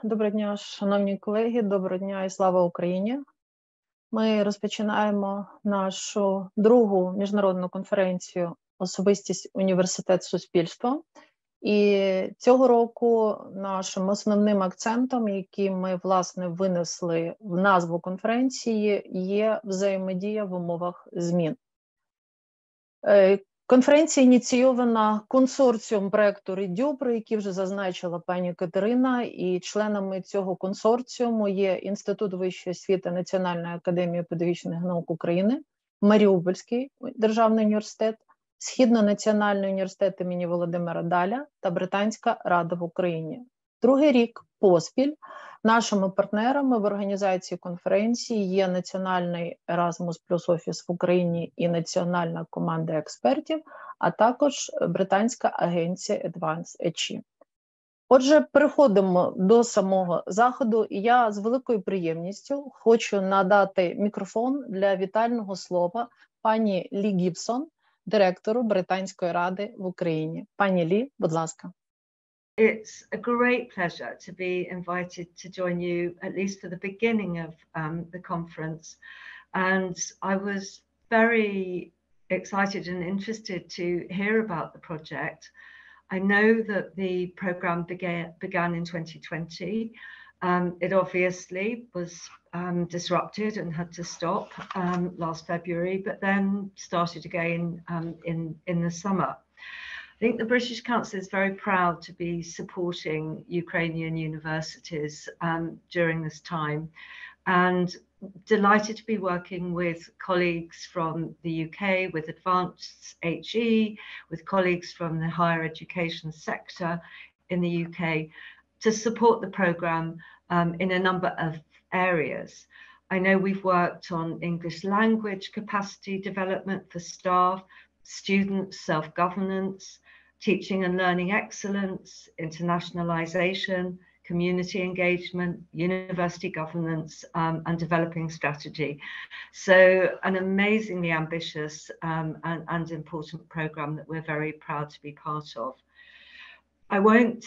Доброго дня, шановні колеги, доброго дня і слава Україні. Ми розпочинаємо нашу другу міжнародну конференцію «Особистість, університет, суспільство». І цього року нашим основним акцентом, який ми, власне, винесли в назву конференції, є взаємодія в умовах змін. Конференція ініційована консорціум проєкту «РЕДЮ», про який вже зазначила пані Катерина, і членами цього консорціуму є Інститут вищої освіти Національної академії педагогічних наук України, Маріупольський державний університет, Східноукраїнський університет імені Володимира Даля та Британська Рада в Україні. Другий рік поспіль нашими партнерами в організації конференції є Національний Еразмус плюс офіс в Україні і Національна команда експертів, а також Британська агенція ІІ. Отже, переходимо до самого заходу, і я з великою приємністю хочу надати мікрофон для вітального слова пані Лі Гібсон, директору Британської Ради в Україні. Пані Лі, будь ласка. It's a great pleasure to be invited to join you, at least for the beginning of the conference. And I was very excited and interested to hear about the project. I know that the program began in 2020. It obviously was disrupted and had to stop last February, but then started again in the summer. I think the British Council is very proud to be supporting Ukrainian universities during this time, and delighted to be working with colleagues from the UK, with advanced HE, with colleagues from the higher education sector in the UK to support the programme in a number of areas. I know we've worked on English language capacity development for staff, students, self-governance, teaching and learning excellence, internationalization, community engagement, university governance, and developing strategy. So an amazingly ambitious and important program that we're very proud to be part of. I won't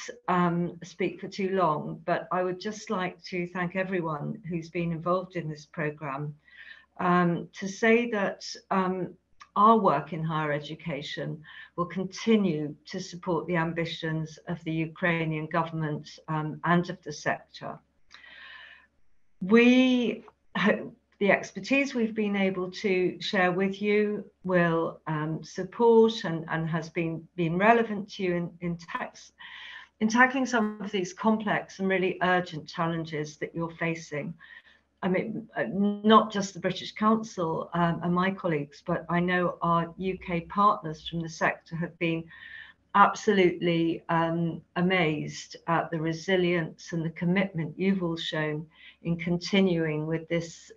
speak for too long, but I would just like to thank everyone who's been involved in this program, to say that our work in higher education will continue to support the ambitions of the Ukrainian government and of the sector. We hope the expertise we've been able to share with you will support and has been relevant to you in tackling some of these complex and really urgent challenges that you're facing. I mean, not just the British Council and my colleagues, but I know our UK partners from the sector have been absolutely amazed at the resilience and the commitment you've all shown in continuing with this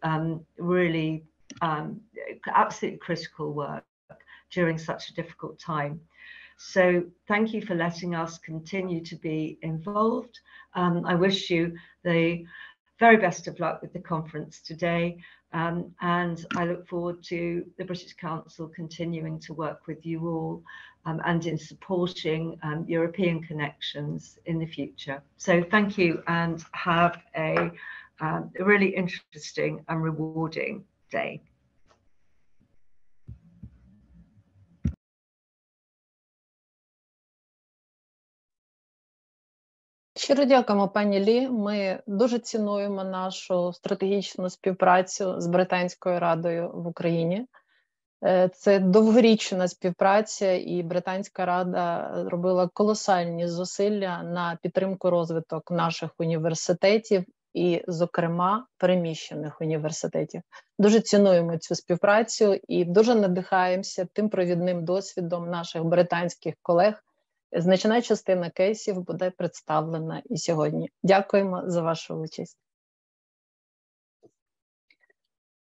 really absolutely critical work during such a difficult time. So thank you for letting us continue to be involved. I wish you the very best of luck with the conference today, and I look forward to the British Council continuing to work with you all and in supporting European connections in the future. So thank you, and have a really interesting and rewarding day. Щиро дякуємо, пані Лі. Ми дуже цінуємо нашу стратегічну співпрацю з Британською Радою в Україні. Це довгорічна співпраця, і Британська Рада робила колосальні зусилля на підтримку розвиток наших університетів і, зокрема, переміщених університетів. Дуже цінуємо цю співпрацю і дуже надихаємося тим провідним досвідом наших британських колег. Значна частина кейсів буде представлена і сьогодні. Дякуємо за вашу участь.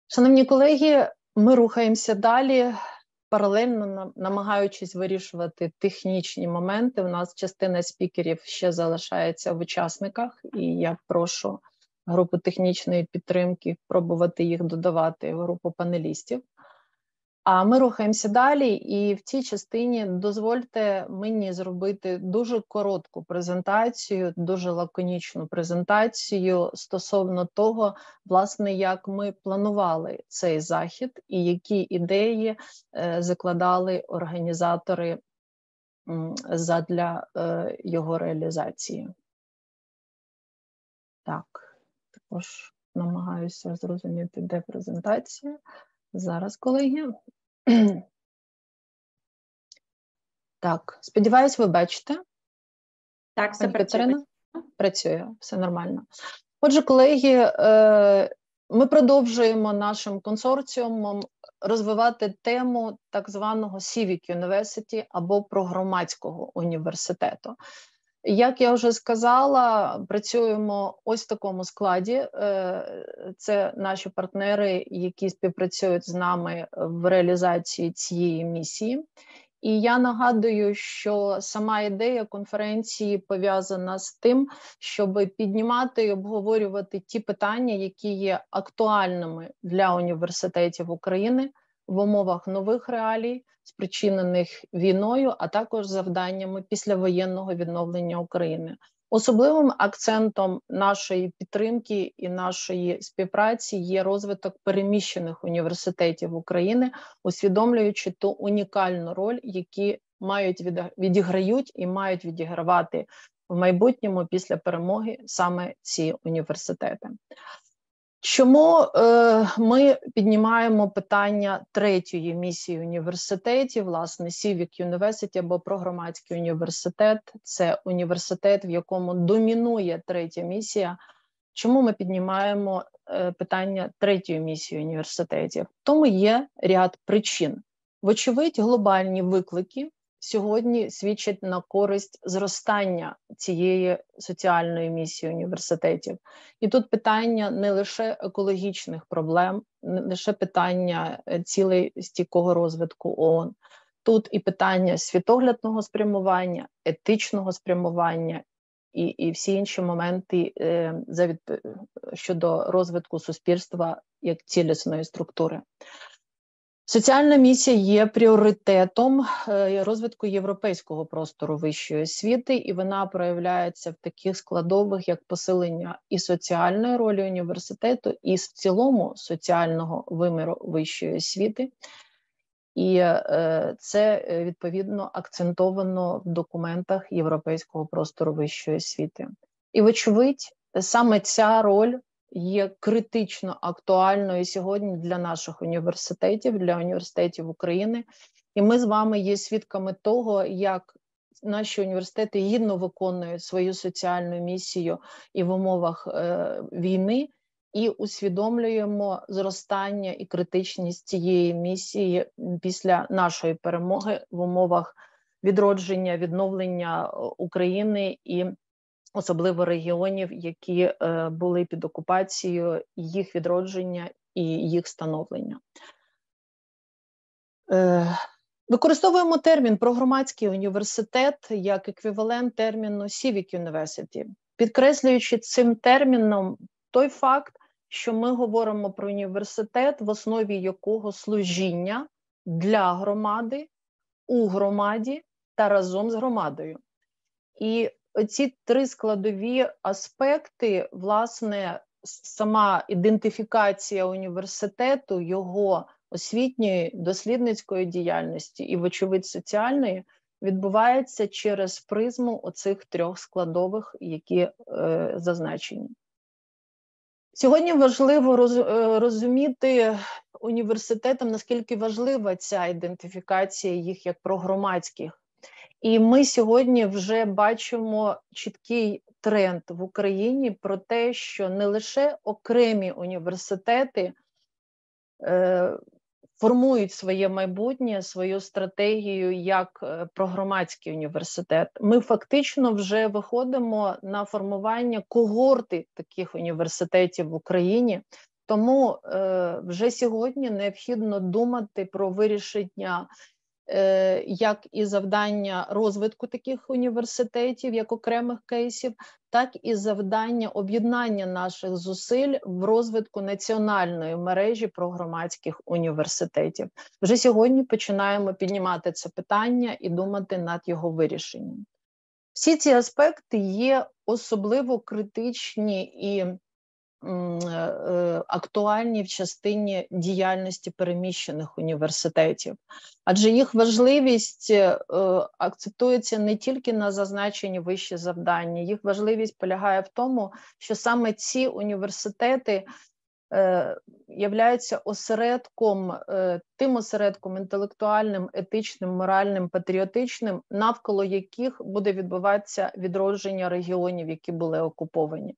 Шановні колеги, ми рухаємося далі, паралельно намагаючись вирішувати технічні моменти. У нас частина спікерів ще залишається в учасниках, і я прошу групу технічної підтримки пробувати їх додавати в групу панелістів. А ми рухаємося далі, і в цій частині дозвольте мені зробити дуже коротку презентацію, дуже лаконічну презентацію стосовно того, власне, як ми планували цей захід і які ідеї закладали організатори задля його реалізації. Так, також намагаюся зрозуміти, де презентація. Зараз, колеги. Так, сподіваюсь, ви бачите. Так, все працює. Працює, все нормально. Отже, колеги, ми продовжуємо нашим консорціумом розвивати тему так званого Civic University або про громадського університету. Як я вже сказала, працюємо ось в такому складі. Це наші партнери, які співпрацюють з нами в реалізації цієї місії. І я нагадую, що сама ідея конференції пов'язана з тим, щоб піднімати і обговорювати ті питання, які є актуальними для університетів України в умовах нових реалій, спричинених війною, а також завданнями післявоєнного відновлення України. Особливим акцентом нашої підтримки і нашої співпраці є розвиток переміщених університетів України, усвідомлюючи ту унікальну роль, які відіграють і мають відігравати в майбутньому після перемоги саме ці університети. Чому ми піднімаємо питання третьої місії університетів, власне, Civic University або про громадський університет? Це університет, в якому домінує третя місія. Чому ми піднімаємо питання третьої місії університетів? Тому є ряд причин. Вочевидь, глобальні виклики сьогодні свідчать на користь зростання цієї соціальної місії університетів. І тут питання не лише екологічних проблем, не лише питання цілей стійкого розвитку ООН. Тут і питання світоглядного спрямування, етичного спрямування і всі інші моменти щодо розвитку суспільства як цілісної структури. Соціальна місія є пріоритетом розвитку європейського простору вищої освіти, і вона проявляється в таких складових, як посилення і соціальної ролі університету, і в цілому соціального виміру вищої освіти. І це, відповідно, акцентовано в документах європейського простору вищої освіти. І, вочевидь, саме ця роль є критично актуальною сьогодні для наших університетів, для університетів України. І ми з вами є свідками того, як наші університети гідно виконують свою соціальну місію і в умовах війни, і усвідомлюємо зростання і критичність цієї місії після нашої перемоги в умовах відродження, відновлення України і особливо регіонів, які були під окупацією, їх відродження і їх становлення. Використовуємо термін про громадський університет як еквівалент терміну Civic University, підкреслюючи цим терміном той факт, що ми говоримо про університет, в основі якого служіння для громади, у громаді та разом з громадою. І ці три складові аспекти, власне, сама ідентифікація університету, його освітньої, дослідницької діяльності і, вочевидь, соціальної, відбувається через призму оцих трьох складових, які зазначені. Сьогодні важливо розуміти університетам, наскільки важлива ця ідентифікація їх як прогромадських. І ми сьогодні вже бачимо чіткий тренд в Україні про те, що не лише окремі університети формують своє майбутнє, свою стратегію як прогромадський університет. Ми фактично вже виходимо на формування когорти таких університетів в Україні, тому вже сьогодні необхідно думати про вирішення як і завдання розвитку таких університетів, як окремих кейсів, так і завдання об'єднання наших зусиль в розвитку національної мережі прогромадських університетів. Вже сьогодні починаємо піднімати це питання і думати над його вирішенням. Всі ці аспекти є особливо критичні і актуальні в частині діяльності переміщених університетів. Адже їх важливість акцентується не тільки на зазначені вищі завдання, їх важливість полягає в тому, що саме ці університети являються осередком, тим осередком інтелектуальним, етичним, моральним, патріотичним, навколо яких буде відбуватися відродження регіонів, які були окуповані.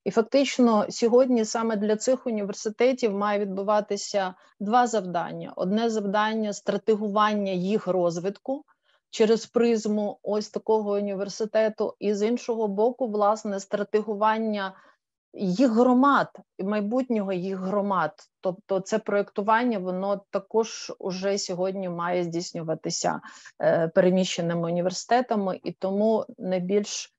І фактично сьогодні саме для цих університетів має відбуватися два завдання. Одне завдання – стратегування їх розвитку через призму ось такого університету, і з іншого боку, власне, стратегування їх громад, майбутнього їх громад. Тобто це проєктування, воно також уже сьогодні має здійснюватися переміщеними університетами, і тому найбільш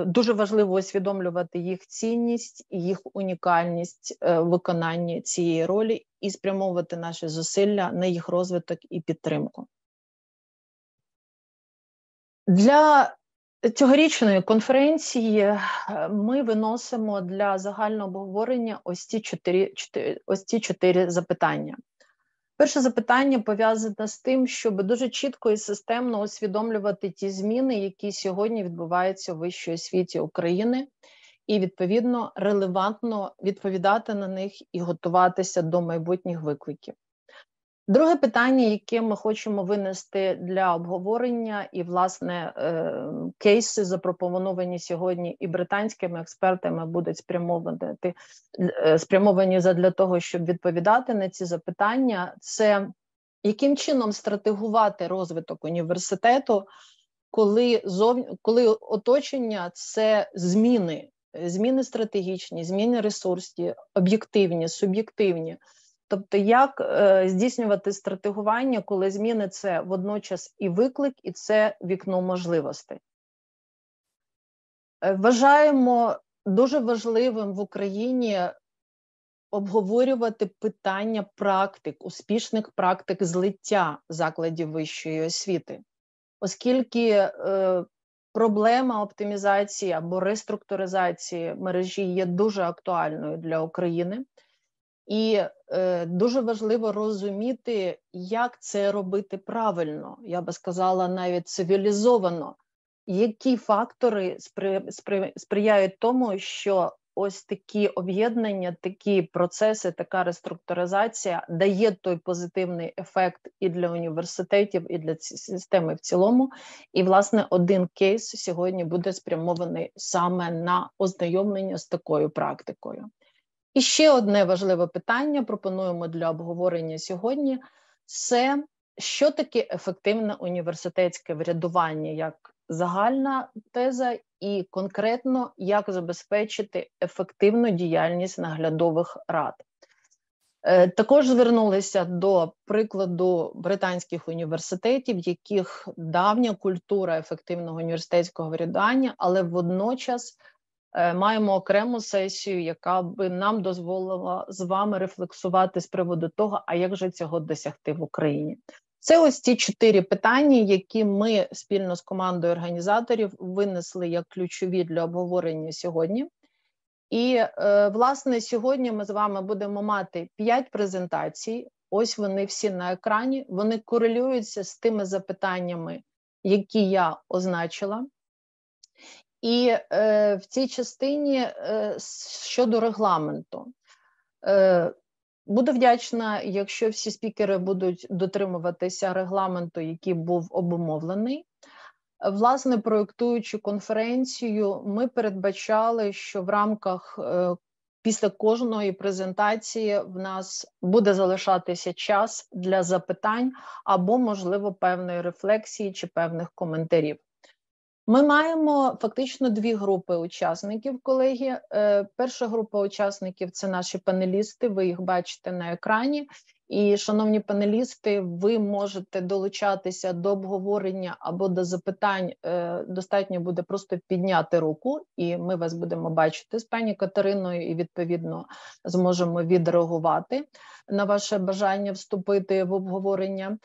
дуже важливо усвідомлювати їх цінність і їх унікальність виконання цієї ролі і спрямовувати наші зусилля на їх розвиток і підтримку. Для цьогорічної конференції ми виносимо для загального обговорення ось ці чотири запитання. Перше запитання пов'язане з тим, щоб дуже чітко і системно усвідомлювати ті зміни, які сьогодні відбуваються у вищій освіті України, і, відповідно, релевантно відповідати на них і готуватися до майбутніх викликів. Друге питання, яке ми хочемо винести для обговорення, і, власне, кейси, запропоновані сьогодні і британськими експертами, будуть спрямовані для того, щоб відповідати на ці запитання, це яким чином стратегувати розвиток університету, коли оточення – це зміни стратегічні, зміни ресурсні, об'єктивні, суб'єктивні. Тобто, як здійснювати стратегування, коли зміни – це водночас і виклик, і це вікно можливостей. Вважаємо дуже важливим в Україні обговорювати питання практик, успішних практик злиття закладів вищої освіти, оскільки проблема оптимізації або реструктуризації мережі є дуже актуальною для України. І дуже важливо розуміти, як це робити правильно, я би сказала, навіть цивілізовано. Які фактори сприяють тому, що ось такі об'єднання, такі процеси, така реструктуризація дає той позитивний ефект і для університетів, і для системи в цілому. І, власне, один кейс сьогодні буде спрямований саме на ознайомлення з такою практикою. І ще одне важливе питання пропонуємо для обговорення сьогодні – це що таке ефективне університетське врядування, як загальна теза, і конкретно як забезпечити ефективну діяльність наглядових рад. Також звернулися до прикладу британських університетів, в яких давня культура ефективного університетського врядування, але водночас маємо окрему сесію, яка би нам дозволила з вами рефлексувати з приводу того, а як же цього досягти в Україні. Це ось ті 4 питання, які ми спільно з командою організаторів винесли як ключові для обговорення сьогодні. І, власне, сьогодні ми з вами будемо мати 5 презентацій. Ось вони всі на екрані. Вони корелюються з тими запитаннями, які я означила. І в цій частині щодо регламенту. Буду вдячна, якщо всі спікери будуть дотримуватися регламенту, який був обумовлений. Власне, проєктуючи конференцію, ми передбачали, що в рамках після кожної презентації в нас буде залишатися час для запитань або, можливо, певної рефлексії чи певних коментарів. Ми маємо фактично 2 групи учасників, колеги. Перша група учасників – це наші панелісти, ви їх бачите на екрані. І, шановні панелісти, ви можете долучатися до обговорення або до запитань. Достатньо буде просто підняти руку, і ми вас будемо бачити з пані Катериною, і, відповідно, зможемо відреагувати на ваше бажання вступити в обговорення.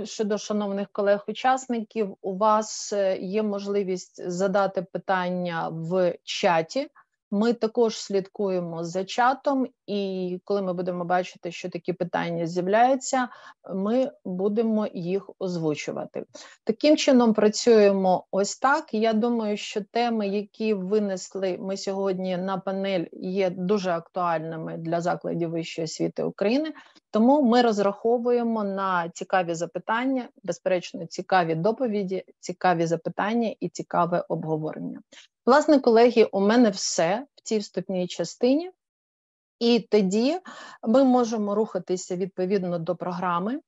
Щодо шановних колег-учасників, у вас є можливість задати питання в чаті. Ми також слідкуємо за чатом, і коли ми будемо бачити, що такі питання з'являються, ми будемо їх озвучувати. Таким чином працюємо ось так. Я думаю, що теми, які винесли ми сьогодні на панель, є дуже актуальними для закладів вищої освіти України, тому ми розраховуємо на цікаві запитання, безперечно, цікаві доповіді, цікаві запитання і цікаве обговорення. Власне, колеги, у мене все в цій вступній частині, і тоді ми можемо рухатися відповідно до програми.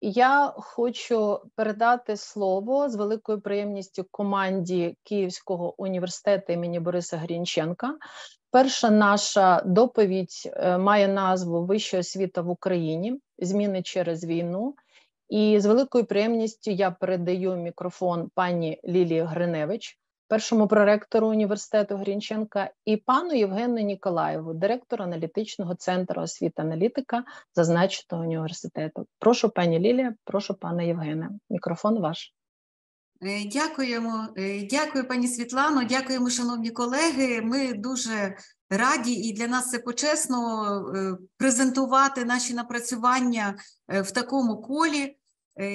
Я хочу передати слово з великою приємністю команді Київського університету імені Бориса Грінченка. Перша наша доповідь має назву «Вища освіта в Україні. Зміни через війну». І з великою приємністю я передаю мікрофон пані Лілії Гриневич, першому проректору університету Грінченка, і пану Євгену Ніколаєву, директору аналітичного центру освіта-аналітика зазначеного університету. Прошу, пані Лілія, прошу, пане Євгене. Мікрофон ваш. Дякуємо. Дякую, пані Світлано, дякуємо, шановні колеги. Ми дуже раді, і для нас це почесно презентувати наші напрацювання в такому колі.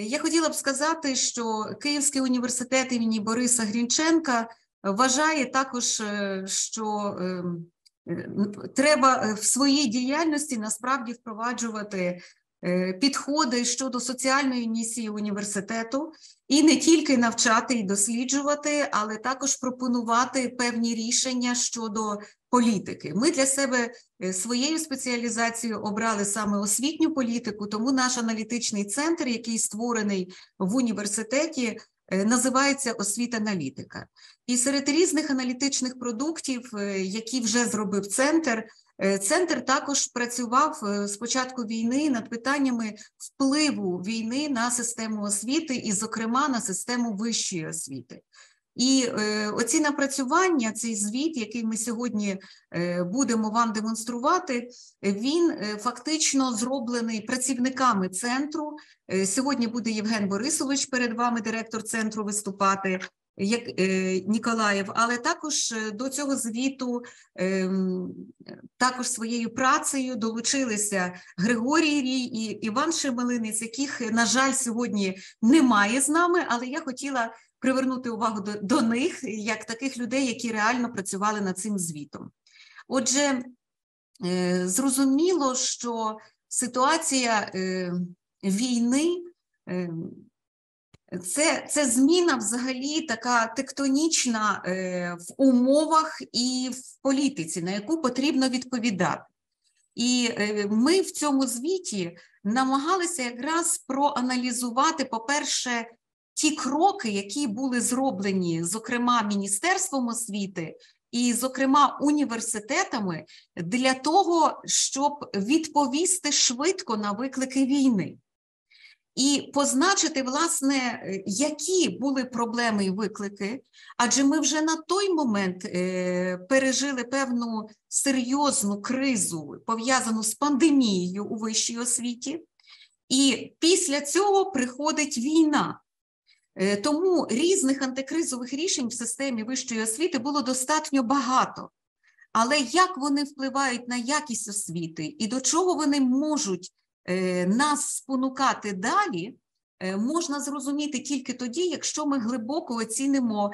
Я хотіла б сказати, що Київський університет імені Бориса Грінченка вважає також, що треба в своїй діяльності насправді впроваджувати підходи щодо соціальної місії університету і не тільки навчати і досліджувати, але також пропонувати певні рішення щодо політики. Ми для себе своєю спеціалізацією обрали саме освітню політику, тому наш аналітичний центр, який створений в університеті, називається «Освіта-аналітика». І серед різних аналітичних продуктів, які вже зробив центр, центр також працював з початку війни над питаннями впливу війни на систему освіти і, зокрема, на систему вищої освіти. І оці напрацювання, цей звіт, який ми сьогодні будемо вам демонструвати, він фактично зроблений працівниками центру. Сьогодні буде Євген Борисович перед вами, директор центру, виступати, як Ніколаєв, але також до цього звіту також своєю працею долучилися Григорій Рій і Іван Шемелинець, яких, на жаль, сьогодні немає з нами, але я хотіла привернути увагу до них, як таких людей, які реально працювали над цим звітом. Отже, зрозуміло, що ситуація війни це зміна взагалі така тектонічна в умовах і в політиці, на яку потрібно відповідати. І ми в цьому звіті намагалися якраз проаналізувати, по-перше, ті кроки, які були зроблені, зокрема, Міністерством освіти і, зокрема, університетами для того, щоб відповісти швидко на виклики війни. І позначити, власне, які були проблеми і виклики, адже ми вже на той момент пережили певну серйозну кризу, пов'язану з пандемією у вищій освіті, і після цього приходить війна. Тому різних антикризових рішень в системі вищої освіти було достатньо багато. Але як вони впливають на якість освіти і до чого вони можуть нас спонукати далі, можна зрозуміти тільки тоді, якщо ми глибоко оцінимо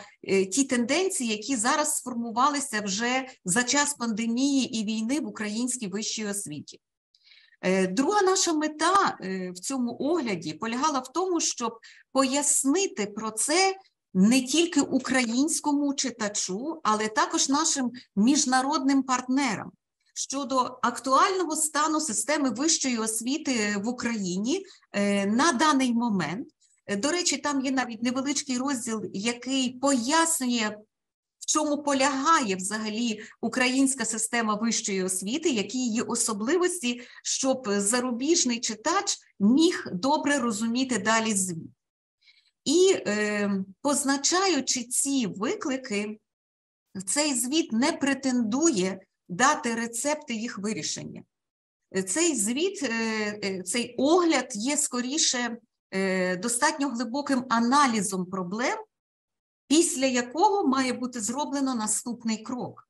ті тенденції, які зараз сформувалися вже за час пандемії і війни в українській вищій освіті. Друга наша мета в цьому огляді полягала в тому, щоб пояснити про це не тільки українському читачу, але також нашим міжнародним партнерам щодо актуального стану системи вищої освіти в Україні на даний момент. До речі, там є навіть невеличкий розділ, який пояснює в чому полягає взагалі українська система вищої освіти, які її особливості, щоб зарубіжний читач міг добре розуміти далі звіт. І позначаючи ці виклики, цей звіт не претендує дати рецепти їх вирішення. Цей звіт, цей огляд є скоріше достатньо глибоким аналізом проблем, після якого має бути зроблено наступний крок.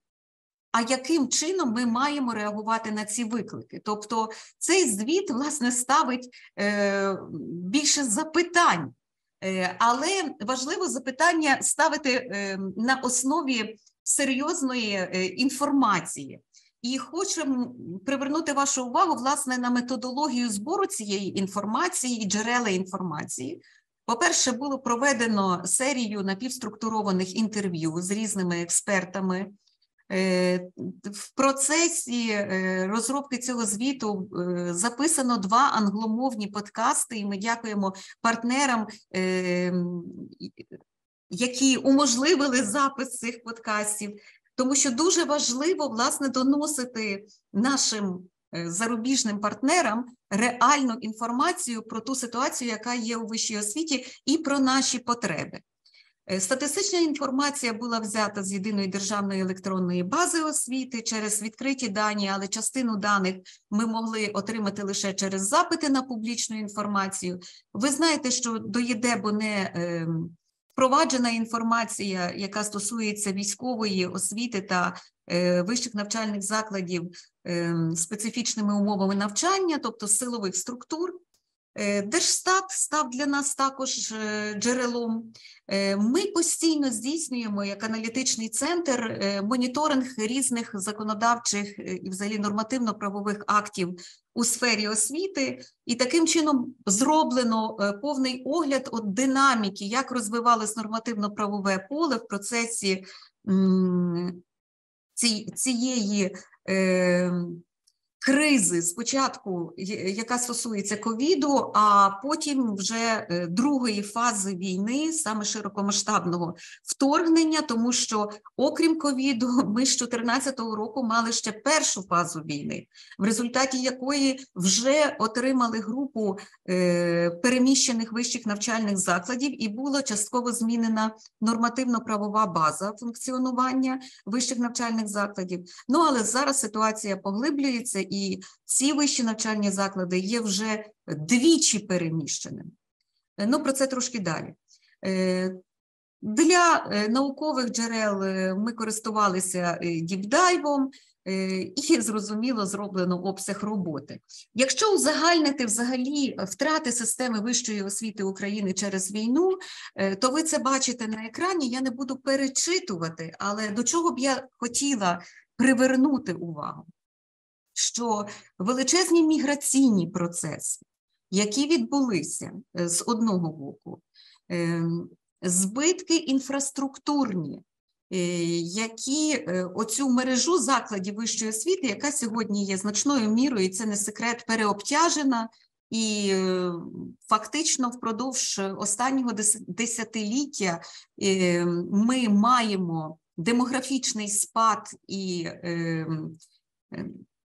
А яким чином ми маємо реагувати на ці виклики? Тобто цей звіт, власне, ставить більше запитань, але важливо запитання ставити на основі серйозної інформації. І хочу привернути вашу увагу, власне, на методологію збору цієї інформації і джерела інформації. По-перше, було проведено серію напівструктурованих інтерв'ю з різними експертами. В процесі розробки цього звіту записано 2 англомовні подкасти, і ми дякуємо партнерам, які уможливили запис цих подкастів, тому що дуже важливо, власне, доносити нашим зарубіжним партнерам реальну інформацію про ту ситуацію, яка є у вищій освіті, і про наші потреби. Статистична інформація була взята з єдиної державної електронної бази освіти через відкриті дані, але частину даних ми могли отримати лише через запити на публічну інформацію. Ви знаєте, що до ЄДЕБу не впроваджена інформація, яка стосується військової освіти та вищих навчальних закладів специфічними умовами навчання, тобто силових структур. Держстат став для нас також джерелом. Ми постійно здійснюємо як аналітичний центр моніторинг різних законодавчих і взагалі нормативно-правових актів у сфері освіти, і таким чином зроблено повний огляд от динаміки, як розвивалось нормативно-правове поле в процесі цієї кризи, спочатку, яка стосується ковіду, а потім вже другої фази війни, саме широкомасштабного вторгнення, тому що, окрім ковіду, ми з 2014 року мали ще першу фазу війни, в результаті якої вже отримали групу переміщених вищих навчальних закладів і була частково змінена нормативно-правова база функціонування вищих навчальних закладів. Ну, але зараз ситуація поглиблюється, і ці вищі навчальні заклади є вже двічі переміщеними. Ну, про це трошки далі. Для наукових джерел ми користувалися діпдайвом, і, зрозуміло, зроблено обсяг роботи. Якщо узагальнити взагалі втрати системи вищої освіти України через війну, то ви це бачите на екрані, я не буду перечитувати, але до чого б я хотіла привернути увагу, що величезні міграційні процеси, які відбулися з одного боку, збитки інфраструктурні, які оцю мережу закладів вищої освіти, яка сьогодні є значною мірою, і це не секрет, переобтяжена, і фактично впродовж останнього десятиліття ми маємо демографічний спад і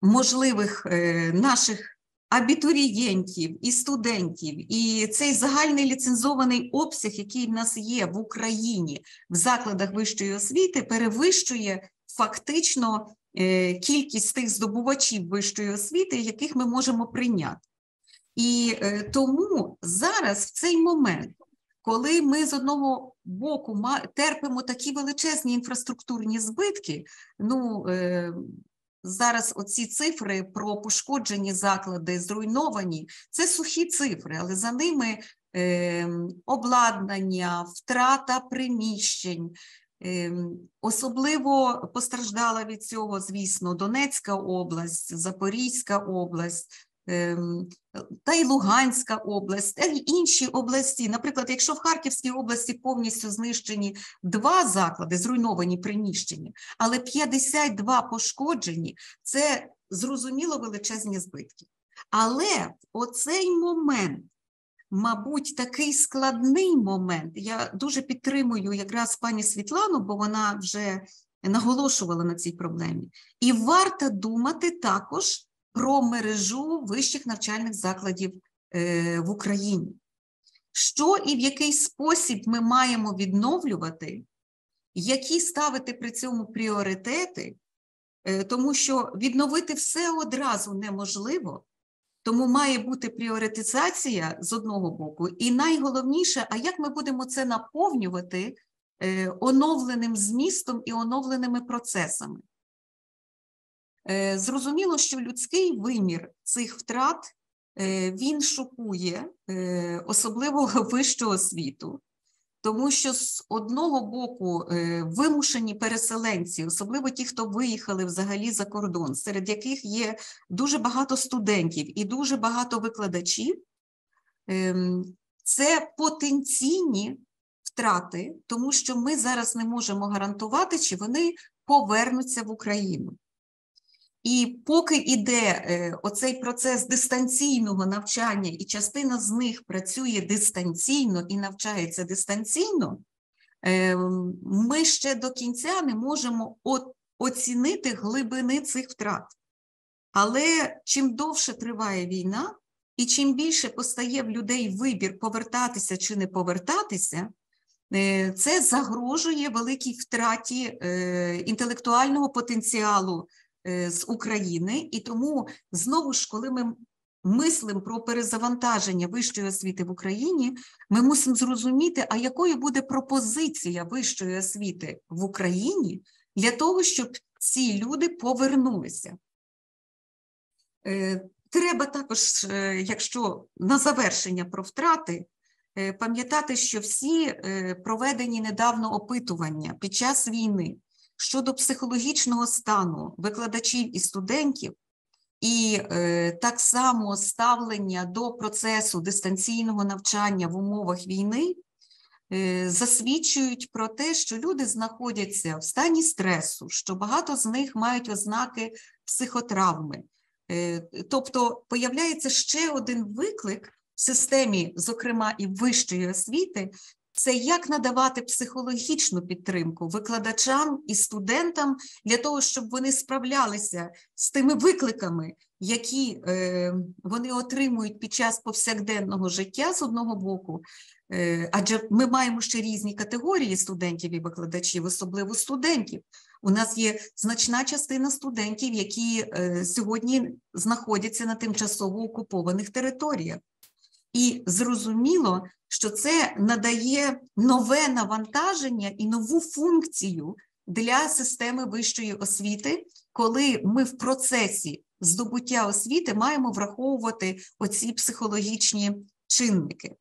можливих наших абітурієнтів і студентів, і цей загальний ліцензований обсяг, який в нас є в Україні в закладах вищої освіти, перевищує фактично кількість тих здобувачів вищої освіти, яких ми можемо прийняти. І тому зараз, в цей момент, коли ми з одного боку терпимо такі величезні інфраструктурні збитки, ну, зараз оці цифри про пошкоджені заклади, зруйновані, це сухі цифри, але за ними обладнання, втрата приміщень. Особливо постраждала від цього, звісно, Донецька область, Запорізька область, та й Луганська область, та й інші області. Наприклад, якщо в Харківській області повністю знищені 2 заклади, зруйновані приміщення, але 52 пошкоджені, це зрозуміло величезні збитки. Але в оцей момент мабуть, такий складний момент. Я дуже підтримую якраз пані Світлану, бо вона вже наголошувала на цій проблемі. І варто думати також про мережу вищих навчальних закладів в Україні. Що і в який спосіб ми маємо відновлювати, які ставити при цьому пріоритети, тому що відновити все одразу неможливо, тому має бути пріоритизація з одного боку, і найголовніше, а як ми будемо це наповнювати оновленим змістом і оновленими процесами. Зрозуміло, що людський вимір цих втрат, він шокує, особливо вищу освіту, тому що з одного боку вимушені переселенці, особливо ті, хто виїхали взагалі за кордон, серед яких є дуже багато студентів і дуже багато викладачів, це потенційні втрати, тому що ми зараз не можемо гарантувати, чи вони повернуться в Україну. І поки йде оцей процес дистанційного навчання, і частина з них працює дистанційно і навчається дистанційно, ми ще до кінця не можемо оцінити глибини цих втрат. Але чим довше триває війна, і чим більше постає в людей вибір повертатися чи не повертатися, це загрожує великій втраті інтелектуального потенціалу з України. І тому, знову ж, коли ми мислимо про перезавантаження вищої освіти в Україні, ми мусимо зрозуміти, а якою буде пропозиція вищої освіти в Україні для того, щоб ці люди повернулися. Треба також, якщо на завершення про втрати, пам'ятати, що всі проведені недавно опитування під час війни щодо психологічного стану викладачів і студентів, і так само ставлення до процесу дистанційного навчання в умовах війни, засвідчують про те, що люди знаходяться в стані стресу, що багато з них мають ознаки психотравми. Тобто появляється ще один виклик в системі, зокрема і вищої освіти, це як надавати психологічну підтримку викладачам і студентам для того, щоб вони справлялися з тими викликами, які вони отримують під час повсякденного життя з одного боку, адже ми маємо ще різні категорії студентів і викладачів, особливо студентів. У нас є значна частина студентів, які сьогодні знаходяться на тимчасово окупованих територіях. І зрозуміло, що це надає нове навантаження і нову функцію для системи вищої освіти, коли ми в процесі здобуття освіти маємо враховувати оці психологічні чинники.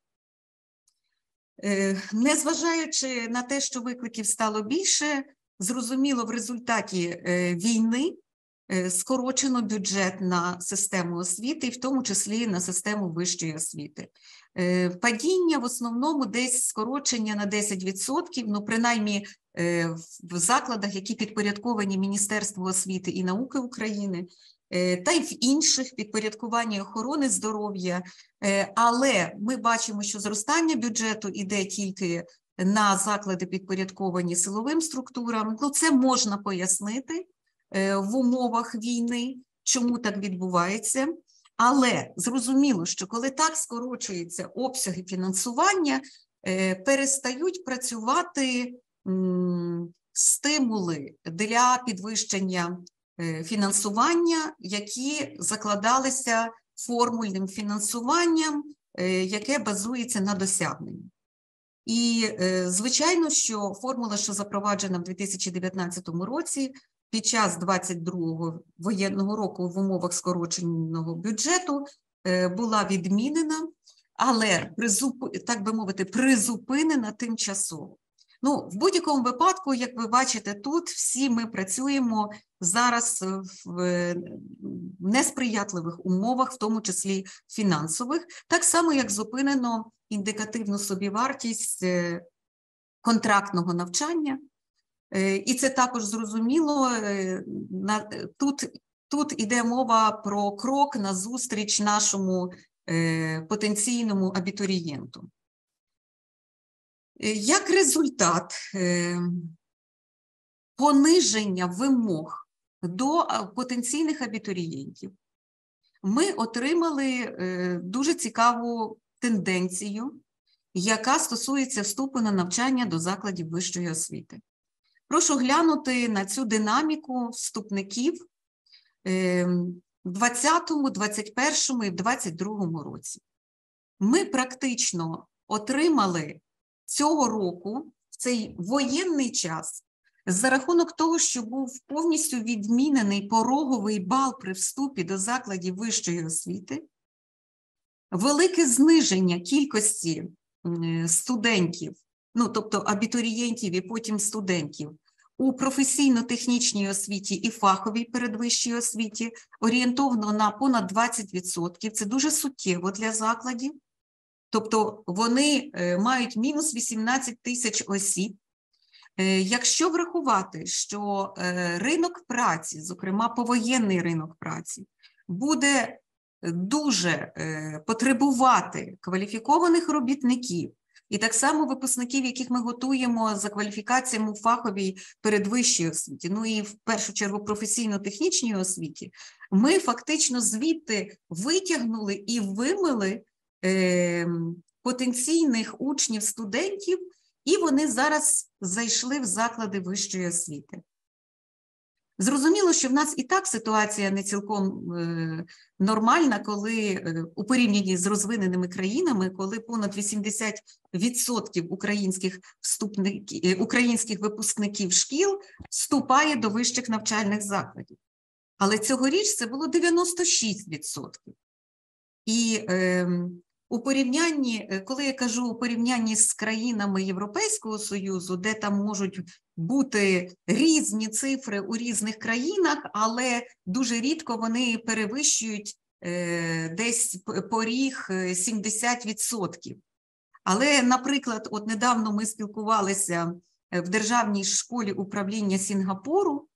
Незважаючи на те, що викликів стало більше, зрозуміло, в результаті війни скорочено бюджет на систему освіти, і в тому числі на систему вищої освіти. Падіння в основному десь скорочення на 10%, ну принаймні в закладах, які підпорядковані Міністерству освіти і науки України, та й в інших підпорядкуванні охорони здоров'я. Але ми бачимо, що зростання бюджету йде тільки на заклади, підпорядковані силовим структурам. Ну, це можна пояснити в умовах війни, чому так відбувається. Але зрозуміло, що коли так скорочуються обсяги фінансування, перестають працювати стимули для підвищення фінансування, які закладалися формульним фінансуванням, яке базується на досягненні. І, звичайно, що формула, що запроваджена в 2019 році, під час 22-го воєнного року в умовах скороченого бюджету була відмінена, але, так би мовити, призупинена тимчасово. Ну, в будь-якому випадку, як ви бачите, тут всі ми працюємо зараз в несприятливих умовах, в тому числі фінансових, так само, як зупинено індикативну собівартість контрактного навчання. І це також зрозуміло, тут іде мова про крок назустріч нашому потенційному абітурієнту. Як результат пониження вимог до потенційних абітурієнтів, ми отримали дуже цікаву тенденцію, яка стосується вступу на навчання до закладів вищої освіти. Прошу глянути на цю динаміку вступників в 2020, 2021 і 2022 році. Ми практично отримали цього року, в цей воєнний час, за рахунок того, що був повністю відмінений пороговий бал при вступі до закладів вищої освіти, велике зниження кількості студентів, ну, тобто абітурієнтів і потім студентів, у професійно-технічній освіті і фаховій передвищій освіті орієнтовно на понад 20%. Це дуже суттєво для закладів. Тобто вони мають мінус 18 тисяч осіб. Якщо врахувати, що ринок праці, зокрема повоєнний ринок праці, буде дуже потребувати кваліфікованих робітників, і так само випускників, яких ми готуємо за кваліфікаціями у фаховій передвищій освіті, ну і в першу чергу професійно-технічній освіті, ми фактично звідти витягнули і вимили потенційних учнів, студентів, і вони зараз зайшли в заклади вищої освіти. Зрозуміло, що в нас і так ситуація не цілком нормальна, коли у порівнянні з розвиненими країнами, коли понад 80% українських випускників шкіл вступає до вищих навчальних закладів. Але цьогоріч це було 96%. І у порівнянні, коли я кажу у порівнянні з країнами Європейського Союзу, де там можуть бути різні цифри у різних країнах, але дуже рідко вони перевищують десь поріг 70%. Але, наприклад, от недавно ми спілкувалися в Державній школі управління Сінгапуру,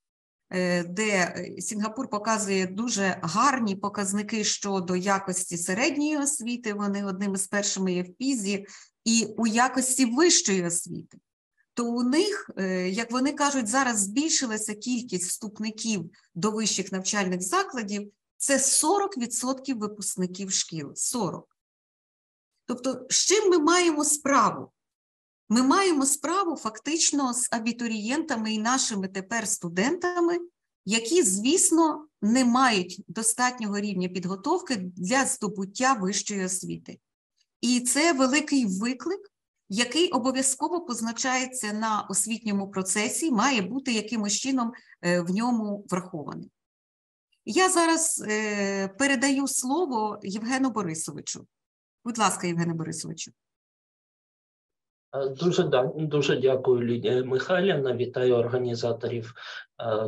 де Сінгапур показує дуже гарні показники щодо якості середньої освіти, вони одними з першими є в ПІЗі, і у якості вищої освіти. То у них, як вони кажуть, зараз збільшилася кількість вступників до вищих навчальних закладів, це 40% випускників шкіл, 40%. Тобто, з чим ми маємо справу? Ми маємо справу фактично з абітурієнтами і нашими тепер студентами, які, звісно, не мають достатнього рівня підготовки для здобуття вищої освіти. І це великий виклик, який обов'язково позначається на освітньому процесі, має бути якимось чином в ньому врахований. Я зараз передаю слово Євгену Борисовичу. Будь ласка, Євгене Борисовичу. Дуже дякую, Лідія Михайлівна. Вітаю організаторів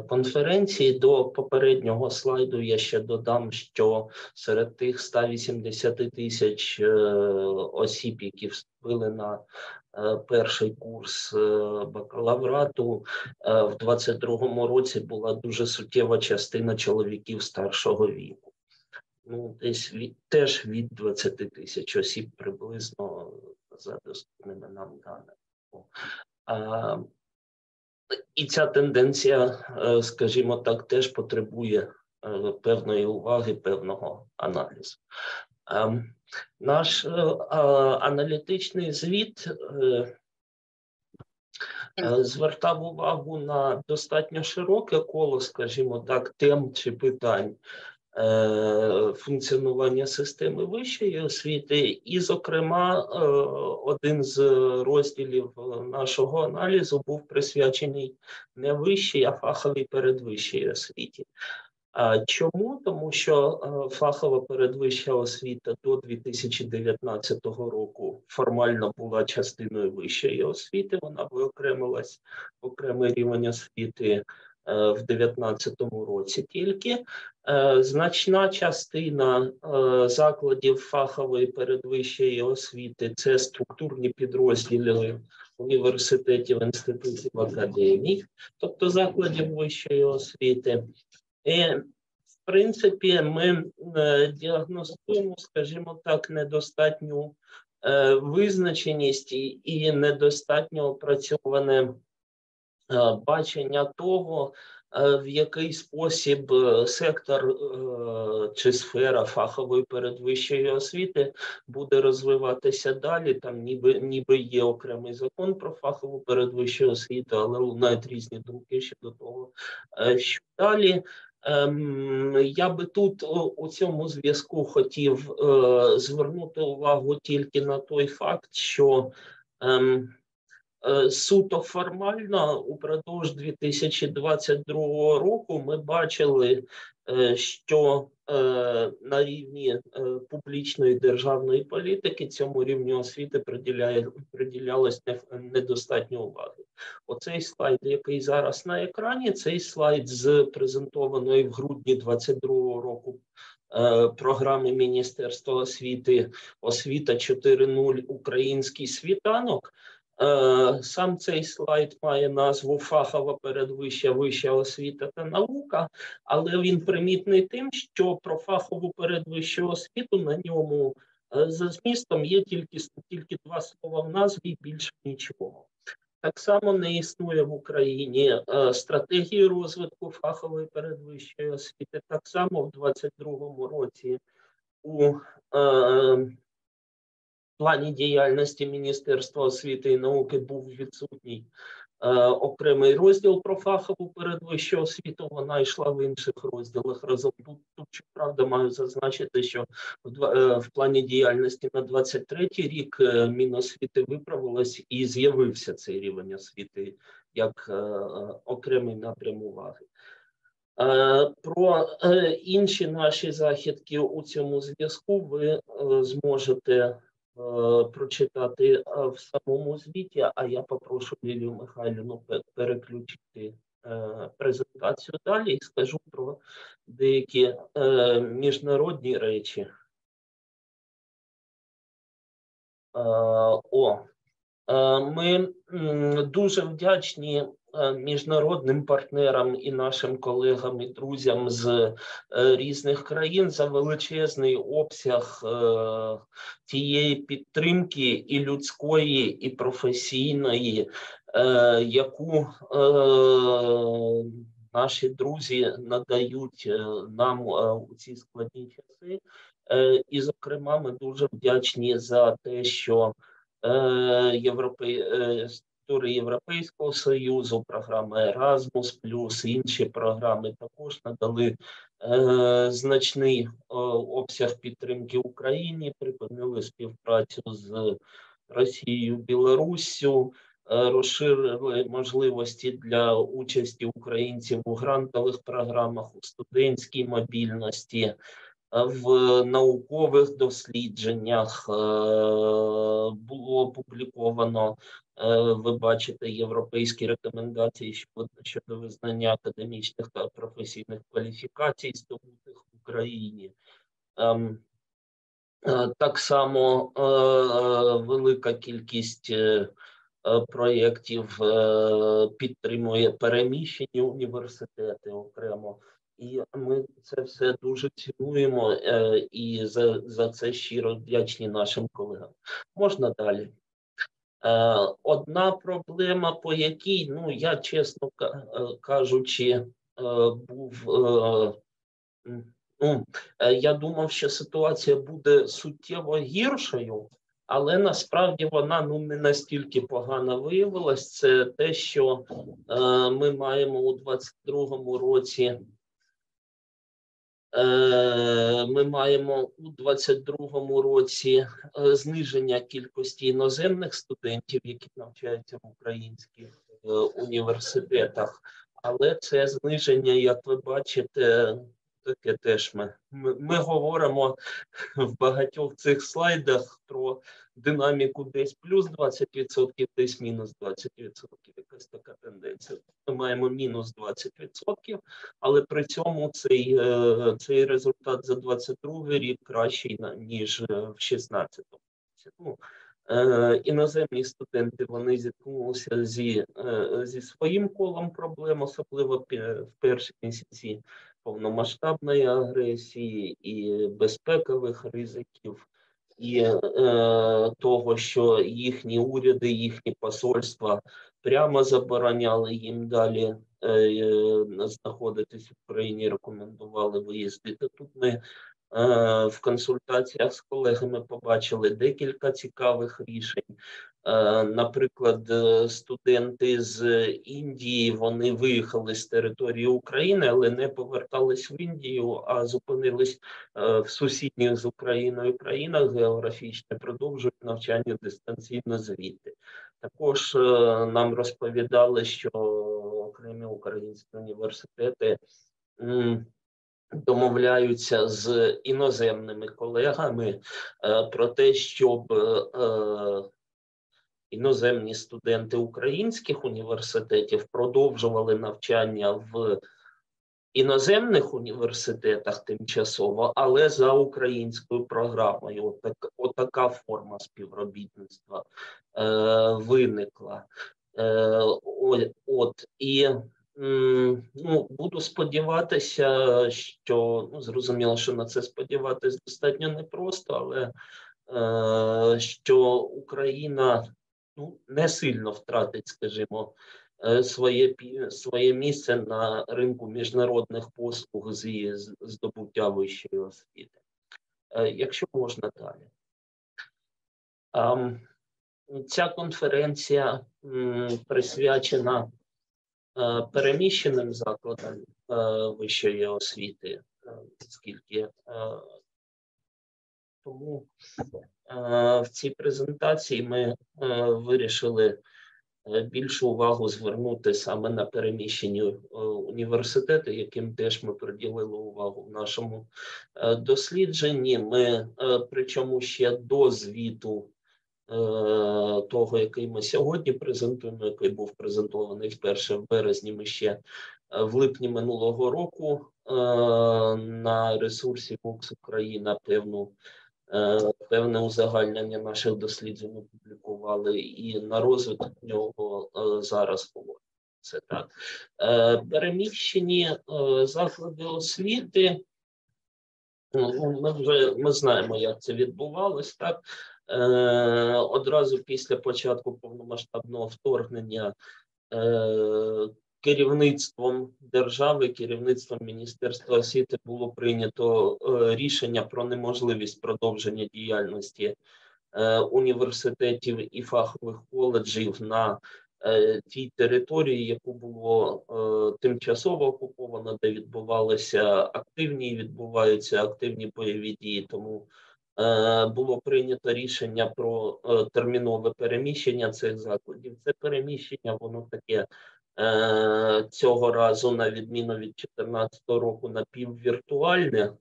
конференції. До попереднього слайду я ще додам, що серед тих 180 тисяч осіб, які вступили на перший курс бакалаврату, в 2022 році була дуже суттєва частина чоловіків старшого віку. Ну, десь теж від 20 тисяч осіб приблизно, за доступними нам даними. І ця тенденція, скажімо так, теж потребує певної уваги, певного аналізу. Наш аналітичний звіт звертав увагу на достатньо широке коло, скажімо так, тем чи питань функціонування системи вищої освіти, і, зокрема, один з розділів нашого аналізу був присвячений не вищій, а фаховій передвищій освіті. Чому? Тому що фахова передвища освіта до 2019 року формально була частиною вищої освіти, вона виокремилась в окремий рівень освіти в 2019 році тільки. Значна частина закладів фахової передвищої освіти – це структурні підрозділи університетів, інститутів, академій, тобто закладів вищої освіти. І, в принципі, ми діагностуємо, скажімо так, недостатню визначеність і недостатньо опрацьоване бачення того, в який спосіб сектор чи сфера фахової передвищої освіти буде розвиватися далі. Там ніби є окремий закон про фахову передвищу освіту, але лунають різні думки щодо того, що далі. Я би тут у цьому зв'язку хотів звернути увагу тільки на той факт, що суто формально упродовж 2022 року ми бачили, що на рівні публічної державної політики цьому рівню освіти приділялось недостатньо уваги. Оцей слайд, який зараз на екрані, цей слайд з презентованої в грудні 2022 року програми Міністерства освіти «Освіта 4.0. Український світанок». Сам цей слайд має назву «Фахова передвища, вища освіта та наука», але він примітний тим, що про фахову передвищу освіту на ньому за змістом є тільки два слова в назві і більше нічого. Так само не існує в Україні стратегії розвитку фахової передвищої освіти. Так само в 2022 році у плані діяльності Міністерства освіти і науки був відсутній окремий розділ про фахову передвищу освіту, вона йшла в інших розділах. Разом тут, щоправда, маю зазначити, що в плані діяльності на 23-й рік Міносвіти виправилось і з'явився цей рівень освіти як окремий напрям уваги. Про інші наші західки у цьому зв'язку ви зможете прочитати в самому звіті, а я попрошу Лілію Михайлівну переключити презентацію далі і скажу про деякі міжнародні речі. Ми дуже вдячні міжнародним партнерам і нашим колегам і друзям з різних країн за величезний обсяг тієї підтримки і людської, і професійної, яку наші друзі надають нам у ці складні часи. І, зокрема, ми дуже вдячні за те, що структури Європейського Союзу, програма Еразмус плюс, інші програми також надали значний обсяг підтримки Україні, припинили співпрацю з Росією, Білоруссю, розширили можливості для участі українців у грантових програмах, у студентській мобільності, в наукових дослідженнях. Було опубліковано, ви бачите, європейські рекомендації щодо визнання академічних та професійних кваліфікацій, здобутих в Україні. Так само велика кількість проєктів підтримує переміщені університети окремо. І ми це все дуже цінуємо і за це щиро вдячні нашим колегам. Можна далі? Одна проблема, по якій, я, чесно кажучи, я думав, що ситуація буде суттєво гіршою, але насправді вона не настільки погана виявилась. Це те, що ми маємо у 2022 році. Ми маємо у 2022 році зниження кількості іноземних студентів, які навчаються в українських університетах, але це зниження, як ви бачите, таке теж ми говоримо в багатьох цих слайдах про динаміку десь плюс 20%, десь мінус 20%. Якась така тенденція. Ми маємо мінус 20%, але при цьому цей результат за 2022 рік кращий, ніж в 2016 році. Іноземні студенти, вони зіткнулися зі своїм колом проблем, особливо в перші місяці повномасштабної агресії, і безпекових ризиків, і того, що їхні уряди, їхні посольства прямо забороняли їм далі знаходитись в Україні, рекомендували виїздити. Тут ми в консультаціях з колегами побачили декілька цікавих рішень. Наприклад, студенти з Індії, вони виїхали з території України, але не повертались в Індію, а зупинились в сусідніх з Україною країнах географічно, продовжують навчання дистанційно звідти. Також нам розповідали, що окремі українські університети домовляються з іноземними колегами про те, щоб іноземні студенти українських університетів продовжували навчання в іноземних університетах тимчасово, але за українською програмою. Отака форма співробітництва виникла. Буду сподіватися, що, зрозуміло, що на це сподіватися достатньо непросто, але що Україна не сильно втратить, скажімо, своє місце на ринку міжнародних послуг з її здобуття вищої освіти. Якщо можна далі. Ця конференція присвячена переміщеним закладам вищої освіти, оскільки тому в цій презентації ми вирішили більшу увагу звернути саме на переміщені університети, яким теж ми приділили увагу в нашому дослідженні. Ми, причому ще до звіту того, який ми сьогодні презентуємо, який був презентований вперше в березні, ми ще в липні минулого року на ресурсі ВОКС Україна певне узагальнення наших досліджень опублікували, і на розвиток нього зараз говоримо. Це так. Переміщені заклади освіти, ми знаємо, як це відбувалось, так? Одразу після початку повномасштабного вторгнення керівництвом держави, керівництвом Міністерства освіти було прийнято рішення про неможливість продовження діяльності університетів і фахових коледжів на тій території, яку було тимчасово окуповано, де відбуваються активні бойові дії. Тому було прийнято рішення про термінове переміщення цих закладів. Це переміщення, воно таке цього разу, на відміну від 2014 року, напіввіртуальне.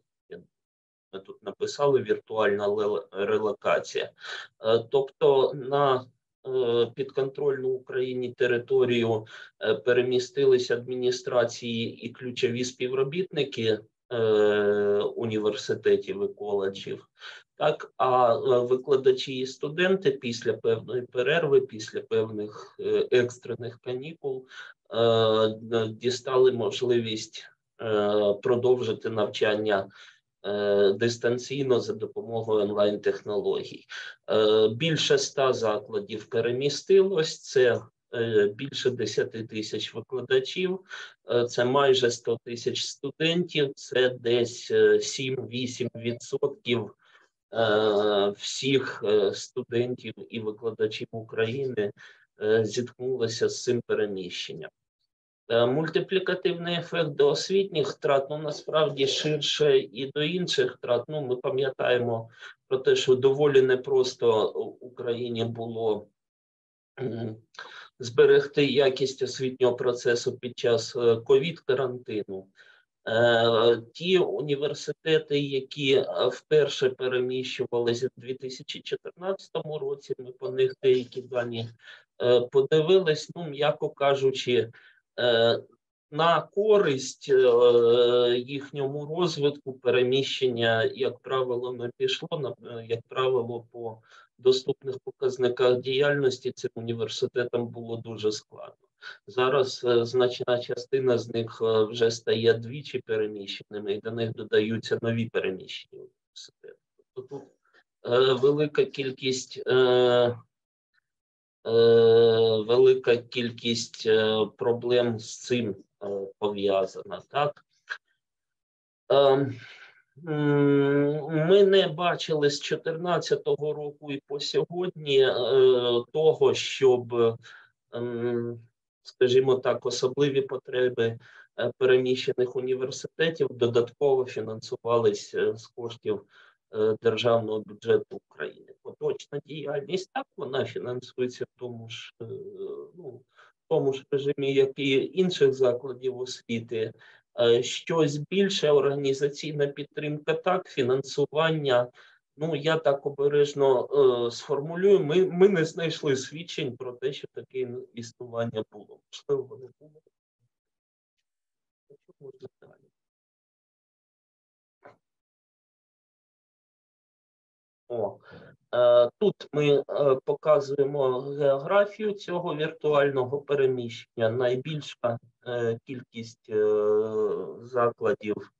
Ми тут написали віртуальна релокація. Тобто на підконтрольну Україні територію перемістилися адміністрації і ключові співробітники університетів і коледжів, так, а викладачі і студенти після певної перерви, після певних екстрених канікул дістали можливість продовжити навчання дистанційно за допомогою онлайн-технологій. Більше 100 закладів перемістилось, це більше 10 тисяч викладачів, це майже 100 тисяч студентів, це десь 7-8% всіх студентів і викладачів України зіткнулися з цим переміщенням. Мультиплікативний ефект до освітніх втрат, насправді ширше і до інших втрат. Ми пам'ятаємо про те, що доволі непросто Україні було зберегти якість освітнього процесу під час ковід-карантину. Ті університети, які вперше переміщувалися в 2014 році, ми по них деякі дані подивились, м'яко кажучи, на користь їхньому розвитку переміщення, як правило, не пішло, як правило, по доступних показниках діяльності цим університетам було дуже складно. Зараз значна частина з них вже стає двічі переміщеними, і до них додаються нові переміщені університети. Тобто тут велика кількість проблем з цим пов'язана. Так? Ми не бачили з 2014 року і по сьогодні того, щоб, скажімо так, особливі потреби переміщених університетів додатково фінансувалися з коштів державного бюджету України. Поточна діяльність, так, вона фінансується в тому ж режимі, як і інших закладів освіти. Щось більше, організаційна підтримка, так, фінансування, я так обережно сформулюю, ми не знайшли свідчень про те, що таке існування було. Можливо, воно було. Можна далі. Тут ми показуємо географію цього віртуального переміщення. Найбільша кількість закладів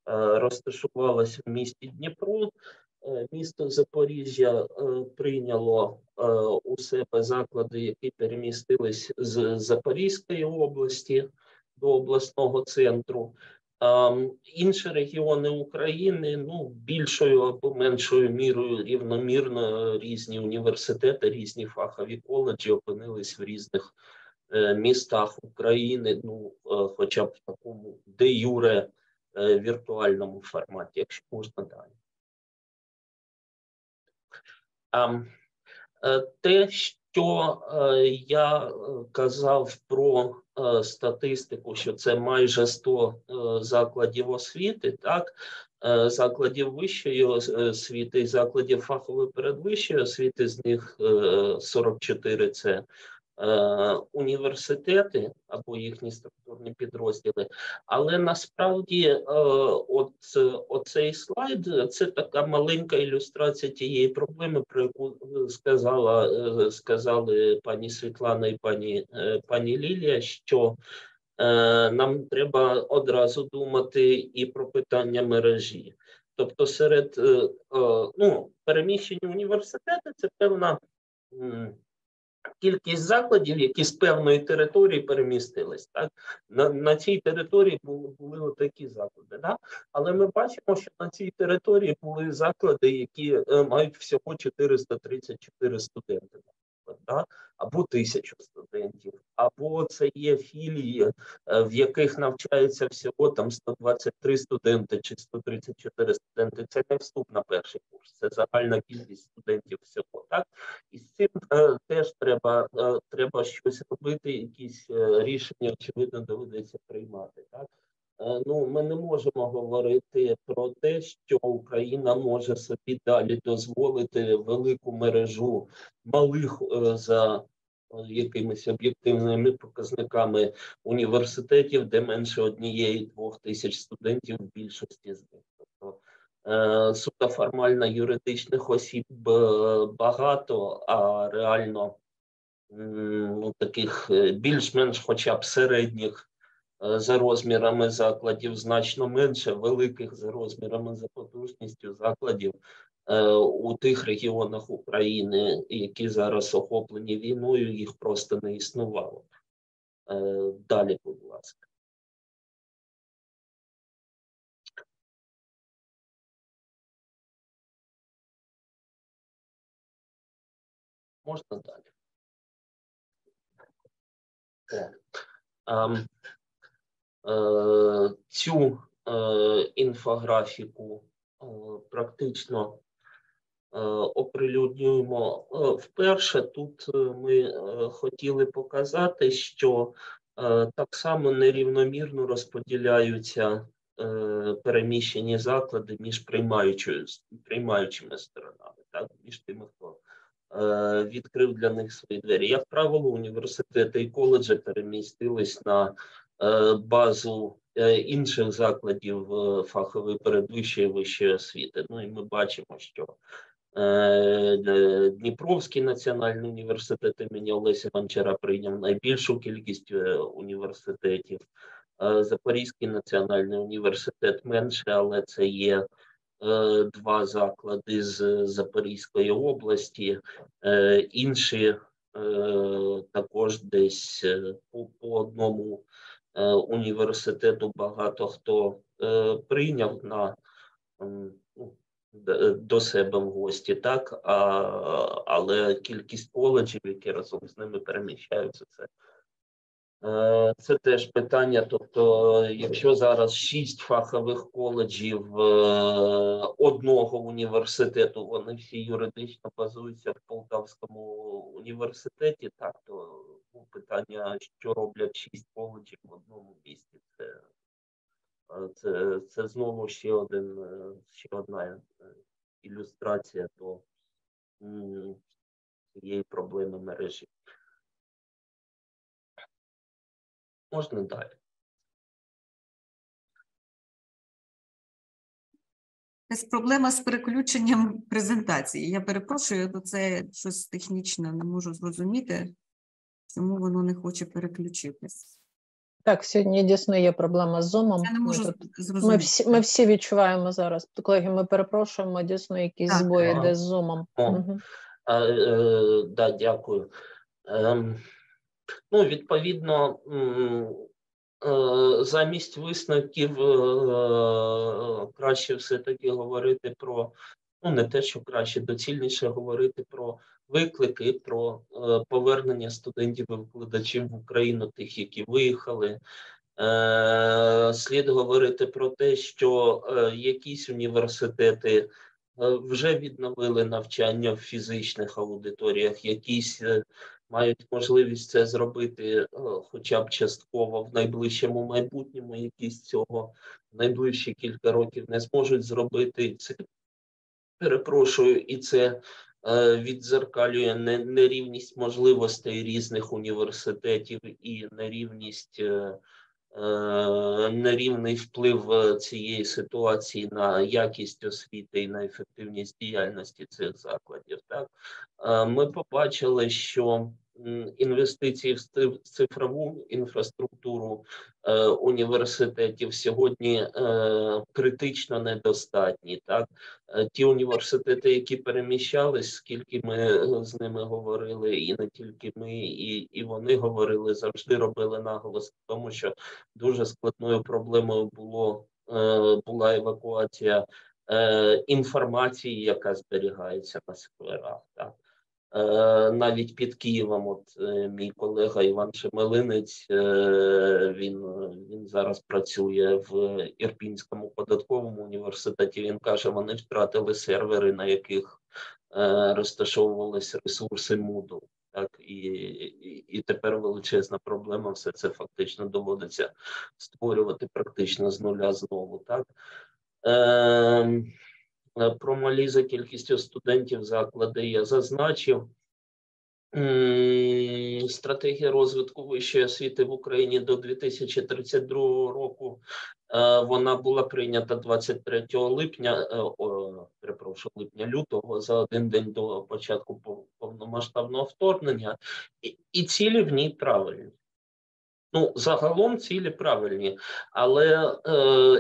розташувалася в місті Дніпро. Місто Запоріжжя прийняло у себе заклади, які перемістились з Запорізької області до обласного центру. Інші регіони України, більшою або меншою мірою рівномірно різні університети, різні фахові коледжі опинились в різних містах України, хоча б в такому де-юре віртуальному форматі, якщо можна далі. Те, що я казав про статистику, що це майже 100 закладів освіти, так, закладів вищої освіти і закладів фахової передвищої освіти, з них 44 – це університети або їхні структурні підрозділи. Але насправді оцей слайд – це така маленька ілюстрація тієї проблеми, про яку сказали пані Світлана і пані Лілія, що нам треба одразу думати і про питання мережі. Тобто серед переміщені університети – це певна кількість закладів, які з певної території перемістились. Так? На цій території були отакі заклади. Так? Але ми бачимо, що на цій території були заклади, які мають всього 434 студенти. Так? Або 1000 студентів, або це є філії, в яких навчається всього там 123 студенти чи 134 студенти. Це не вступ на перший курс, це загальна кількість студентів всього. Так? І з цим теж треба щось робити, якісь рішення, очевидно, доведеться приймати. Так? Ми не можемо говорити про те, що Україна може собі далі дозволити велику мережу малих за якимись об'єктивними показниками університетів, де менше 1-2 тисяч студентів в більшості з них. Тобто суто формально юридичних осіб багато, а реально таких більш-менш хоча б середніх за розмірами закладів значно менше, великих за розмірами, за потужністю закладів у тих регіонах України, які зараз охоплені війною, їх просто не існувало. Далі, будь ласка. Можна далі? Цю інфографіку практично оприлюднюємо вперше. Тут ми хотіли показати, що так само нерівномірно розподіляються переміщені заклади між приймаючими сторонами, так, між тими, хто відкрив для них свої двері. Як правило, університети і коледжі перемістились на базу інших закладів фахової передвищої вищої освіти. І ми бачимо, що Дніпровський національний університет імені Олеся Гончара прийняв найбільшу кількість університетів. Запорізький національний університет менше, але це є 2 заклади з Запорізької області. Інші також десь по одному університету багато хто прийняв до себе в гості, так, але кількість коледжів, які разом з ними переміщаються, це теж питання. Тобто, якщо зараз 6 фахових коледжів одного університету, вони всі юридично базуються в Полтавському університеті, так, то питання, що роблять 6 коледжів в одному місті, це знову ще одна ілюстрація до цієї проблеми мережі. Можна далі. Якась проблема з переключенням презентації. Я перепрошую, бо це щось технічне, не можу зрозуміти, чому воно не хоче переключитись. Так, сьогодні дійсно є проблема з Zoom. Я не можу зрозуміти. Ми всі відчуваємо зараз. Колеги, ми перепрошуємо, дійсно якісь збої йде з Zoom. Да, дякую. Відповідно, замість висновків краще все-таки говорити про, не те, що краще, доцільніше говорити про виклики, про повернення студентів і викладачів в Україну, тих, які виїхали. Слід говорити про те, що якісь університети вже відновили навчання в фізичних аудиторіях, якісь мають можливість це зробити хоча б частково в найближчому майбутньому, якісь цього в найближчі кілька років не зможуть зробити. Це, перепрошую, і це віддзеркалює нерівність можливостей різних університетів і нерівний вплив цієї ситуації на якість освіти і на ефективність діяльності цих закладів. Так? Ми побачили, що інвестиції в цифрову інфраструктуру університетів сьогодні критично недостатні. Так? Ті університети, які переміщались, скільки ми з ними говорили, і не тільки ми, і вони говорили, завжди робили наголос в тому, що дуже складною проблемою була евакуація інформації, яка зберігається на серверах. Так? Навіть під Києвом, мій колега Іван Шемелинець, він зараз працює в Ірпінському податковому університеті, він каже, вони втратили сервери, на яких розташовувалися ресурси Moodle. Так, і тепер величезна проблема, все це фактично доводиться створювати практично з нуля знову. Так? Про малі за кількістю студентів заклади я зазначив. Стратегія розвитку вищої освіти в Україні до 2032 року, вона була прийнята 23 лютого, за один день до початку повномасштабного вторгнення, і цілі в ній правильні. Загалом цілі правильні, але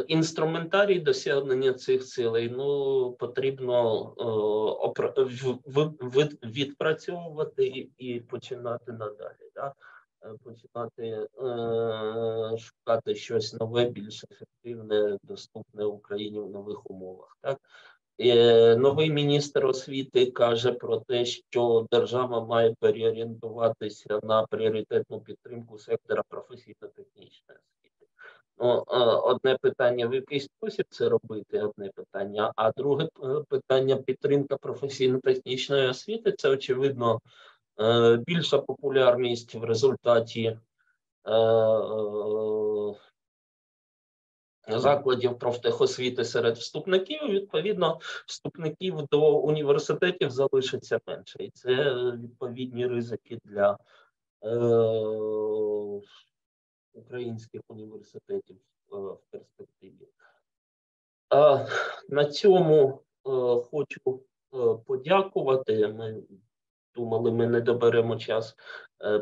інструментарій досягнення цих цілей потрібно відпрацьовувати і починати надалі. Да? Починати шукати щось нове, більш ефективне, доступне Україні в нових умовах. Так? Новий міністр освіти каже про те, що держава має переорієнтуватися на пріоритетну підтримку сектора професійно-технічної освіти. Одне питання, в який спосіб це робити, одне питання, а друге питання – підтримка професійно-технічної освіти – це, очевидно, більша популярність в результаті закладів профтехосвіти серед вступників, відповідно, вступників до університетів залишиться менше. І це відповідні ризики для українських університетів в перспективі. На цьому хочу подякувати. Ми думали, ми не доберемо час,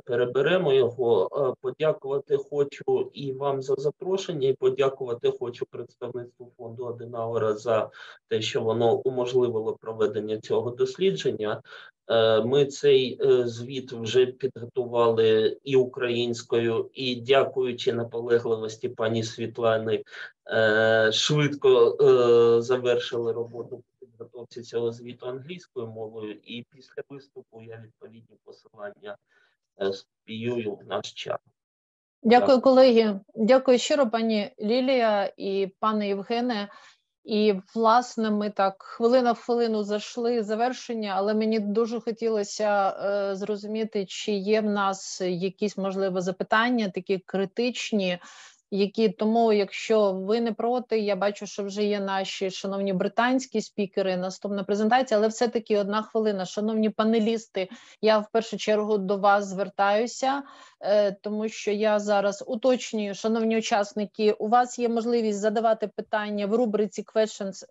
переберемо його. Подякувати хочу і вам за запрошення, і подякувати хочу представництву фонду Аденауера за те, що воно уможливило проведення цього дослідження. Ми цей звіт вже підготували і українською, і дякуючи наполегливості пані Світлани, швидко завершили роботу по підготовці цього звіту англійською мовою, і після виступу я відповідні посилання скопіюю в наш чат. Дякую, колеги. Дякую щиро, пані Лілія і пане Євгене. І, власне, ми так хвилина в хвилину зайшли завершення, але мені дуже хотілося зрозуміти, чи є в нас якісь, можливо, запитання, такі критичні, які, тому, якщо ви не проти, я бачу, що вже є наші шановні британські спікери, наступна презентація, але все-таки 1 хвилина. Шановні панелісти, я в першу чергу до вас звертаюся, тому що я зараз уточнюю, шановні учасники, у вас є можливість задавати питання в рубриці questions,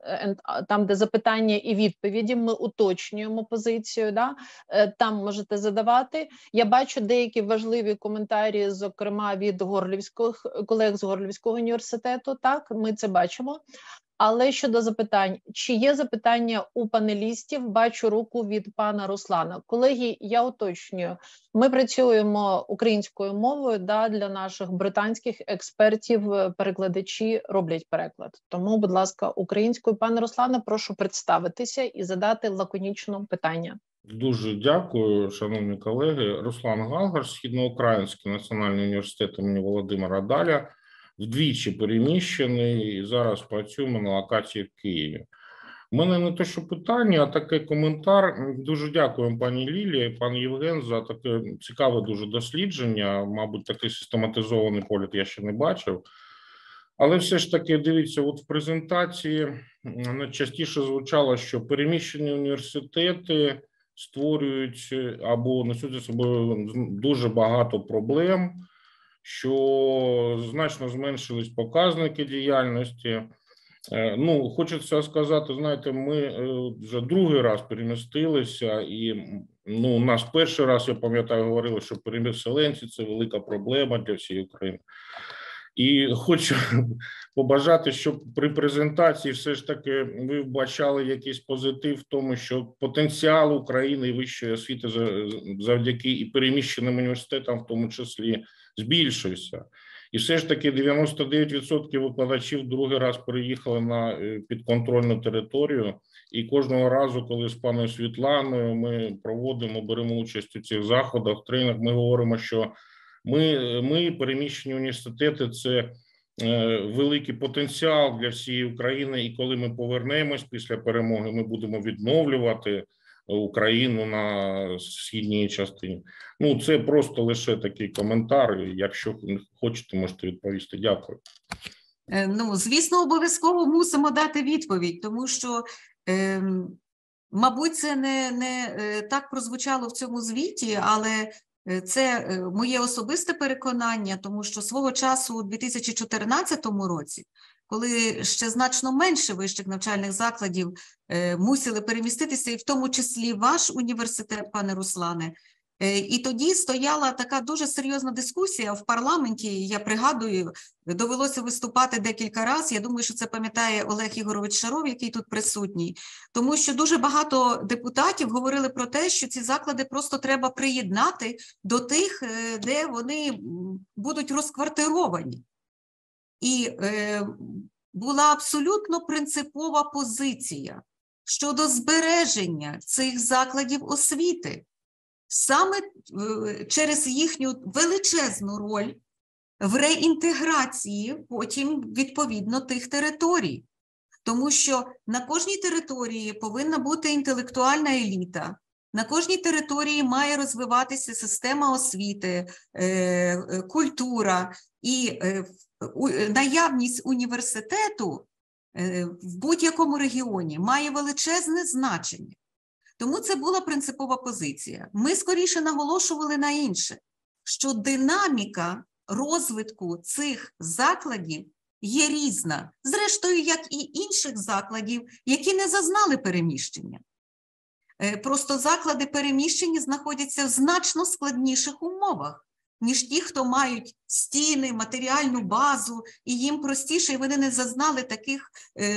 там, де запитання і відповіді, ми уточнюємо позицію, да? Там можете задавати. Я бачу деякі важливі коментарі, зокрема від горлівських колег з Горлівського університету, так, ми це бачимо. Але щодо запитань, чи є запитання у панелістів? Бачу руку від пана Руслана. Колеги, я уточнюю, ми працюємо українською мовою, да, для наших британських експертів, перекладачі роблять переклад. Тому, будь ласка, українською. Пане Руслане, прошу представитися і задати лаконічне питання. Дуже дякую, шановні колеги. Руслан Галгар, Східноукраїнський національний університет імені Володимира Даля, вдвічі переміщений і зараз працюємо на локації в Києві. У мене не те, що питання, а такий коментар. Дуже дякую пані Лілії, пан Євген за таке цікаве дуже дослідження. Мабуть, такий систематизований погляд я ще не бачив. Але все ж таки, дивіться, от в презентації найчастіше звучало, що переміщені університети створюють або несуть за собою дуже багато проблем, що значно зменшились показники діяльності. Ну, хочеться сказати, знаєте, ми вже другий раз перемістилися, і у нас перший раз, я пам'ятаю, говорили, що переселенці – це велика проблема для всієї України. І хочу побажати, щоб при презентації все ж таки ви вбачали якийсь позитив в тому, що потенціал України і вищої освіти завдяки і переміщеним університетам в тому числі збільшився. І все ж таки 99% викладачів другий раз переїхали на підконтрольну територію. І кожного разу, коли з паною Світланою ми беремо участь у цих заходах, тренінгах, ми говоримо, що ми, переміщені університети, це великий потенціал для всієї України, і коли ми повернемось після перемоги, ми будемо відновлювати Україну на східній частині. Ну, це просто лише такий коментар, якщо хочете, можете відповісти. Дякую. Ну, звісно, обов'язково мусимо дати відповідь, тому що, мабуть, це не так прозвучало в цьому звіті, але це моє особисте переконання, тому що свого часу у 2014 році, коли ще значно менше вищих навчальних закладів мусили переміститися, і в тому числі ваш університет, пане Руслане, і тоді стояла така дуже серйозна дискусія в парламенті, я пригадую, довелося виступати декілька разів, я думаю, що це пам'ятає Олег Ігорович Шаров, який тут присутній, тому що дуже багато депутатів говорили про те, що ці заклади просто треба приєднати до тих, де вони будуть розквартировані. І була абсолютно принципова позиція щодо збереження цих закладів освіти, саме через їхню величезну роль в реінтеграції потім, відповідно, тих територій. Тому що на кожній території повинна бути інтелектуальна еліта, на кожній території має розвиватися система освіти, культура і наявність університету в будь-якому регіоні має величезне значення. Тому це була принципова позиція. Ми скоріше наголошували на інше, що динаміка розвитку цих закладів є різна, зрештою, як і інших закладів, які не зазнали переміщення. Просто заклади переміщені знаходяться в значно складніших умовах, ніж ті, хто мають стіни, матеріальну базу, і їм простіше, і вони не зазнали таких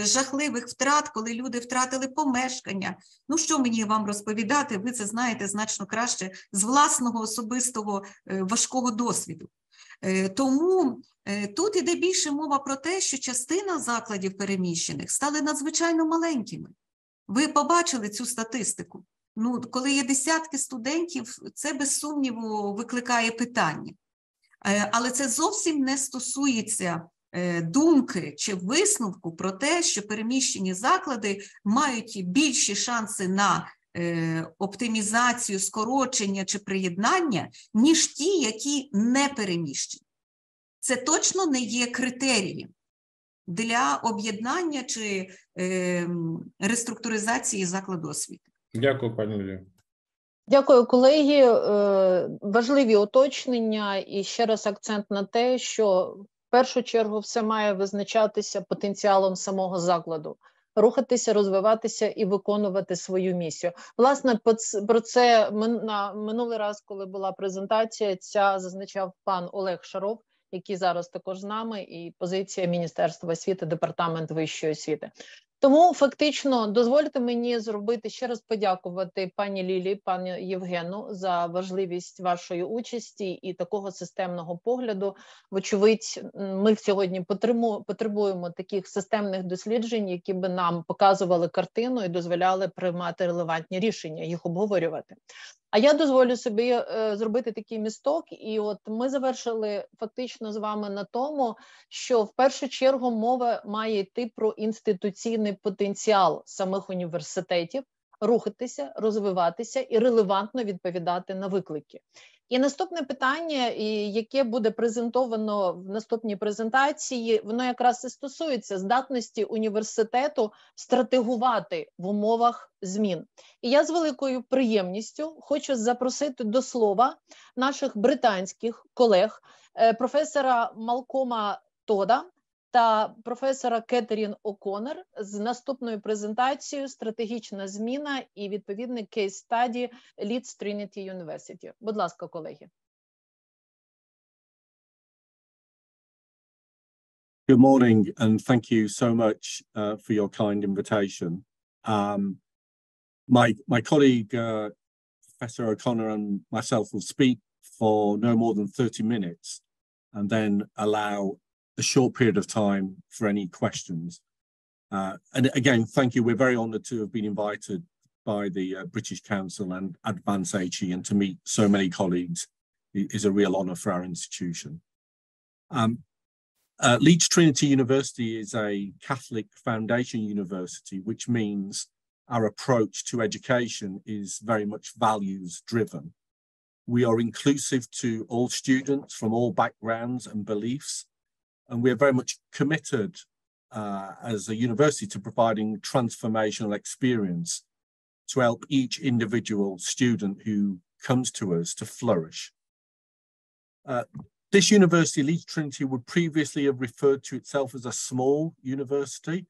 жахливих втрат, коли люди втратили помешкання. Ну, що мені вам розповідати, ви це знаєте значно краще з власного особистого важкого досвіду. Тому тут іде більше мова про те, що частина закладів переміщених стали надзвичайно маленькими. Ви побачили цю статистику. Ну, коли є десятки студентів, це без сумніву викликає питання. Але це зовсім не стосується думки чи висновку про те, що переміщені заклади мають більші шанси на оптимізацію, скорочення чи приєднання, ніж ті, які не переміщені. Це точно не є критерієм для об'єднання чи реструктуризації закладу освіти. Дякую, пані Юлія. Дякую, колеги. Важливі уточнення і ще раз акцент на те, що в першу чергу все має визначатися потенціалом самого закладу. Рухатися, розвиватися і виконувати свою місію. Власне, про це на минулий раз, коли була презентація, ця зазначав пан Олег Шаров, який зараз також з нами, і позиція Міністерства освіти, Департамент вищої освіти. Тому фактично дозвольте мені зробити ще раз подякувати пані Лілії, пані Євгену за важливість вашої участі і такого системного погляду. Вочевидь, ми сьогодні потребуємо таких системних досліджень, які би нам показували картину і дозволяли приймати релевантні рішення, їх обговорювати. А я дозволю собі зробити такий місток, і от ми завершили фактично з вами на тому, що в першу чергу мова має йти про інституційний потенціал самих університетів, рухатися, розвиватися і релевантно відповідати на виклики. І наступне питання, яке буде презентовано в наступній презентації, воно якраз і стосується здатності університету стратегувати в умовах змін. І я з великою приємністю хочу запросити до слова наших британських колег, професора Малкома Тода та професора Кетерін О'Коннор з наступною презентацією «Стратегічна зміна» і відповідний кейс-стаді Leeds Trinity University. Будь ласка, колеги. Good morning, and thank you so much for your kind invitation. My colleague, Professor O'Connor, and myself will speak for no more than 30 minutes and then allow a short period of time for any questions. And again, thank you. We're very honoured to have been invited by the British Council and Advance HE, and to meet so many colleagues is a real honour for our institution. Leeds Trinity University is a Catholic foundation university, which means our approach to education is very much values driven. We are inclusive to all students from all backgrounds and beliefs, and we are very much committed as a university to providing transformational experience to help each individual student who comes to us to flourish. This university, Leeds Trinity, would previously have referred to itself as a small university,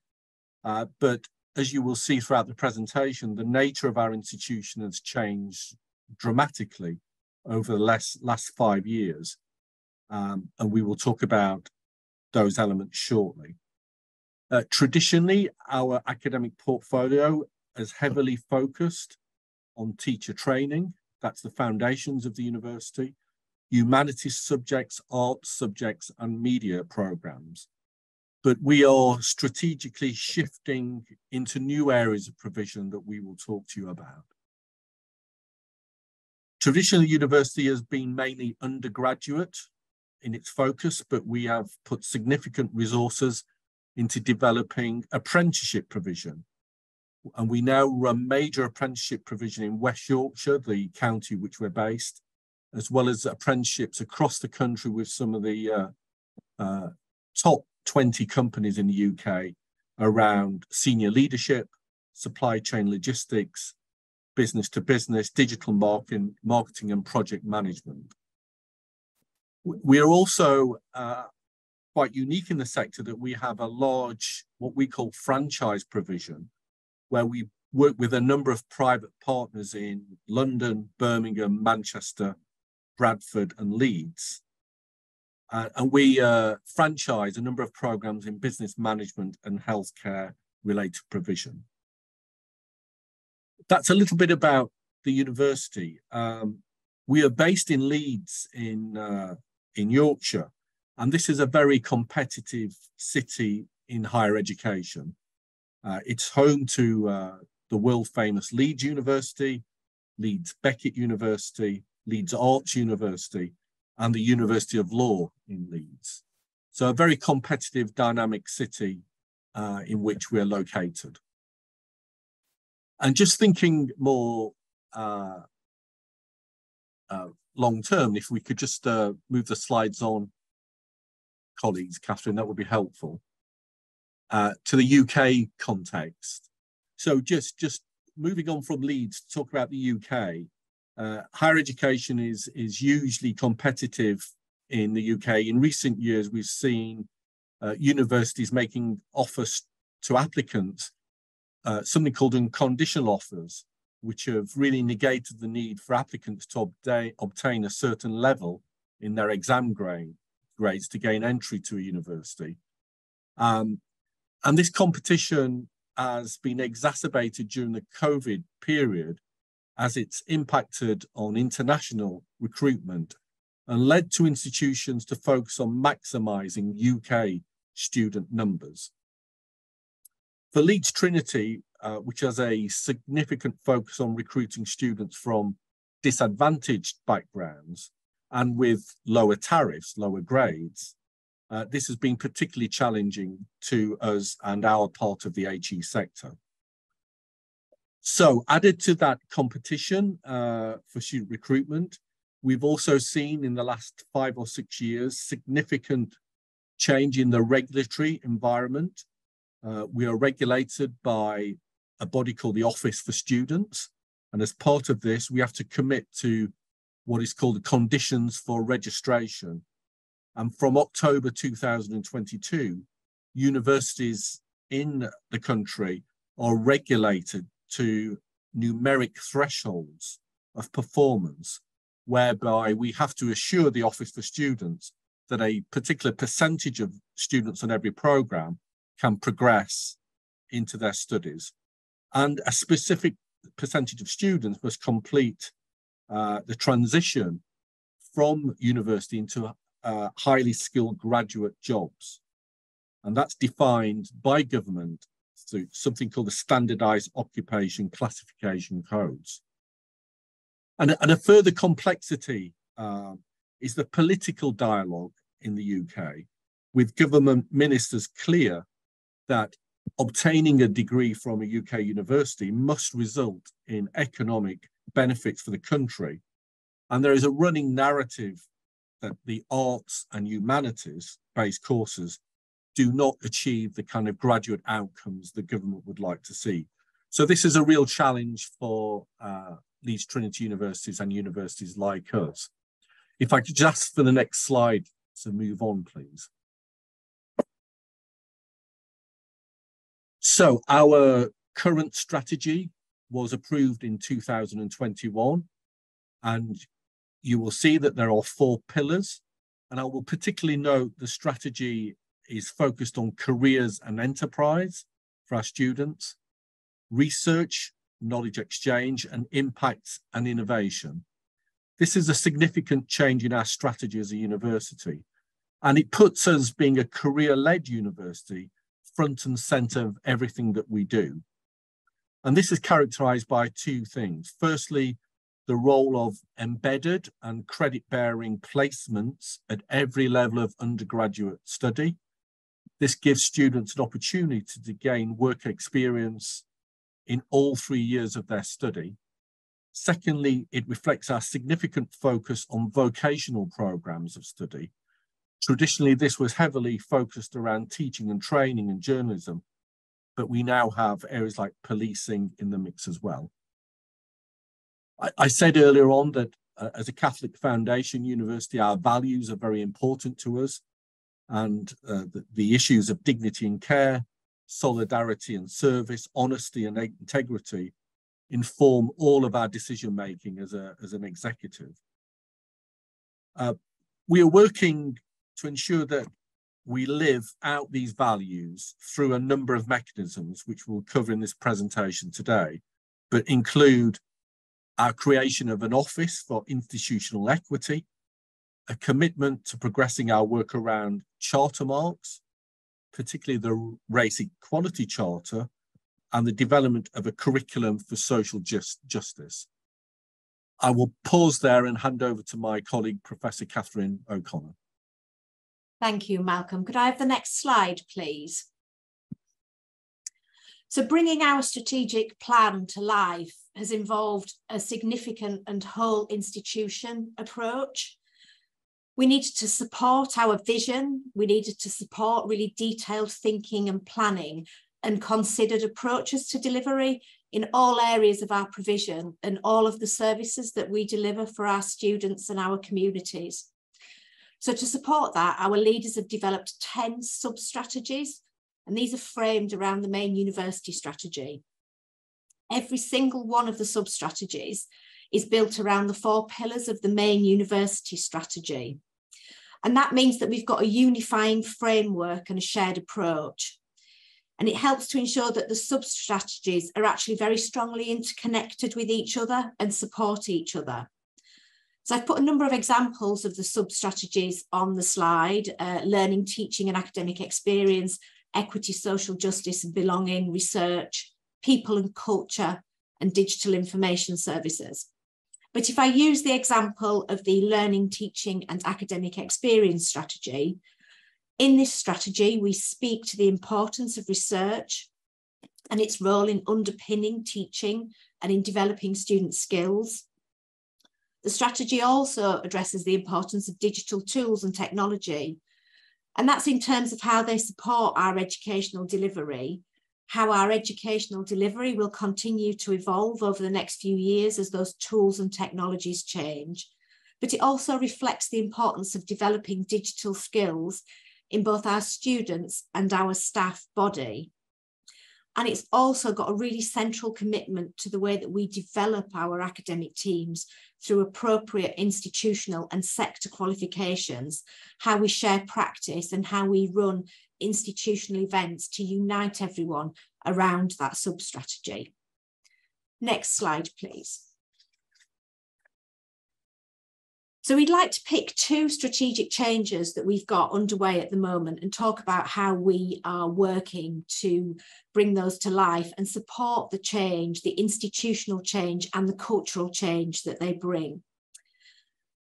but as you will see throughout the presentation, the nature of our institution has changed dramatically over the last 5 years, and we will talk about those elements shortly. Traditionally, our academic portfolio is heavily focused on teacher training. That's the foundations of the university. Humanities subjects, arts subjects, and media programs. But we are strategically shifting into new areas of provision that we will talk to you about. Traditionally, the university has been mainly undergraduate in its focus, but we have put significant resources into developing apprenticeship provision. And we now run major apprenticeship provision in West Yorkshire, the county which we're based, as well as apprenticeships across the country with some of the top 20 companies in the UK around senior leadership, supply chain logistics, business to business, digital marketing and project management. We are also quite unique in the sector that we have a large, what we call franchise provision, where we work with a number of private partners in London, Birmingham, Manchester, Bradford, and Leeds. And we franchise a number of programs in business management and healthcare related provision. That's a little bit about the university. We are based in Leeds in Yorkshire, and this is a very competitive city in higher education. It's home to the world famous Leeds University, Leeds Beckett University, Leeds Arts University, and the University of Law in Leeds. So a very competitive, dynamic city in which we're located. And just thinking more long term, if we could just move the slides on, colleagues, Catherine, that would be helpful. To the UK context. So just moving on from Leeds to talk about the UK, higher education is hugely competitive in the UK. In recent years, we've seen universities making offers to applicants, something called unconditional offers, which have really negated the need for applicants to obtain a certain level in their exam grades to gain entry to a university. And this competition has been exacerbated during the COVID period as it's impacted on international recruitment and led to institutions to focus on maximising UK student numbers. For Leeds Trinity, which has a significant focus on recruiting students from disadvantaged backgrounds and with lower tariffs, lower grades, this has been particularly challenging to us and our part of the HE sector. So added to that competition for student recruitment, we've also seen in the last 5 or 6 years significant change in the regulatory environment. We are regulated by a body called the Office for Students. And as part of this, we have to commit to what is called the conditions for registration. And from October 2022, universities in the country are regulated to numeric thresholds of performance, whereby we have to assure the Office for Students that a particular percentage of students on every program can progress into their studies. And a specific percentage of students must complete the transition from university into highly skilled graduate jobs. And that's defined by government through something called the Standardized Occupation Classification Codes. And a further complexity is the political dialogue in the UK, with government ministers clear that obtaining a degree from a UK university must result in economic benefits for the country. And there is a running narrative that the arts and humanities-based courses do not achieve the kind of graduate outcomes the government would like to see. So this is a real challenge for Leeds Trinity universities and universities like us. If I could just ask for the next slide to move on, please. So our current strategy was approved in 2021, and you will see that there are 4 pillars, and I will particularly note the strategy is focused on careers and enterprise for our students, research, knowledge exchange, and impact and innovation. This is a significant change in our strategy as a university, and it puts us, being a career-led university, front and center of everything that we do. And this is characterized by 2 things. Firstly, the role of embedded and credit-bearing placements at every level of undergraduate study. This gives students an opportunity to gain work experience in all 3 years of their study. Secondly, it reflects our significant focus on vocational programs of study. Traditionally, this was heavily focused around teaching and training and journalism, but we now have areas like policing in the mix as well. I said earlier on that as a Catholic foundation university, our values are very important to us, and the issues of dignity and care, solidarity and service, honesty and integrity inform all of our decision making as an executive. We are working to ensure that we live out these values through a number of mechanisms, which we'll cover in this presentation today, but include our creation of an office for institutional equity, a commitment to progressing our work around charter marks, particularly the Race Equality Charter, and the development of a curriculum for social justice. I will pause there and hand over to my colleague, Professor Catherine O'Connor. Thank you, Malcolm. Could I have the next slide, please? So bringing our strategic plan to life has involved a significant and whole institution approach. We needed to support our vision. We needed to support really detailed thinking and planning and considered approaches to delivery in all areas of our provision and all of the services that we deliver for our students and our communities. So to support that, our leaders have developed 10 sub-strategies, and these are framed around the main university strategy. Every single one of the sub-strategies is built around the 4 pillars of the main university strategy. And that means that we've got a unifying framework and a shared approach. And it helps to ensure that the sub-strategies are actually very strongly interconnected with each other and support each other. So I've put a number of examples of the sub-strategies on the slide: learning, teaching and academic experience, equity, social justice and belonging, research, people and culture, and digital information services. But if I use the example of the learning, teaching and academic experience strategy, in this strategy, we speak to the importance of research and its role in underpinning teaching and in developing student skills. The strategy also addresses the importance of digital tools and technology, and that's in terms of how they support our educational delivery, how our educational delivery will continue to evolve over the next few years as those tools and technologies change. But it also reflects the importance of developing digital skills in both our students and our staff body. And it's also got a really central commitment to the way that we develop our academic teams through appropriate institutional and sector qualifications, how we share practice and how we run institutional events to unite everyone around that sub-strategy. Next slide, please. So we'd like to pick 2 strategic changes that we've got underway at the moment and talk about how we are working to bring those to life and support the change, the institutional change and the cultural change that they bring.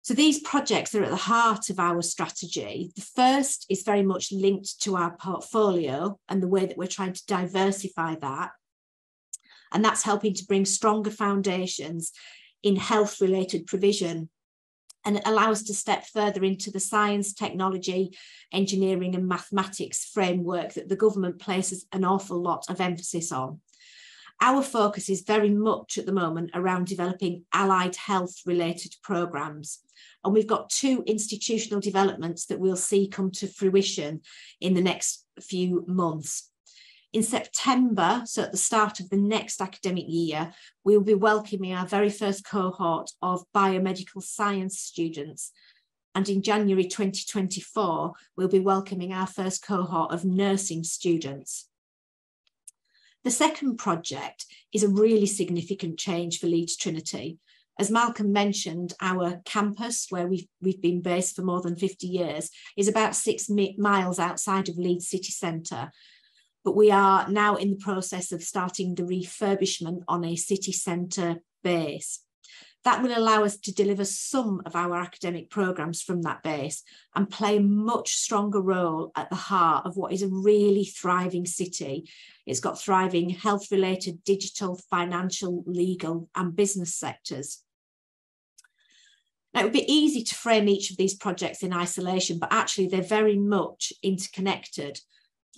So these projects are at the heart of our strategy. The first is very much linked to our portfolio and the way that we're trying to diversify that. And that's helping to bring stronger foundations in health-related provision, and allow us to step further into the science, technology, engineering and mathematics framework that the government places an awful lot of emphasis on. Our focus is very much at the moment around developing allied health related programmes. And we've got 2 institutional developments that we'll see come to fruition in the next few months. In September, so at the start of the next academic year, we will be welcoming our very first cohort of biomedical science students. And in January 2024, we'll be welcoming our first cohort of nursing students. The second project is a really significant change for Leeds Trinity. As Malcolm mentioned, our campus, where we've been based for more than 50 years, is about 6 miles outside of Leeds city centre. But we are now in the process of starting the refurbishment on a city centre base. That will allow us to deliver some of our academic programmes from that base and play a much stronger role at the heart of what is a really thriving city. It's got thriving health-related, digital, financial, legal and business sectors. Now, it would be easy to frame each of these projects in isolation, but actually they're very much interconnected.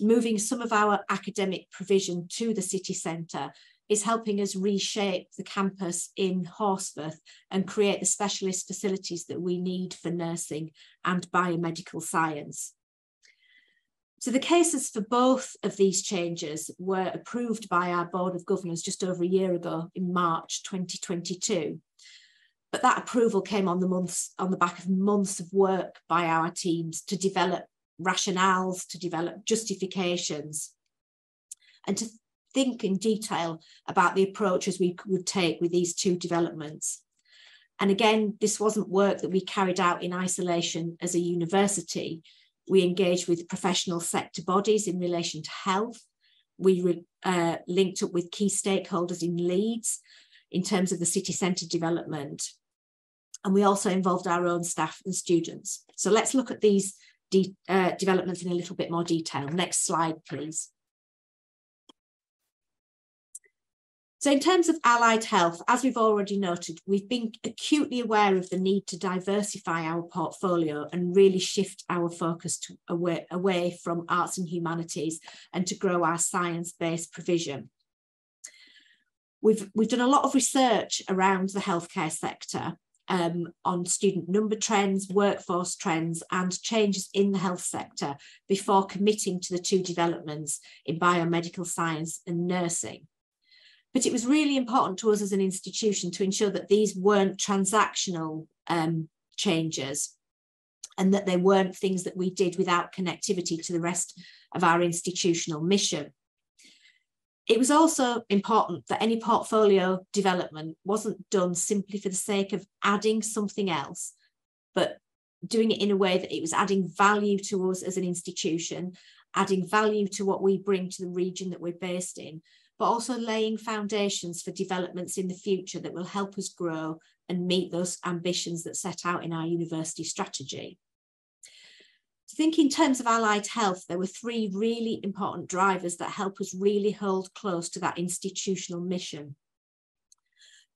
Moving some of our academic provision to the city centre is helping us reshape the campus in Horsforth and create the specialist facilities that we need for nursing and biomedical science. So the cases for both of these changes were approved by our Board of Governors just over a year ago in March 2022. But that approval came on the back of months of work by our teams to develop rationales, to develop justifications, and to think in detail about the approaches we would take with these two developments. And again, this wasn't work that we carried out in isolation as a university. We engaged with professional sector bodies in relation to health. We linked up with key stakeholders in Leeds in terms of the city centre development. And we also involved our own staff and students. So let's look at these developments in a little bit more detail. Next slide, please. So in terms of allied health, as we've already noted, we've been acutely aware of the need to diversify our portfolio and really shift our focus away from arts and humanities and to grow our science-based provision. We've done a lot of research around the healthcare sector on student number trends, workforce trends, and changes in the health sector before committing to the two developments in biomedical science and nursing. But it was really important to us as an institution to ensure that these weren't transactional changes and that they weren't things that we did without connectivity to the rest of our institutional mission. It was also important that any portfolio development wasn't done simply for the sake of adding something else, but doing it in a way that it was adding value to us as an institution, adding value to what we bring to the region that we're based in, but also laying foundations for developments in the future that will help us grow and meet those ambitions that set out in our university strategy. To think in terms of allied health, there were three really important drivers that help us really hold close to that institutional mission.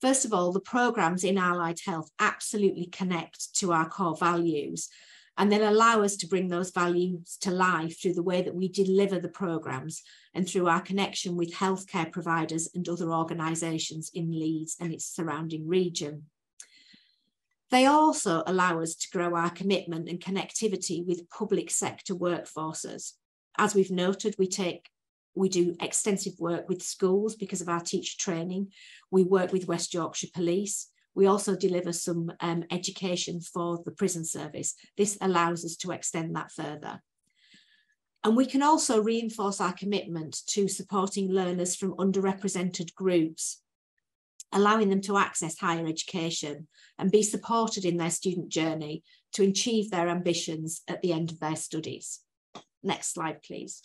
First of all, the programmes in allied health absolutely connect to our core values, and then allow us to bring those values to life through the way that we deliver the programmes and through our connection with healthcare providers and other organisations in Leeds and its surrounding region. They also allow us to grow our commitment and connectivity with public sector workforces. As we've noted, we do extensive work with schools because of our teacher training. We work with West Yorkshire Police. We also deliver some education for the prison service. This allows us to extend that further. And we can also reinforce our commitment to supporting learners from underrepresented groups, allowing them to access higher education and be supported in their student journey to achieve their ambitions at the end of their studies. Next slide, please.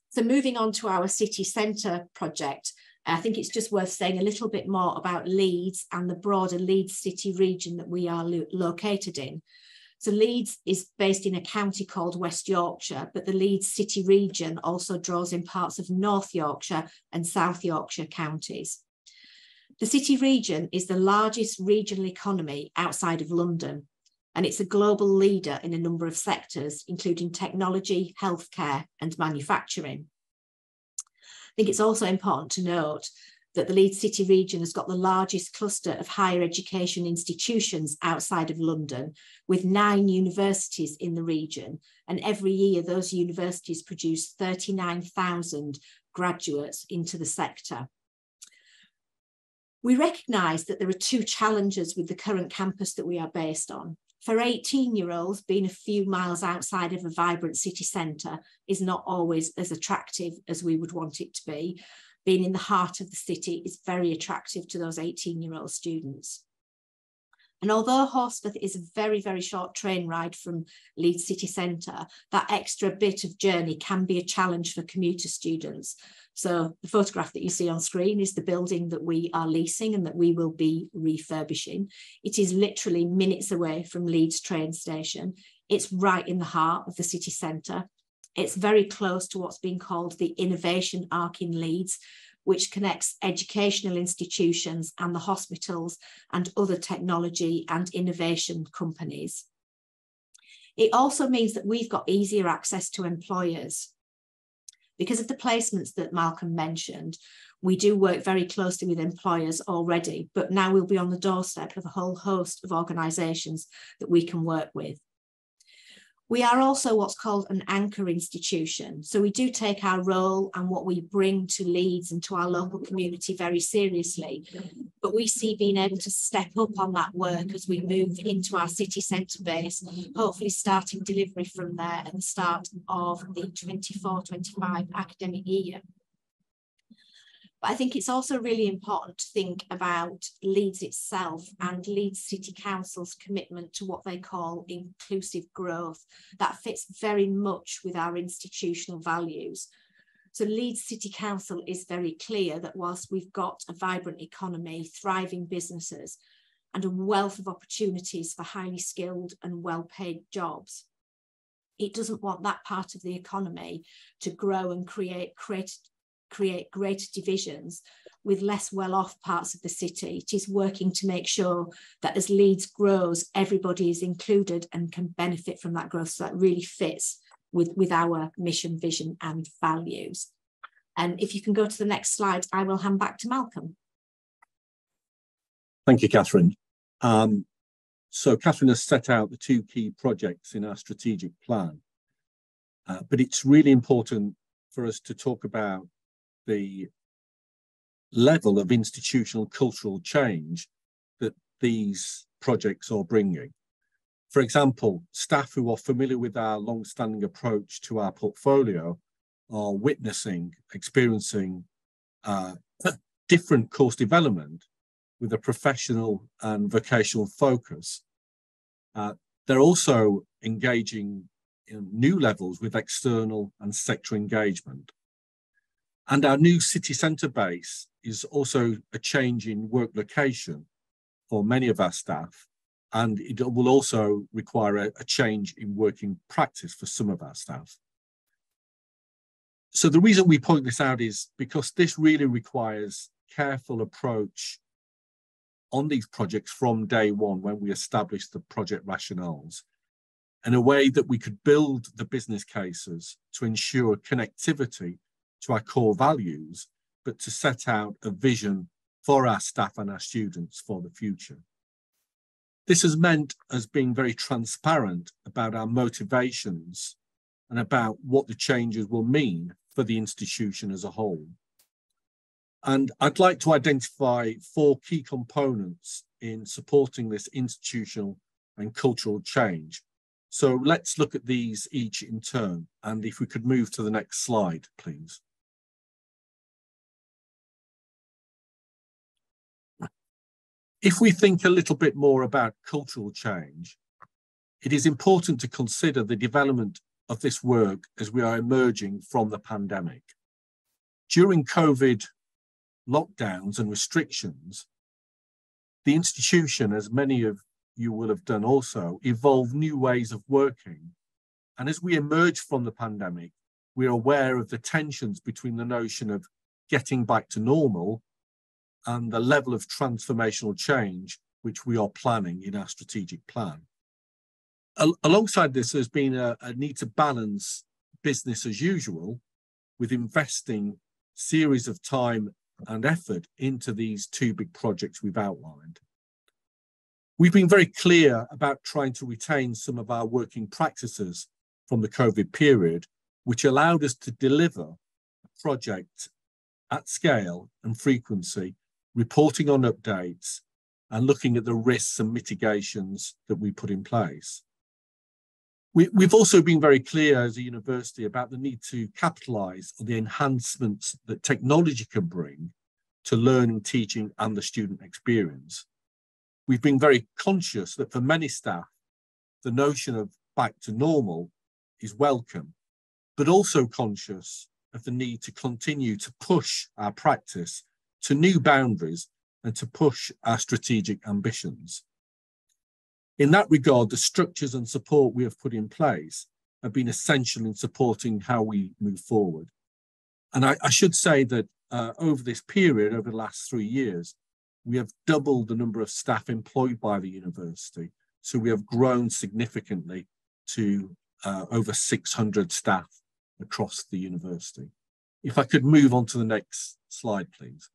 So moving on to our city centre project, I think it's just worth saying a little bit more about Leeds and the broader Leeds city region that we are located in. So Leeds is based in a county called West Yorkshire, but the Leeds city region also draws in parts of North Yorkshire and South Yorkshire counties. The city region is the largest regional economy outside of London, and it's a global leader in a number of sectors, including technology, healthcare, and manufacturing. I think it's also important to note that the Leeds city region has got the largest cluster of higher education institutions outside of London, with 9 universities in the region. And every year, those universities produce 39,000 graduates into the sector. We recognise that there are 2 challenges with the current campus that we are based on. For 18-year-olds, being a few miles outside of a vibrant city centre is not always as attractive as we would want it to be. Being in the heart of the city is very attractive to those 18-year-old students. And although Horsforth is a very, very short train ride from Leeds city centre, that extra bit of journey can be a challenge for commuter students. So the photograph that you see on screen is the building that we are leasing and that we will be refurbishing. It is literally minutes away from Leeds train station. It's right in the heart of the city centre. It's very close to what's being called the Innovation Arc in Leeds, which connects educational institutions and the hospitals and other technology and innovation companies. It also means that we've got easier access to employers. Because of the placements that Malcolm mentioned, we do work very closely with employers already, but now we'll be on the doorstep of a whole host of organisations that we can work with. We are also what's called an anchor institution. So we do take our role and what we bring to Leeds and to our local community very seriously. But we see being able to step up on that work as we move into our city centre base, hopefully starting delivery from there at the start of the 24-25 academic year. But I think it's also really important to think about Leeds itself and Leeds City Council's commitment to what they call inclusive growth. That fits very much with our institutional values. So Leeds City Council is very clear that whilst we've got a vibrant economy, thriving businesses, and a wealth of opportunities for highly skilled and well-paid jobs, it doesn't want that part of the economy to grow and create greater divisions with less well-off parts of the city. It is working to make sure that as Leeds grows, everybody is included and can benefit from that growth. So that really fits with our mission, vision, and values. And if you can go to the next slide, I will hand back to Malcolm. Thank you, Catherine. So Catherine has set out the two key projects in our strategic plan, but it's really important for us to talk about the level of institutional cultural change that these projects are bringing. For example, staff who are familiar with our long-standing approach to our portfolio are witnessing, experiencing different course development with a professional and vocational focus. They're also engaging in new levels with external and sector engagement. And our new city centre base is also a change in work location for many of our staff, and it will also require a change in working practice for some of our staff. So the reason we point this out is because this really requires careful approach on these projects from day one when we established the project rationales, in a way that we could build the business cases to ensure connectivity to our core values, but to set out a vision for our staff and our students for the future. This has meant us being very transparent about our motivations and about what the changes will mean for the institution as a whole. And I'd like to identify 4 key components in supporting this institutional and cultural change. So let's look at these each in turn. And if we could move to the next slide, please. If we think a little bit more about cultural change, it is important to consider the development of this work as we are emerging from the pandemic. During COVID lockdowns and restrictions, the institution, as many of you will have done also, evolved new ways of working. And as we emerge from the pandemic, we are aware of the tensions between the notion of getting back to normal and the level of transformational change which we are planning in our strategic plan. Alongside this, there's been a need to balance business as usual with investing series of time and effort into these 2 big projects we've outlined. We've been very clear about trying to retain some of our working practices from the COVID period, which allowed us to deliver a project at scale and frequency, reporting on updates and looking at the risks and mitigations that we put in place. We've also been very clear as a university about the need to capitalise on the enhancements that technology can bring to learning, teaching and the student experience. We've been very conscious that for many staff, the notion of back to normal is welcome, but also conscious of the need to continue to push our practice to new boundaries and to push our strategic ambitions. In that regard, the structures and support we have put in place have been essential in supporting how we move forward. And I should say that over this period, over the last 3 years, we have doubled the number of staff employed by the university. So we have grown significantly to over 600 staff across the university. If I could move on to the next slide, please.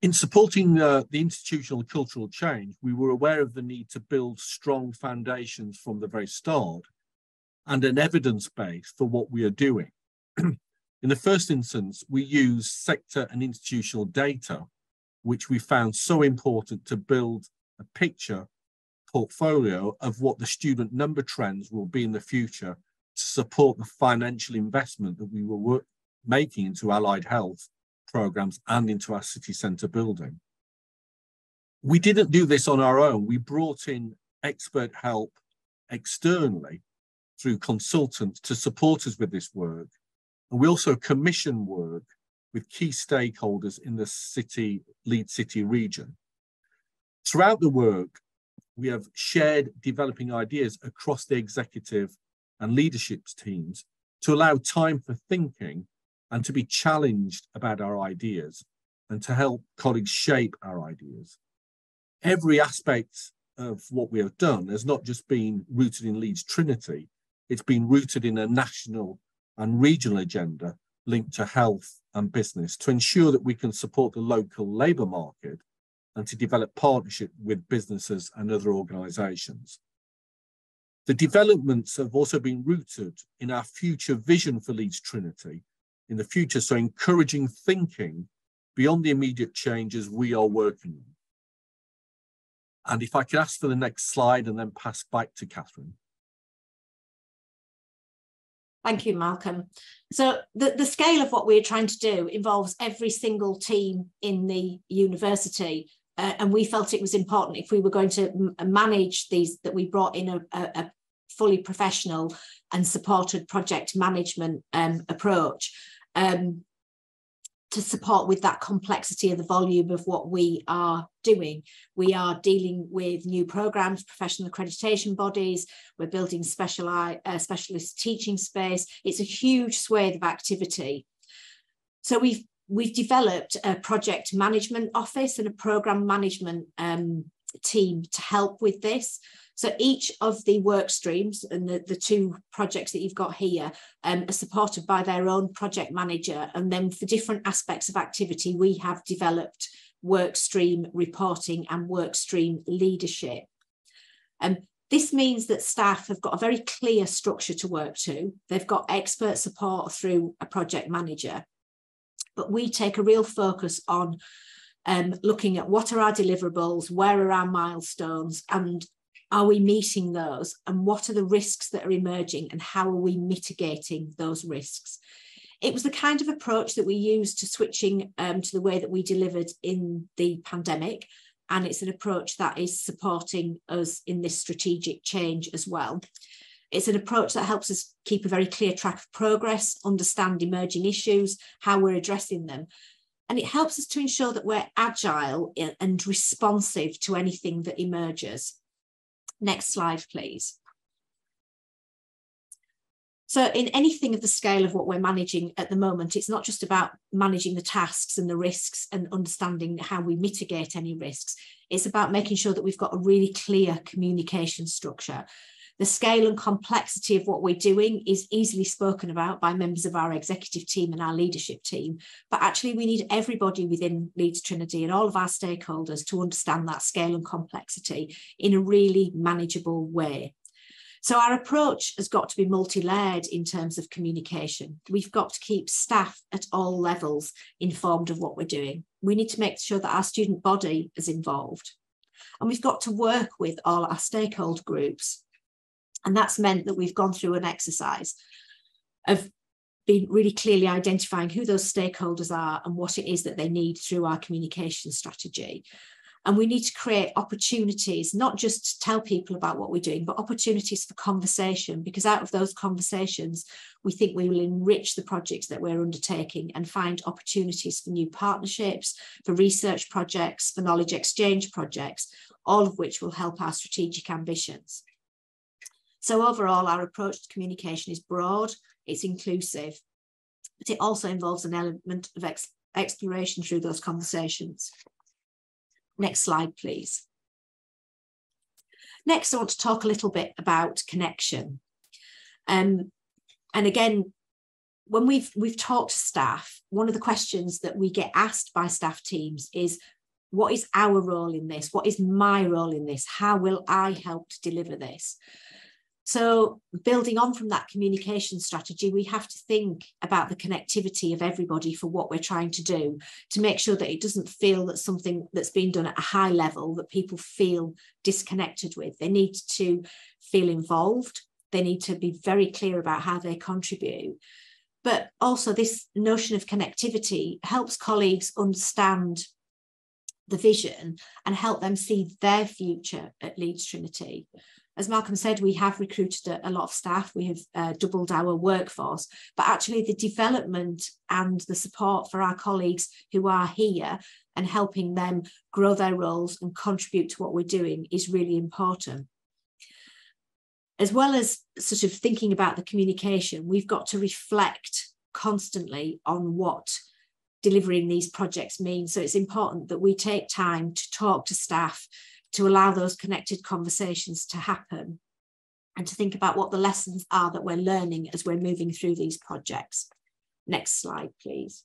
In supporting the institutional cultural change, we were aware of the need to build strong foundations from the very start and an evidence base for what we are doing. In the first instance, we used sector and institutional data, which we found so important to build a picture portfolio of what the student number trends will be in the future to support the financial investment that we were making into allied health programs and into our city centre building. We didn't do this on our own. We brought in expert help externally through consultants to support us with this work. And we also commissioned work with key stakeholders in the lead city region. Throughout the work, we have shared developing ideas across the executive and leadership teams to allow time for thinking and to be challenged about our ideas and to help colleagues shape our ideas. Every aspect of what we have done has not just been rooted in Leeds Trinity, it's been rooted in a national and regional agenda linked to health and business to ensure that we can support the local labour market and to develop partnership with businesses and other organisations. The developments have also been rooted in our future vision for Leeds Trinity in the future, so encouraging thinking beyond the immediate changes we are working on. And if I could ask for the next slide and then pass back to Catherine. Thank you, Malcolm. So the scale of what we're trying to do involves every single team in the university. And we felt it was important if we were going to manage these, that we brought in a fully professional and supported project management approach to support with that complexity of the volume of what we are doing. We are dealing with new programs, professional accreditation bodies, we're building specialist teaching space. It's a huge swathe of activity. So we've developed a project management office and a program management team to help with this. So each of the work streams and the two projects that you've got here are supported by their own project manager. And then for different aspects of activity, we have developed work stream reporting and work stream leadership. This means that staff have got a very clear structure to work to. They've got expert support through a project manager. But we take a real focus on looking at what are our deliverables, where are our milestones, and are we meeting those, and what are the risks that are emerging, and how are we mitigating those risks? It was the kind of approach that we used to switching to the way that we delivered in the pandemic, and it's an approach that is supporting us in this strategic change as well. It's an approach that helps us keep a very clear track of progress, understand emerging issues, how we're addressing them. And it helps us to ensure that we're agile and responsive to anything that emerges. Next slide, please. So in anything of the scale of what we're managing at the moment, it's not just about managing the tasks and the risks and understanding how we mitigate any risks. It's about making sure that we've got a really clear communication structure. The scale and complexity of what we're doing is easily spoken about by members of our executive team and our leadership team, but actually we need everybody within Leeds Trinity and all of our stakeholders to understand that scale and complexity in a really manageable way. So our approach has got to be multi-layered in terms of communication. We've got to keep staff at all levels informed of what we're doing. We need to make sure that our student body is involved. And we've got to work with all our stakeholder groups. And that's meant that we've gone through an exercise of being really clearly identifying who those stakeholders are and what it is that they need through our communication strategy. And we need to create opportunities, not just to tell people about what we're doing, but opportunities for conversation, because out of those conversations, we think we will enrich the projects that we're undertaking and find opportunities for new partnerships, for research projects, for knowledge exchange projects, all of which will help our strategic ambitions. So overall, our approach to communication is broad, it's inclusive, but it also involves an element of exploration through those conversations. Next slide, please. Next, I want to talk a little bit about connection. And again, when we've talked to staff, one of the questions that we get asked by staff teams is, what is our role in this? What is my role in this? How will I help to deliver this? So building on from that communication strategy, we have to think about the connectivity of everybody for what we're trying to do, to make sure that it doesn't feel that something that's being done at a high level that people feel disconnected with. They need to feel involved. They need to be very clear about how they contribute. But also this notion of connectivity helps colleagues understand the vision and help them see their future at Leeds Trinity. As Malcolm said, we have recruited a lot of staff. We have doubled our workforce, but actually the development and the support for our colleagues who are here and helping them grow their roles and contribute to what we're doing is really important. As well as sort of thinking about the communication, we've got to reflect constantly on what delivering these projects means. So it's important that we take time to talk to staff, to allow those connected conversations to happen, and to think about what the lessons are that we're learning as we're moving through these projects. Next slide, please.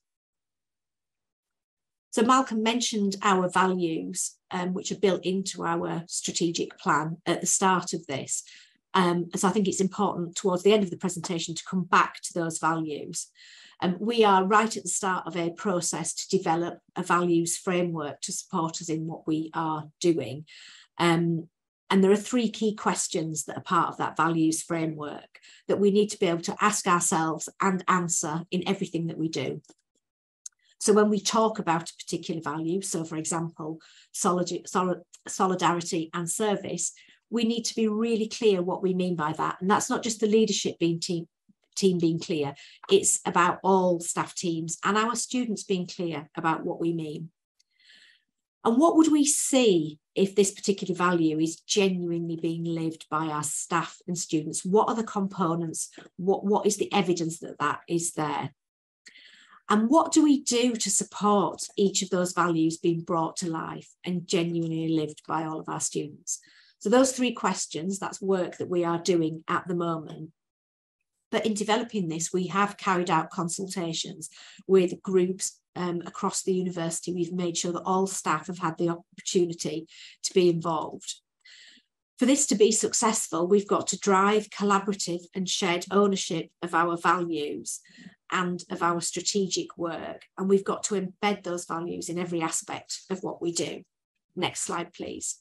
So Malcolm mentioned our values, which are built into our strategic plan at the start of this. So I think it's important towards the end of the presentation to come back to those values. We are right at the start of a process to develop a values framework to support us in what we are doing. And there are three key questions that are part of that values framework that we need to be able to ask ourselves and answer in everything that we do. So when we talk about a particular value, so for example, solidarity and service, we need to be really clear what we mean by that. And that's not just the leadership team being clear, it's about all staff teams and our students being clear about what we mean. And what would we see if this particular value is genuinely being lived by our staff and students? What are the components? What is the evidence that that is there? And what do we do to support each of those values being brought to life and genuinely lived by all of our students? So those three questions, that's work that we are doing at the moment. But in developing this, we have carried out consultations with groups across the university. We've made sure that all staff have had the opportunity to be involved. For this to be successful, we've got to drive collaborative and shared ownership of our values and of our strategic work. And we've got to embed those values in every aspect of what we do. Next slide, please.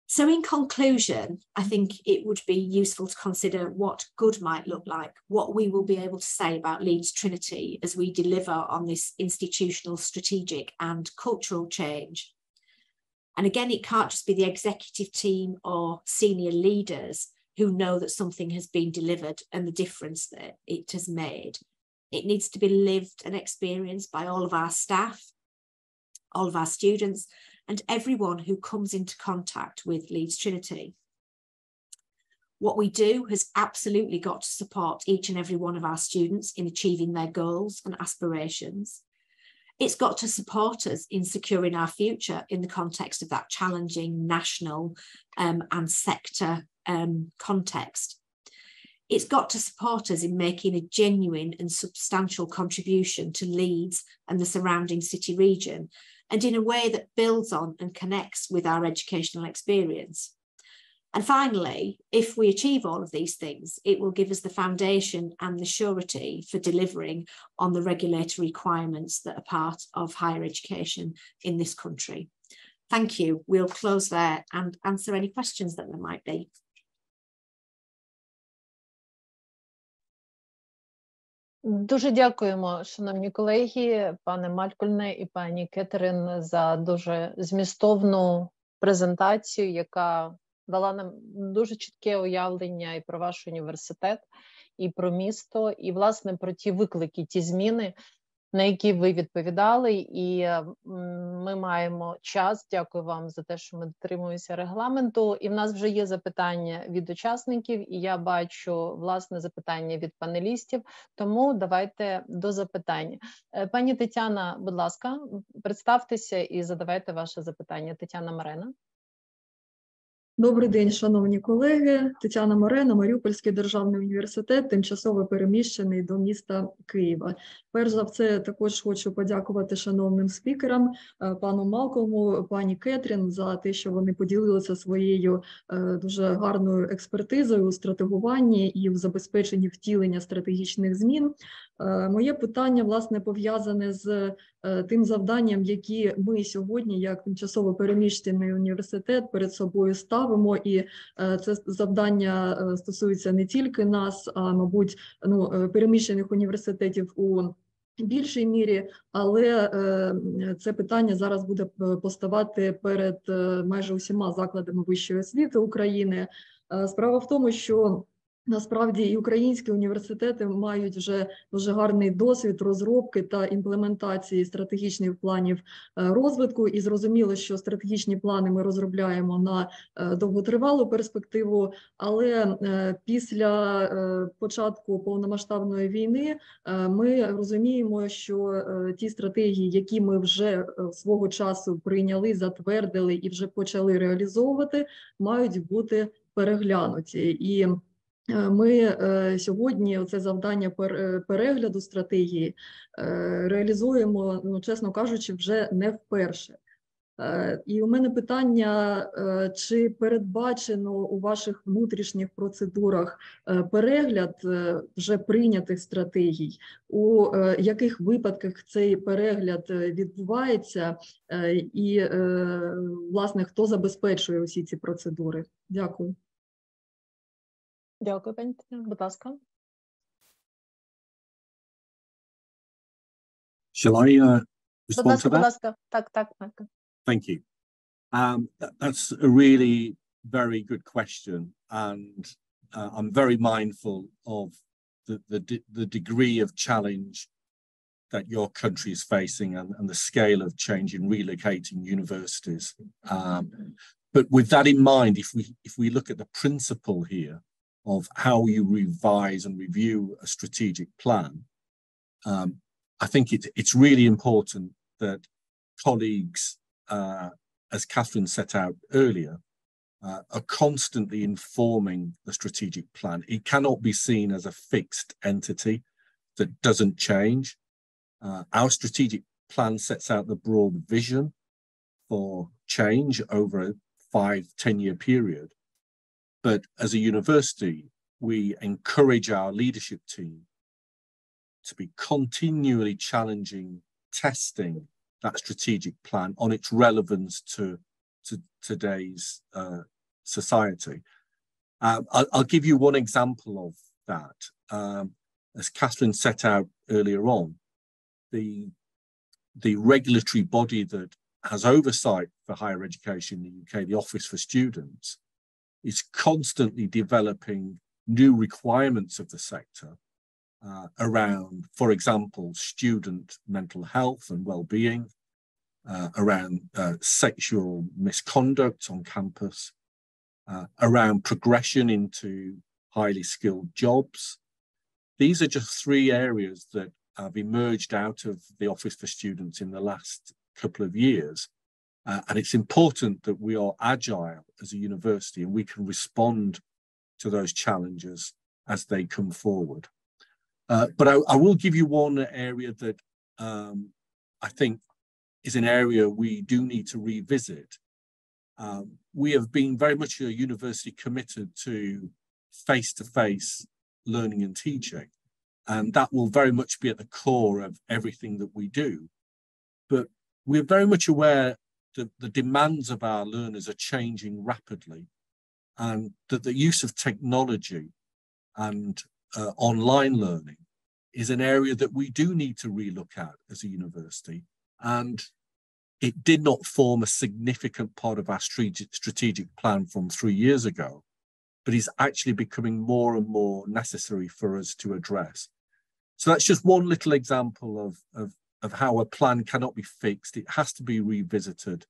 So in conclusion, I think it would be useful to consider what good might look like, what we will be able to say about Leeds Trinity as we deliver on this institutional, strategic and cultural change. And again, it can't just be the executive team or senior leaders who know that something has been delivered and the difference that it has made. It needs to be lived and experienced by all of our staff, all of our students, and everyone who comes into contact with Leeds Trinity. What we do has absolutely got to support each and every one of our students in achieving their goals and aspirations. It's got to support us in securing our future in the context of that challenging national and sector context. It's got to support us in making a genuine and substantial contribution to Leeds and the surrounding city region, and in a way that builds on and connects with our educational experience. And finally, if we achieve all of these things, it will give us the foundation and the surety for delivering on the regulatory requirements that are part of higher education in this country. Thank you. We'll close there and answer any questions that there might be. Дуже дякуємо, шановні колеги, пане Малькольне і пані Кетерин, за дуже змістовну презентацію, яка дала нам дуже чітке уявлення і про ваш університет, і про місто, і, власне, про ті виклики, ті зміни, на які ви відповідали, і ми маємо час. Дякую вам за те, що ми дотримуємося регламенту. І в нас вже є запитання від учасників, і я бачу, власне, запитання від панелістів, тому давайте до запитань. Пані Тетяна, будь ласка, представтеся і задавайте ваше запитання. Тетяна Марена. Добрий день, шановні колеги. Тетяна Морена, Маріупольський державний університет, тимчасово переміщений до міста Києва. Перш за все, також хочу подякувати шановним спікерам, пану Малкому, пані Кетрін, за те, що вони поділилися своєю дуже гарною експертизою у стратегуванні і в забезпеченні втілення стратегічних змін. Моє питання, власне, пов'язане з тим завданням, які ми сьогодні, як тимчасово переміщений університет, перед собою ставимо. І це завдання стосується не тільки нас, а, мабуть, переміщених університетів у більшій мірі, але це питання зараз буде поставати перед майже усіма закладами вищої освіти України. Справа в тому, що насправді і українські університети мають вже дуже гарний досвід розробки та імплементації стратегічних планів розвитку. І зрозуміло, що стратегічні плани ми розробляємо на довготривалу перспективу, але після початку повномасштабної війни ми розуміємо, що ті стратегії, які ми вже свого часу прийняли, затвердили і вже почали реалізовувати, мають бути переглянуті. І ми сьогодні це завдання перегляду стратегії реалізуємо, чесно кажучи, вже не вперше. І у мене питання, чи передбачено у ваших внутрішніх процедурах перегляд вже прийнятих стратегій, у яких випадках цей перегляд відбувається і, власне, хто забезпечує усі ці процедури? Дякую. Дякую, пані Тетяна. Будь ласка. Shall I respond to that? Будь ласка. Так. Thank you. That's a really very good question, and I'm very mindful of the degree of challenge that your country is facing and the scale of change in relocating universities. But with that in mind, if we look at the principle here of how you revise and review a strategic plan, I think it's really important that colleagues, as Catherine set out earlier, are constantly informing the strategic plan. It cannot be seen as a fixed entity that doesn't change. Our strategic plan sets out the broad vision for change over a 5-10-year period. But as a university, we encourage our leadership team to be continually challenging, testing that strategic plan on its relevance to today's society. I'll give you one example of that. As Catherine set out earlier on, the regulatory body that has oversight for higher education in the UK, the Office for Students, is constantly developing new requirements of the sector around, for example, student mental health and well-being, around sexual misconduct on campus, around progression into highly skilled jobs. These are just 3 areas that have emerged out of the Office for Students in the last couple of years. And it's important that we are agile as a university and we can respond to those challenges as they come forward. But I will give you one area that I think is an area we do need to revisit. We have been very much a university committed to face-to-face learning and teaching, and that will very much be at the core of everything that we do. But we're very much aware that the demands of our learners are changing rapidly, and that the use of technology and online learning is an area that we do need to relook at as a university. And it did not form a significant part of our strategic plan from 3 years ago, but is actually becoming more and more necessary for us to address. So that's just one little example of how a plan cannot be fixed. It has to be revisited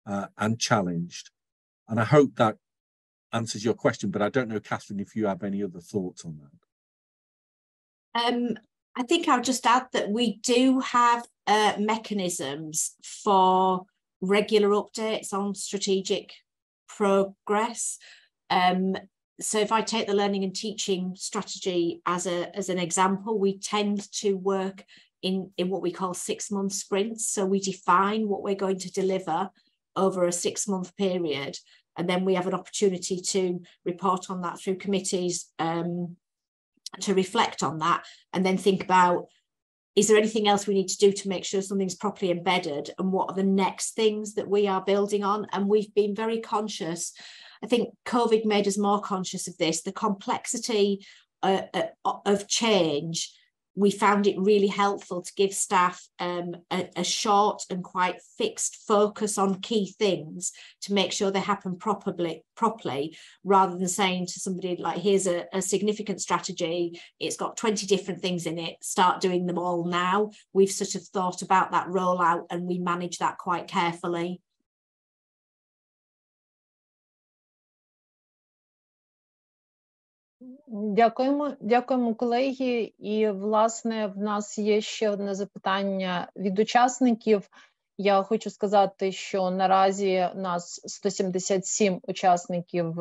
and challenged. And I hope that answers your question, but I don't know, Catherine, if you have any other thoughts on that. I think I'll just add that we do have mechanisms for regular updates on strategic progress. So if I take the learning and teaching strategy as an example, we tend to work in what we call 6-month sprints. So we define what we're going to deliver over a 6-month period, and then we have an opportunity to report on that through committees, to reflect on that, and then think about, is there anything else we need to do to make sure something's properly embedded, and what are the next things that we are building on? And we've been very conscious. I think COVID made us more conscious of this, the complexity of change. We found it really helpful to give staff a short and quite fixed focus on key things to make sure they happen properly, rather than saying to somebody, like, here's a significant strategy, it's got 20 different things in it, start doing them all now. We've sort of thought about that rollout, and we manage that quite carefully. Дякуємо, колеги. І, власне, в нас є ще одне запитання від учасників. Я хочу сказати, що наразі нас 177 учасників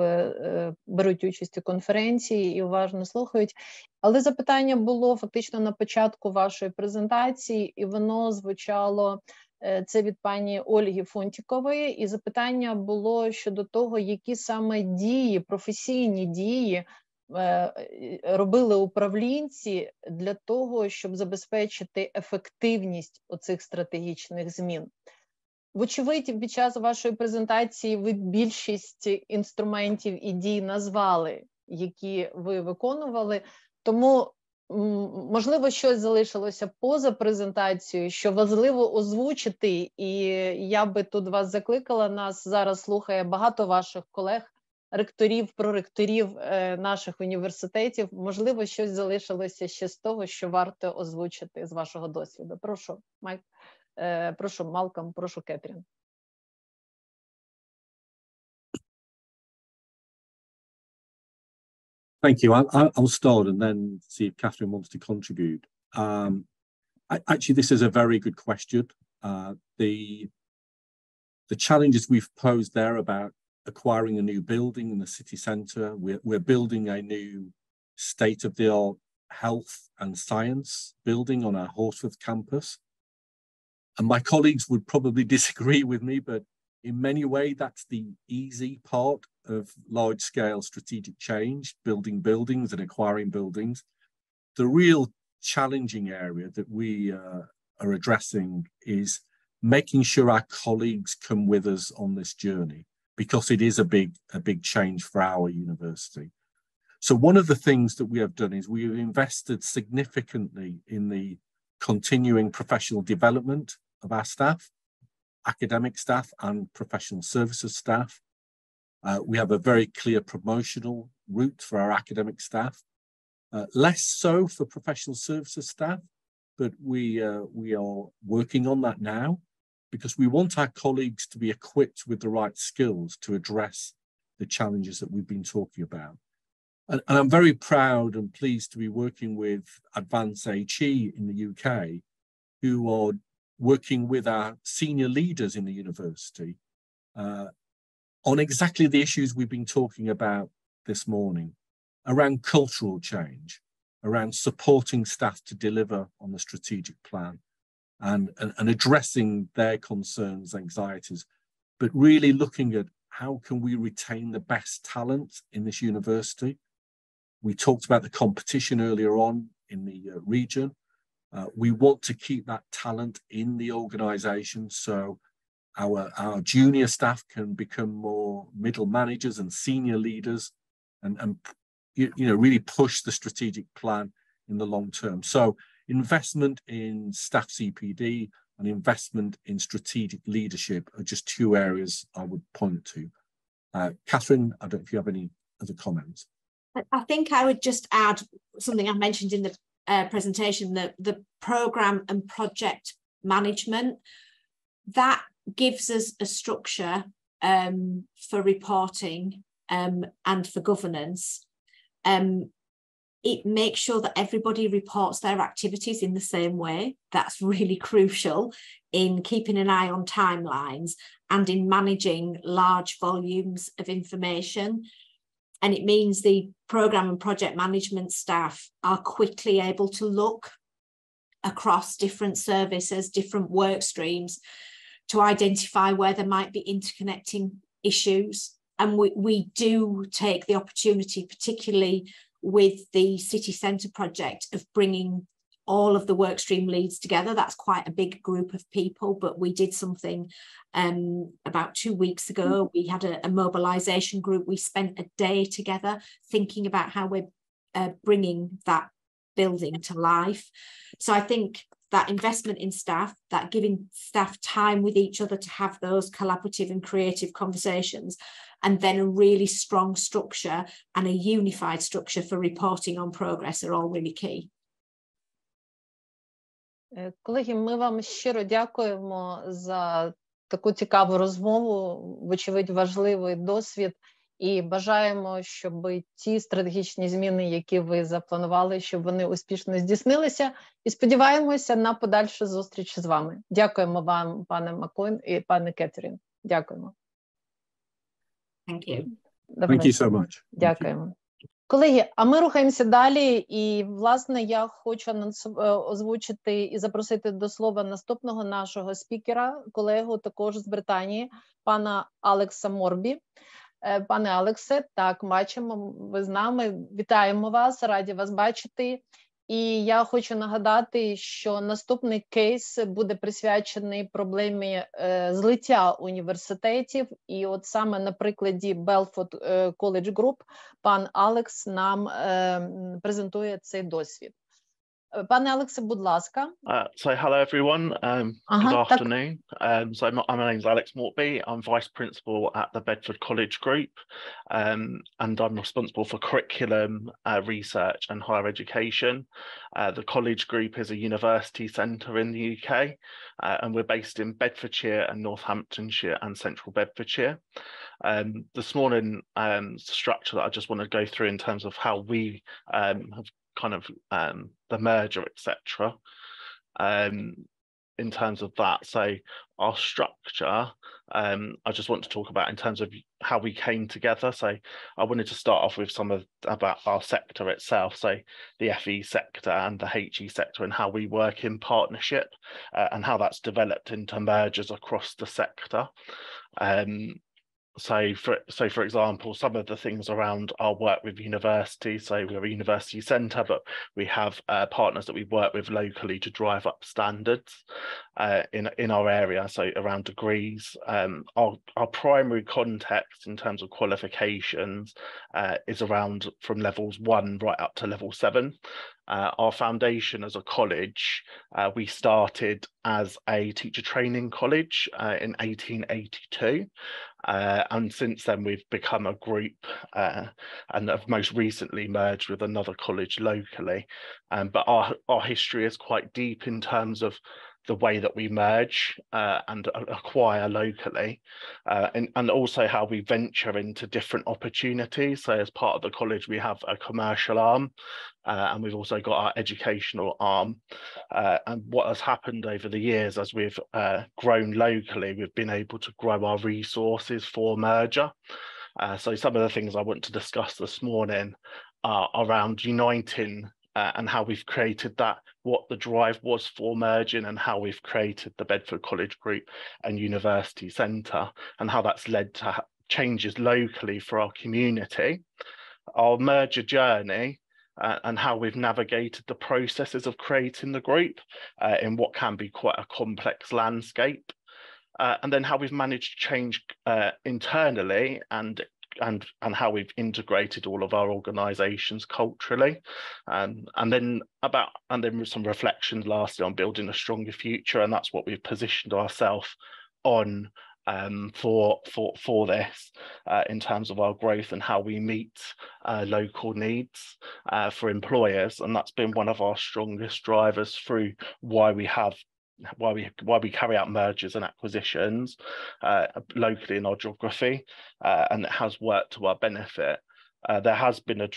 беруть участь у конференції і уважно слухають. Але запитання було фактично на початку вашої презентації, і воно звучало, це від пані Ольги Фунтікової, і запитання було щодо того, які саме дії, професійні дії робили управлінці для того, щоб забезпечити ефективність оцих стратегічних змін. Вочевидь, під час вашої презентації ви більшість інструментів і дій назвали, які ви виконували, тому, можливо, щось залишилося поза презентацією, що важливо озвучити, і я би тут вас закликала, нас зараз слухає багато ваших колег, ректорів, проректорів наших університетів. Можливо, щось залишилося ще з того, що варто озвучити з вашого досвіду. Прошу, Майк, прошу, Малком, прошу, Кетрін. Thank you. I'll start and then see if Catherine wants to contribute. Actually, this is a very good question. The challenges we've posed there about acquiring a new building in the city centre, we're building a new state-of-the-art health and science building on our Horsforth campus. And my colleagues would probably disagree with me, but in many ways, that's the easy part of large-scale strategic change, building buildings and acquiring buildings. The real challenging area that we are addressing is making sure our colleagues come with us on this journey, because it is a big change for our university. So one of the things that we have done is we have invested significantly in the continuing professional development of our staff, academic staff and professional services staff. We have a very clear promotional route for our academic staff, less so for professional services staff, but we are working on that now, because we want our colleagues to be equipped with the right skills to address the challenges that we've been talking about. And I'm very proud and pleased to be working with Advance HE in the UK, who are working with our senior leaders in the university on exactly the issues we've been talking about this morning, around cultural change, around supporting staff to deliver on the strategic plan, and addressing their concerns, anxieties, but really looking at how can we retain the best talent in this university. We talked about the competition earlier on in the region. We want to keep that talent in the organisation, so our junior staff can become more middle managers and senior leaders, and really push the strategic plan in the long term. So investment in staff CPD and investment in strategic leadership are just two areas I would point to. Catherine, I don't know if you have any other comments. I think I would just add something I mentioned in the presentation, that the programme and project management, that gives us a structure for reporting and for governance. it makes sure that everybody reports their activities in the same way. That's really crucial in keeping an eye on timelines and in managing large volumes of information. And it means the program and project management staff are quickly able to look across different services, different work streams, to identify where there might be interconnecting issues. And we do take the opportunity, particularly with the city centre project, of bringing all of the workstream leads together. That's quite a big group of people, but we did something about 2 weeks ago. We had a mobilisation group. We spent a day together thinking about how we're bringing that building to life. So I think that investment in staff, that giving staff time with each other to have those collaborative and creative conversations, and then a really strong structure and a unified structure for reporting on progress are all really key. Колеги, ми вам щиро дякуємо за таку цікаву розмову, вочевидь важливий досвід, і бажаємо, щоб ті стратегічні зміни, які ви запланували, щоб вони успішно здійснилися, і сподіваємося на подальшу зустріч з вами. Дякуємо вам, пане Маккойн і пане Кеттерін. Дякуємо. Thank you. Thank you so much. Дякуємо. Колеги, а ми рухаємося далі, і, власне, я хочу озвучити і запросити до слова наступного нашого спікера, колегу також з Британії, пана Алекса Морбі. Пане Алексе, так, бачимо, ви з нами, вітаємо вас, раді вас бачити. І я хочу нагадати, що наступний кейс буде присвячений проблемі злиття університетів. І от саме на прикладі Belfort College Group пан Алекс нам презентує цей досвід. Пане Алексе, будь ласка. So hello everyone, good afternoon. So my name's Alex Mortby. I'm Vice Principal at the Bedford College Group, and I'm responsible for curriculum, research and higher education. The College Group is a university centre in the UK, and we're based in Bedfordshire and Northamptonshire and Central Bedfordshire. This morning, structure that I just want to go through in terms of how we have kind of the merger, etc. In terms of that, so our structure, I just want to talk about in terms of how we came together. So I wanted to start off with some of about our sector itself, so the FE sector and the HE sector, and how we work in partnership, and how that's developed into mergers across the sector. So for example, some of the things around our work with universities, so we're a university centre, but we have partners that we work with locally to drive up standards in our area, so around degrees. Our primary context in terms of qualifications is around from levels 1 right up to level 7. Our foundation as a college, we started as a teacher training college in 1882. And since then we've become a group and have most recently merged with another college locally. But our history is quite deep in terms of the way that we merge and acquire locally, and also how we venture into different opportunities. So as part of the college, we have a commercial arm, and we've also got our educational arm. And what has happened over the years as we've grown locally, we've been able to grow our resources for merger. So some of the things I want to discuss this morning are around uniting and how we've created that, what the drive was for merging, and how we've created the Bedford College Group and University Centre, and how that's led to changes locally for our community, our merger journey, and how we've navigated the processes of creating the group in what can be quite a complex landscape, and then how we've managed change internally and how we've integrated all of our organisations culturally, and then with some reflections lastly on building a stronger future, and that's what we've positioned ourselves on for this in terms of our growth and how we meet local needs for employers, and that's been one of our strongest drivers through why we carry out mergers and acquisitions locally in our geography, and it has worked to our benefit. There has been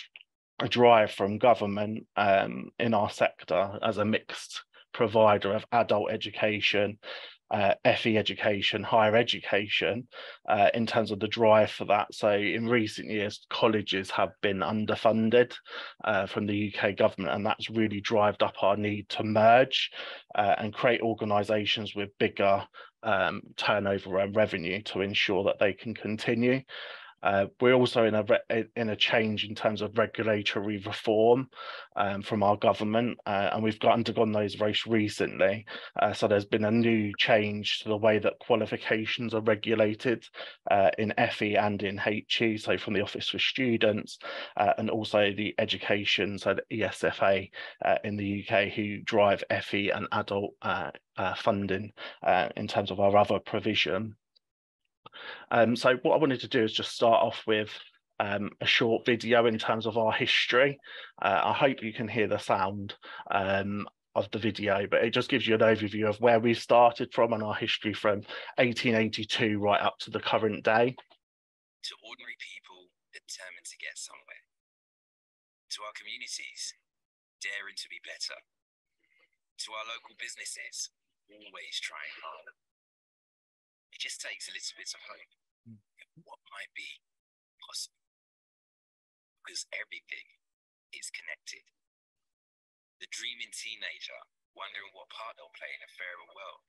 a drive from government in our sector as a mixed provider of adult education, FE education, higher education, in terms of the drive for that. So in recent years, colleges have been underfunded from the UK government, and that's really drived up our need to merge and create organisations with bigger turnover and revenue to ensure that they can continue. We're also in a change in terms of regulatory reform from our government, and we've undergone those very recently. So there's been a new change to the way that qualifications are regulated in FE and in HE, so from the Office for Students, and also the education, so the ESFA in the UK, who drive FE and adult funding in terms of our other provision. So what I wanted to do is just start off with a short video in terms of our history. I hope you can hear the sound of the video, but it just gives you an overview of where we started from and our history from 1882 right up to the current day. To ordinary people determined to get somewhere. To our communities, daring to be better. To our local businesses, always trying harder. It just takes a little bit of hope at what might be possible, because everything is connected. The dreaming teenager wondering what part they'll play in a fairer world.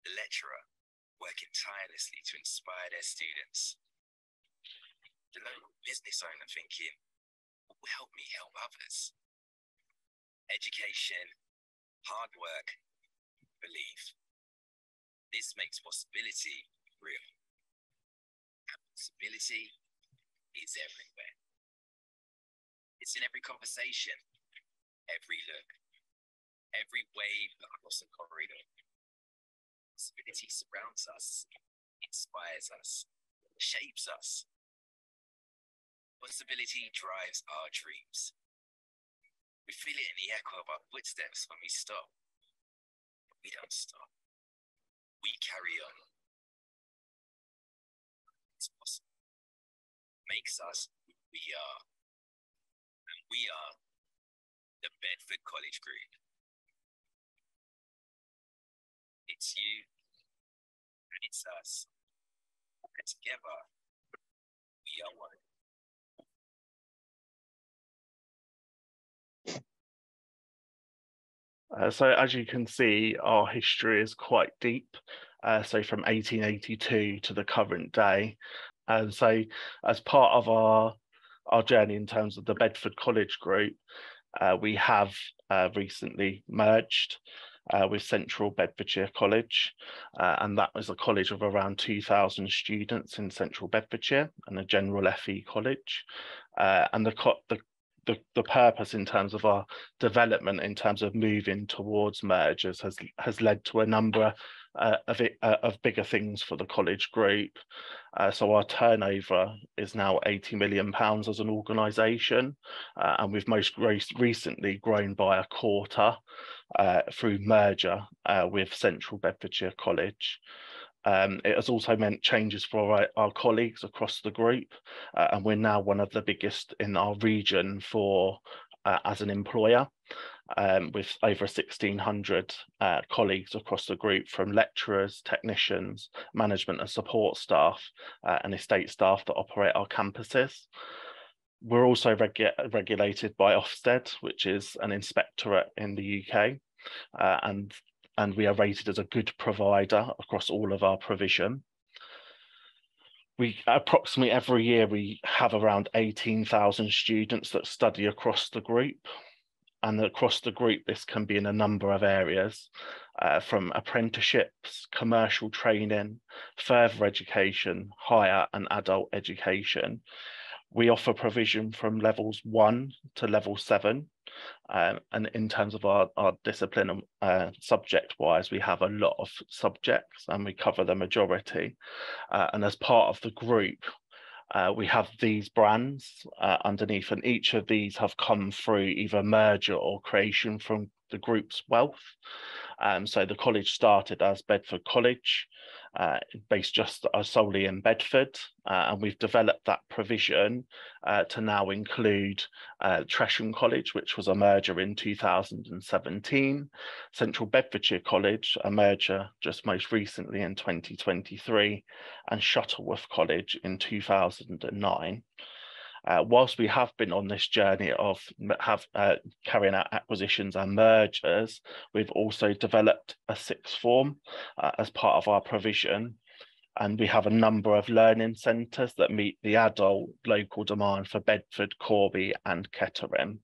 The lecturer working tirelessly to inspire their students. The local business owner thinking, what will help me help others? Education, hard work, belief. This makes possibility real. And possibility is everywhere. It's in every conversation, every look, every wave across a corridor. Possibility surrounds us, inspires us, shapes us. Possibility drives our dreams. We feel it in the echo of our footsteps when we stop. But we don't stop. We carry on. It's possible. Makes us who we are. And we are the Bedford College Group. It's you and it's us. And together, we are one. So as you can see, our history is quite deep. So from 1882 to the current day. And so as part of our journey in terms of the Bedford College Group, we have recently merged with Central Bedfordshire College, and that was a college of around 2,000 students in Central Bedfordshire and a general FE college. And the purpose in terms of our development, in terms of moving towards mergers, has led to a number of bigger things for the college group. So our turnover is now £80 million as an organisation, and we've most recently grown by a quarter through merger with Central Bedfordshire College. It has also meant changes for our colleagues across the group, and we're now one of the biggest in our region for as an employer, with over 1,600 colleagues across the group, from lecturers, technicians, management and support staff, and estate staff that operate our campuses. We're also regulated by Ofsted, which is an inspectorate in the UK, and we are rated as a good provider across all of our provision. We approximately every year we have around 18,000 students that study across the group, and across the group this can be in a number of areas, from apprenticeships, commercial training, further education, higher and adult education. We offer provision from levels 1 to level 7. And in terms of our discipline, subject-wise, we have a lot of subjects and we cover the majority. And as part of the group, we have these brands underneath, and each of these have come through either merger or creation from the group's wealth. So the college started as Bedford College, based just solely in Bedford, and we've developed that provision to now include Tresham College, which was a merger in 2017, Central Bedfordshire College, a merger just most recently in 2023, and Shuttleworth College in 2009. Whilst we have been on this journey of carrying out acquisitions and mergers, we've also developed a sixth form as part of our provision. And we have a number of learning centres that meet the adult local demand for Bedford, Corby and Kettering.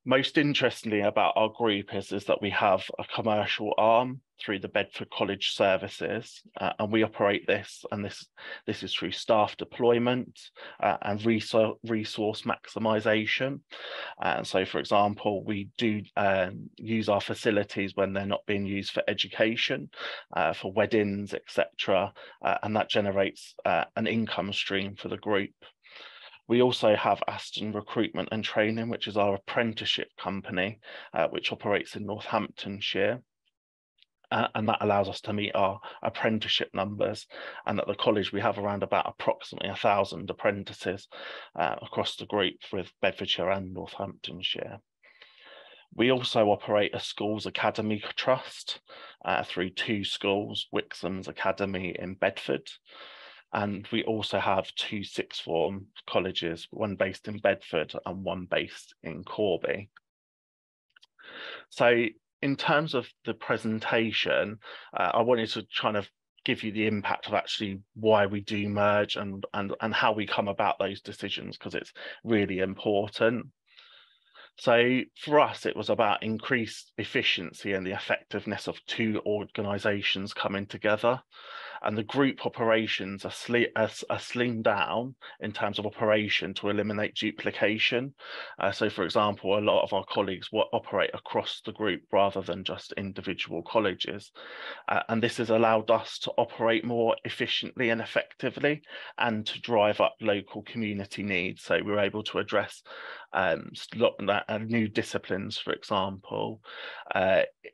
Most interestingly about our group is that we have a commercial arm through the Bedford College services, and we operate this, and this is through staff deployment and resource maximisation. So, for example, we do use our facilities when they're not being used for education, for weddings, etc., and that generates an income stream for the group. We also have Aston Recruitment and Training, which is our apprenticeship company, which operates in Northamptonshire. And that allows us to meet our apprenticeship numbers. And at the college, we have around about approximately 1,000 apprentices across the group with Bedfordshire and Northamptonshire. We also operate a schools academy trust through two schools, Wixham's Academy in Bedford. And we also have two sixth form colleges, one based in Bedford and one based in Corby. So in terms of the presentation, I wanted to kind of give you the impact of actually why we do merge and how we come about those decisions, because it's really important. So for us, it was about increased efficiency and the effectiveness of two organisations coming together. And the group operations are slimmed down in terms of operation to eliminate duplication. So, for example, a lot of our colleagues will operate across the group rather than just individual colleges. And this has allowed us to operate more efficiently and effectively and to drive up local community needs. So we're able to address new disciplines, for example,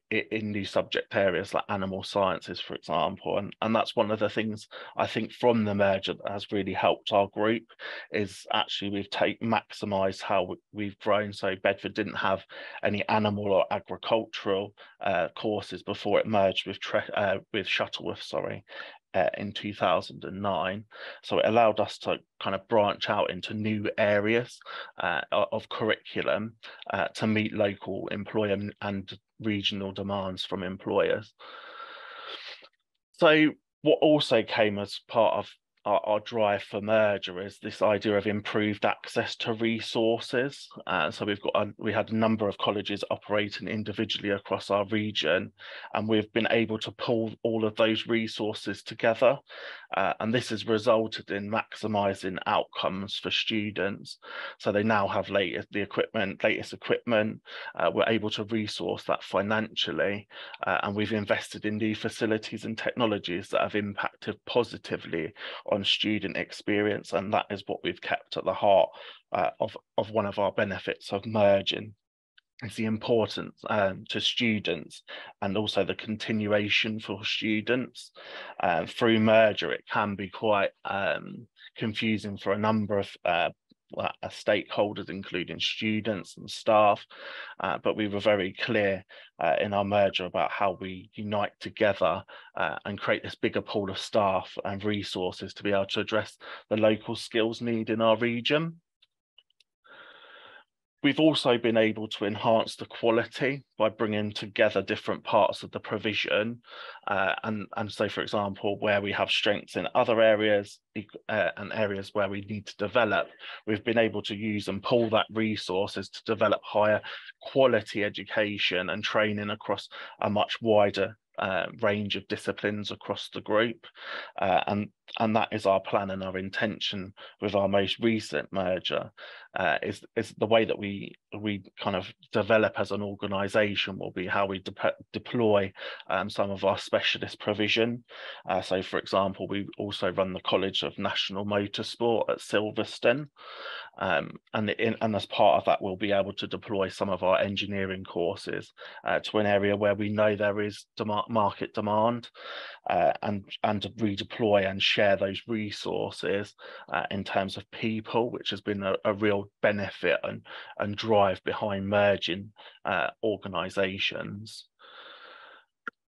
in new subject areas like animal sciences, for example. And that's one of the things I think from the merger that has really helped our group, is actually we've maximised how we've grown. So Bedford didn't have any animal or agricultural courses before it merged with Shuttleworth, in 2009. So it allowed us to kind of branch out into new areas of curriculum to meet local employment and regional demands from employers. So what also came as part of our drive for merger is this idea of improved access to resources. So we had a number of colleges operating individually across our region, and we've been able to pull all of those resources together. And this has resulted in maximising outcomes for students. So they now have latest equipment. We're able to resource that financially, and we've invested in new facilities and technologies that have impacted positively on student experience, and that is what we've kept at the heart of one of our benefits of merging. Is the importance to students and also the continuation for students. Through merger, it can be quite confusing for a number of stakeholders, including students and staff, but we were very clear in our merger about how we unite together and create this bigger pool of staff and resources to be able to address the local skills need in our region. We've also been able to enhance the quality by bringing together different parts of the provision. And so, for example, where we have strengths in other areas and areas where we need to develop, we've been able to use and pull that resources to develop higher quality education and training across a much wider range of disciplines across the group, and that is our plan and our intention with our most recent merger. Is the way that we kind of develop as an organisation will be how we deploy some of our specialist provision. So, for example, we also run the College of National Motorsport at Silverstone, and as part of that, we'll be able to deploy some of our engineering courses to an area where we know there is market demand, and to redeploy and share those resources in terms of people, which has been a real benefit and drive behind merging organisations.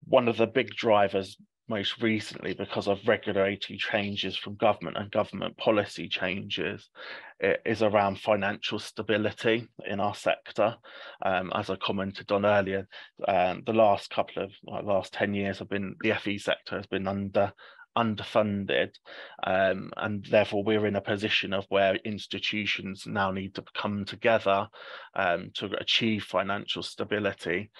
One of the big drivers most recently, because of regulatory changes from government and government policy changes, is around financial stability in our sector. As I commented on earlier, the last 10 years have been, the FE sector has been underfunded, and therefore we're in a position of where institutions now need to come together to achieve financial stability,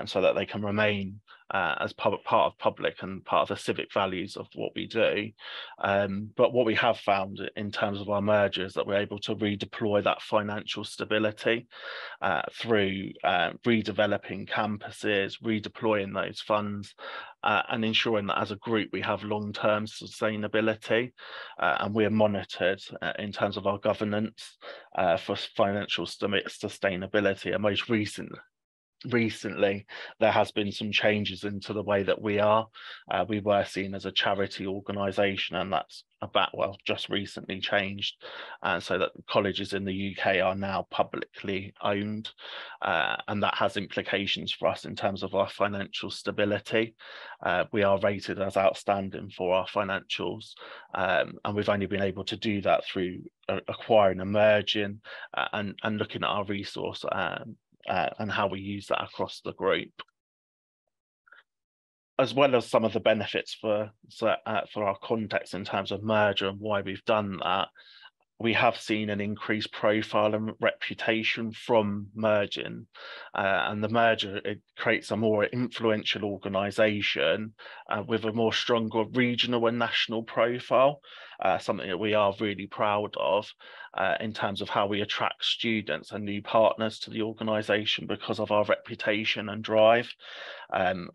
so that they can remain as part of public and part of the civic values of what we do. But what we have found in terms of our merger is that we're able to redeploy that financial stability through redeveloping campuses, redeploying those funds, and ensuring that as a group we have long-term sustainability, and we're monitored in terms of our governance for financial sustainability. And most recently there has been some changes into the way that we were seen as a charity organisation, and that's just recently changed, so that colleges in the UK are now publicly owned, and that has implications for us in terms of our financial stability. We are rated as outstanding for our financials, and we've only been able to do that through acquiring and merging, and looking at our resource and how we use that across the group, as well as some of the benefits for our context in terms of merger and why we've done that. We have seen an increased profile and reputation from merging, and the merger, it creates a more influential organisation with a more stronger regional and national profile, something that we are really proud of in terms of how we attract students and new partners to the organisation because of our reputation and drive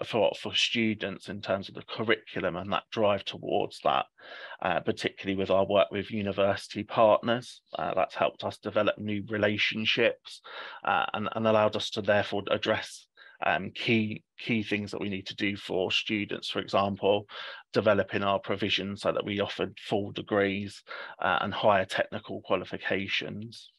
for students in terms of the curriculum and that drive towards that, particularly with our work with university partners. That's helped us develop new relationships and allowed us to therefore address key things that we need to do for students. For example, developing our provision so that we offered full degrees and higher technical qualifications.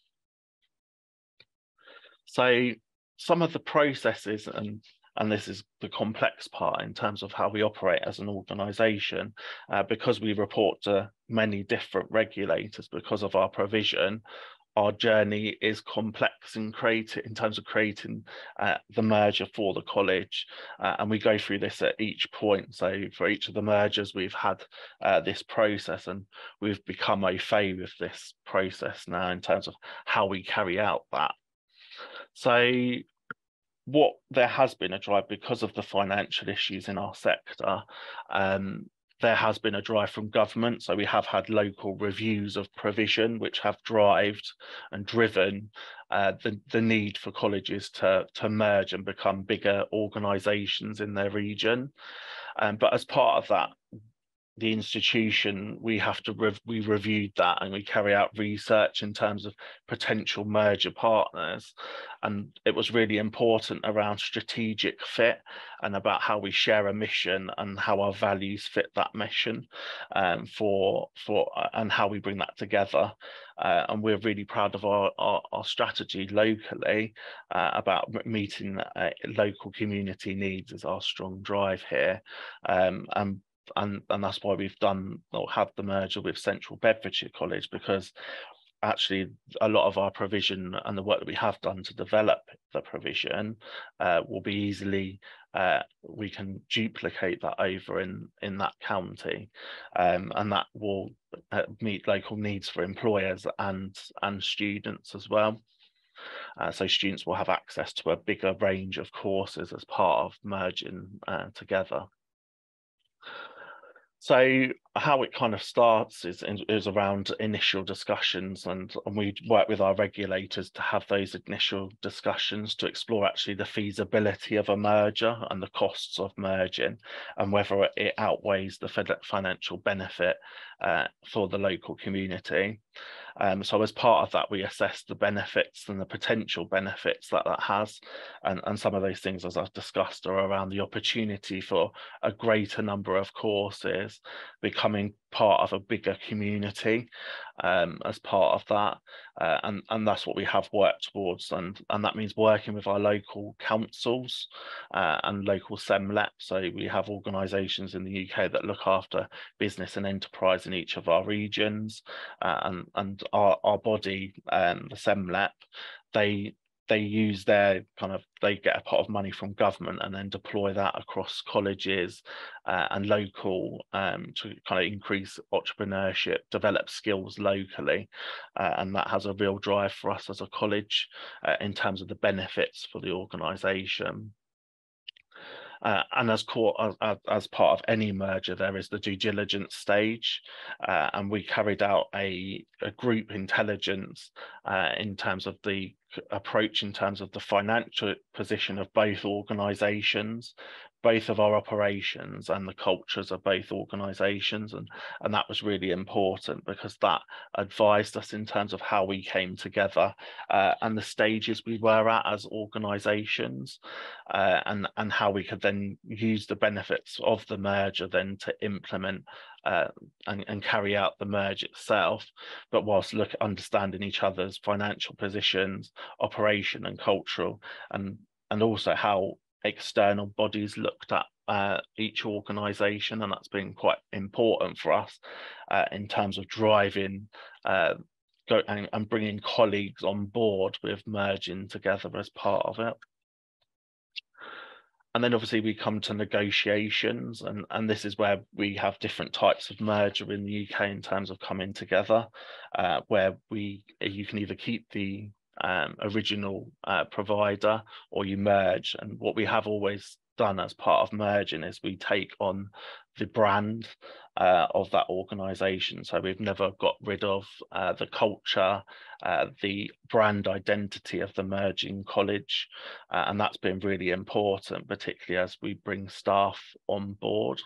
So some of the processes, and this is the complex part in terms of how we operate as an organisation, because we report to many different regulators because of our provision. Our journey is complex in terms of creating the merger for the college, and we go through this at each point. So for each of the mergers, we've had this process, and we've become au fait with this process now in terms of how we carry out that. So there has been a drive because of the financial issues in our sector. There has been a drive from government, so we have had local reviews of provision which have driven the need for colleges to merge and become bigger organisations in their region. But as part of that, the institution, we reviewed that, and we carry out research in terms of potential merger partners, and it was really important around strategic fit and about how we share a mission and how our values fit that mission, and how we bring that together. And we're really proud of our strategy locally about meeting local community needs is our strong drive here, and that's why we've had the merger with Central Bedfordshire College, because actually a lot of our provision and the work that we have done to develop the provision will be easily, we can duplicate that over in that county, and that will meet local needs for employers and students as well. So students will have access to a bigger range of courses as part of merging together. So how it kind of starts is around initial discussions, and we work with our regulators to have those initial discussions to explore actually the feasibility of a merger and the costs of merging, and whether it outweighs the financial benefit for the local community. So as part of that, we assess the benefits and the potential benefits that has, and some of those things, as I've discussed, are around the opportunity for a greater number of courses, becoming part of a bigger community as part of that, and that's what we have worked towards, and that means working with our local councils and local SEMLEP. So we have organisations in the UK that look after business and enterprise in each of our regions, and our body, the SEMLEP, they use their they get a pot of money from government and then deploy that across colleges and local to kind of increase entrepreneurship, develop skills locally, and that has a real drive for us as a college in terms of the benefits for the organisation. And as part of any merger, there is the due diligence stage, and we carried out a group intelligence in terms of the approach, in terms of the financial position of both organisations, both of our operations and the cultures of both organisations, and that was really important because that advised us in terms of how we came together and the stages we were at as organisations, and how we could then use the benefits of the merger then to implement and carry out the merge itself, but whilst understanding each other's financial positions, operation and cultural, and also how external bodies looked at each organisation, and that's been quite important for us in terms of driving and bringing colleagues on board with merging together as part of it. And then obviously we come to negotiations, and this is where we have different types of merger in the UK in terms of coming together, where you can either keep the original provider or you merge. And what we have always done as part of merging is we take on the brand of that organisation. So we've never got rid of the culture, the brand identity of the merging college, and that's been really important, particularly as we bring staff on board.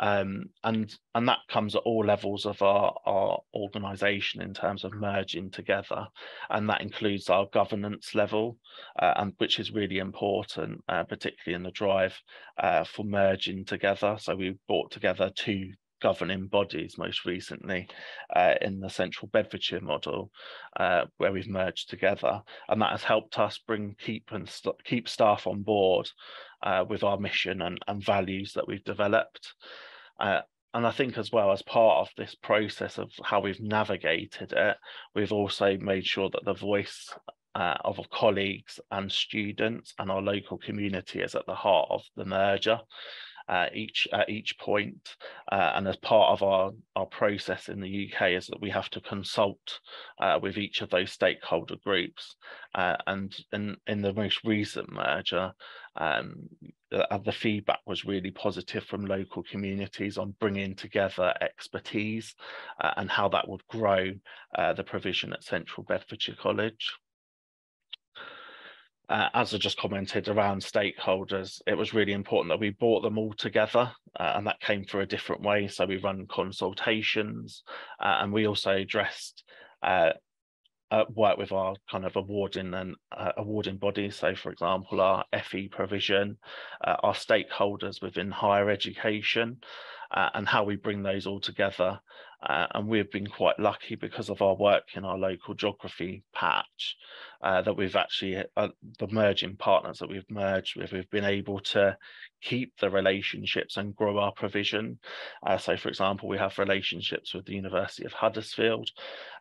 And that comes at all levels of our organisation in terms of merging together, and that includes our governance level, and which is really important, particularly in the drive for merging together. So we brought together 2 governing bodies most recently in the Central Bedfordshire model, where we've merged together, and that has helped us keep staff on board with our mission and values that we've developed. And I think as well, as part of this process of how we've navigated it, we've also made sure that the voice of our colleagues and students and our local community is at the heart of the merger at each point. And as part of our process in the UK is that we have to consult with each of those stakeholder groups. And in the most recent merger, the feedback was really positive from local communities on bringing together expertise and how that would grow the provision at Central Bedfordshire College. As I just commented around stakeholders, it was really important that we brought them all together, and that came through a different way. So we run consultations, and we also addressed work with our kind of awarding bodies. So for example, our FE provision, our stakeholders within higher education, and how we bring those all together. And we've been quite lucky because of our work in our local geography patch, that we've actually, the merging partners that we've merged with, we've been able to keep the relationships and grow our provision. So for example, we have relationships with the University of Huddersfield,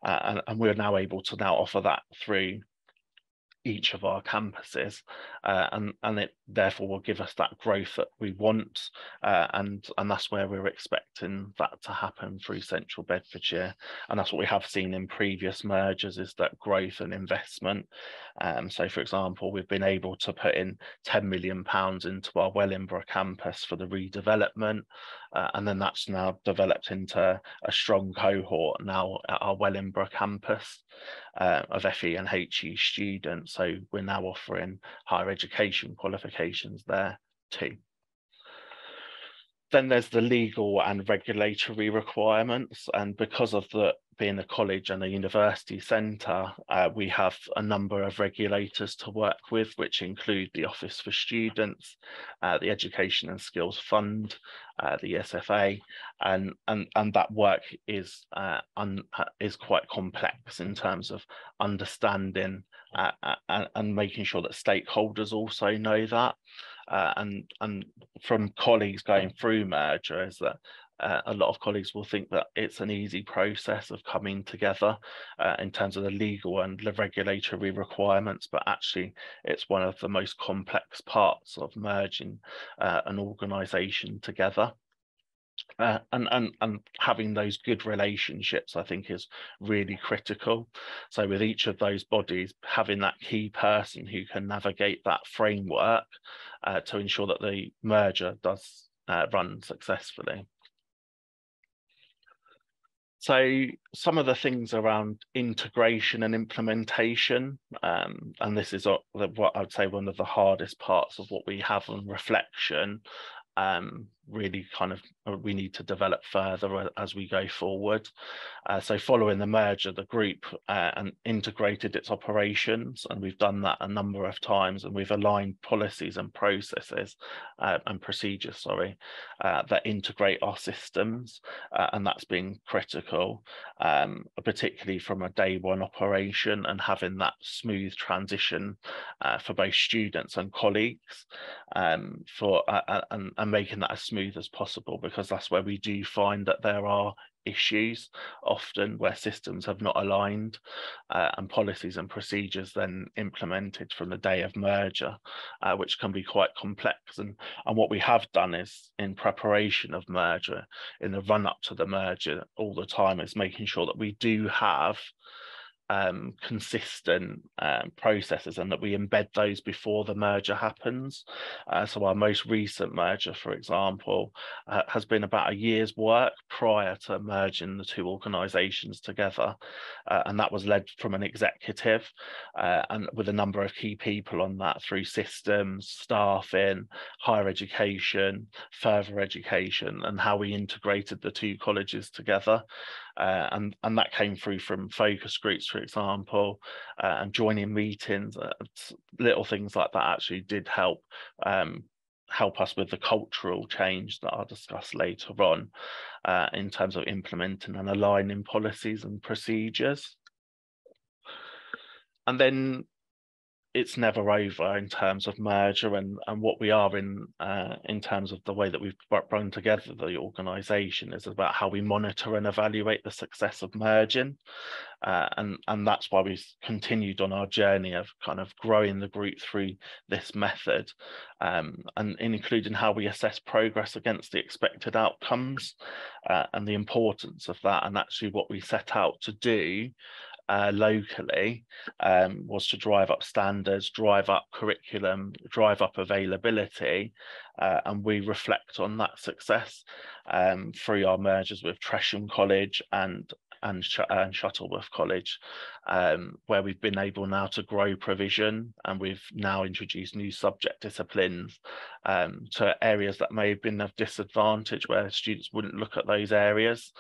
and we're now able to now offer that through each of our campuses, and it therefore will give us that growth that we want, and that's where we're expecting that to happen through Central Bedfordshire, and that's what we have seen in previous mergers, is that growth and investment. So for example, we've been able to put in £10 million into our Wellingborough campus for the redevelopment, and then that's now developed into a strong cohort now at our Wellingborough campus of FE and HE students. So we're now offering higher education qualifications there too. Then there's the legal and regulatory requirements, and because of being a college and a university centre, we have a number of regulators to work with, which include the Office for Students, the Education and Skills Fund, the ESFA, and that work is quite complex in terms of understanding and making sure that stakeholders also know that. And from colleagues going through merger is that a lot of colleagues will think that it's an easy process of coming together in terms of the legal and the regulatory requirements, but actually it's one of the most complex parts of merging an organisation together. And having those good relationships, I think, is really critical. So with each of those bodies, having that key person who can navigate that framework to ensure that the merger does run successfully. So some of the things around integration and implementation, and this is what I would say one of the hardest parts of what we have on reflection, really kind of we need to develop further as we go forward. So following the merger, the group and integrated its operations, and we've done that a number of times, and we've aligned policies and processes and procedures, that integrate our systems, and that's been critical, particularly from a day one operation, and having that smooth transition for both students and colleagues, and making that as smooth as possible, because that's where we do find that there are issues often where systems have not aligned, and policies and procedures then implemented from the day of merger, which can be quite complex. And what we have done is, in preparation of merger, in the run up to the merger all the time, is making sure that we do have consistent processes, and that we embed those before the merger happens. So our most recent merger, for example, has been about a year's work prior to merging the two organisations together, and that was led from an executive, and with a number of key people on that, through systems, staffing, higher education, further education, and how we integrated the two colleges together. And that came through from focus groups, for example, and joining meetings. Little things like that actually did help us with the cultural change that I'll discuss later on, in terms of implementing and aligning policies and procedures. And then it's never over in terms of merger, and what we are in terms of the way that we've brought together the organisation is about how we monitor and evaluate the success of merging, and that's why we've continued on our journey of kind of growing the group through this method, and including how we assess progress against the expected outcomes, and the importance of that. And actually what we set out to do locally was to drive up standards, drive up curriculum, drive up availability, and we reflect on that success through our mergers with Tresham College and Shuttleworth College, where we've been able now to grow provision, and we've now introduced new subject disciplines to areas that may have been of disadvantage, where students wouldn't look at those areas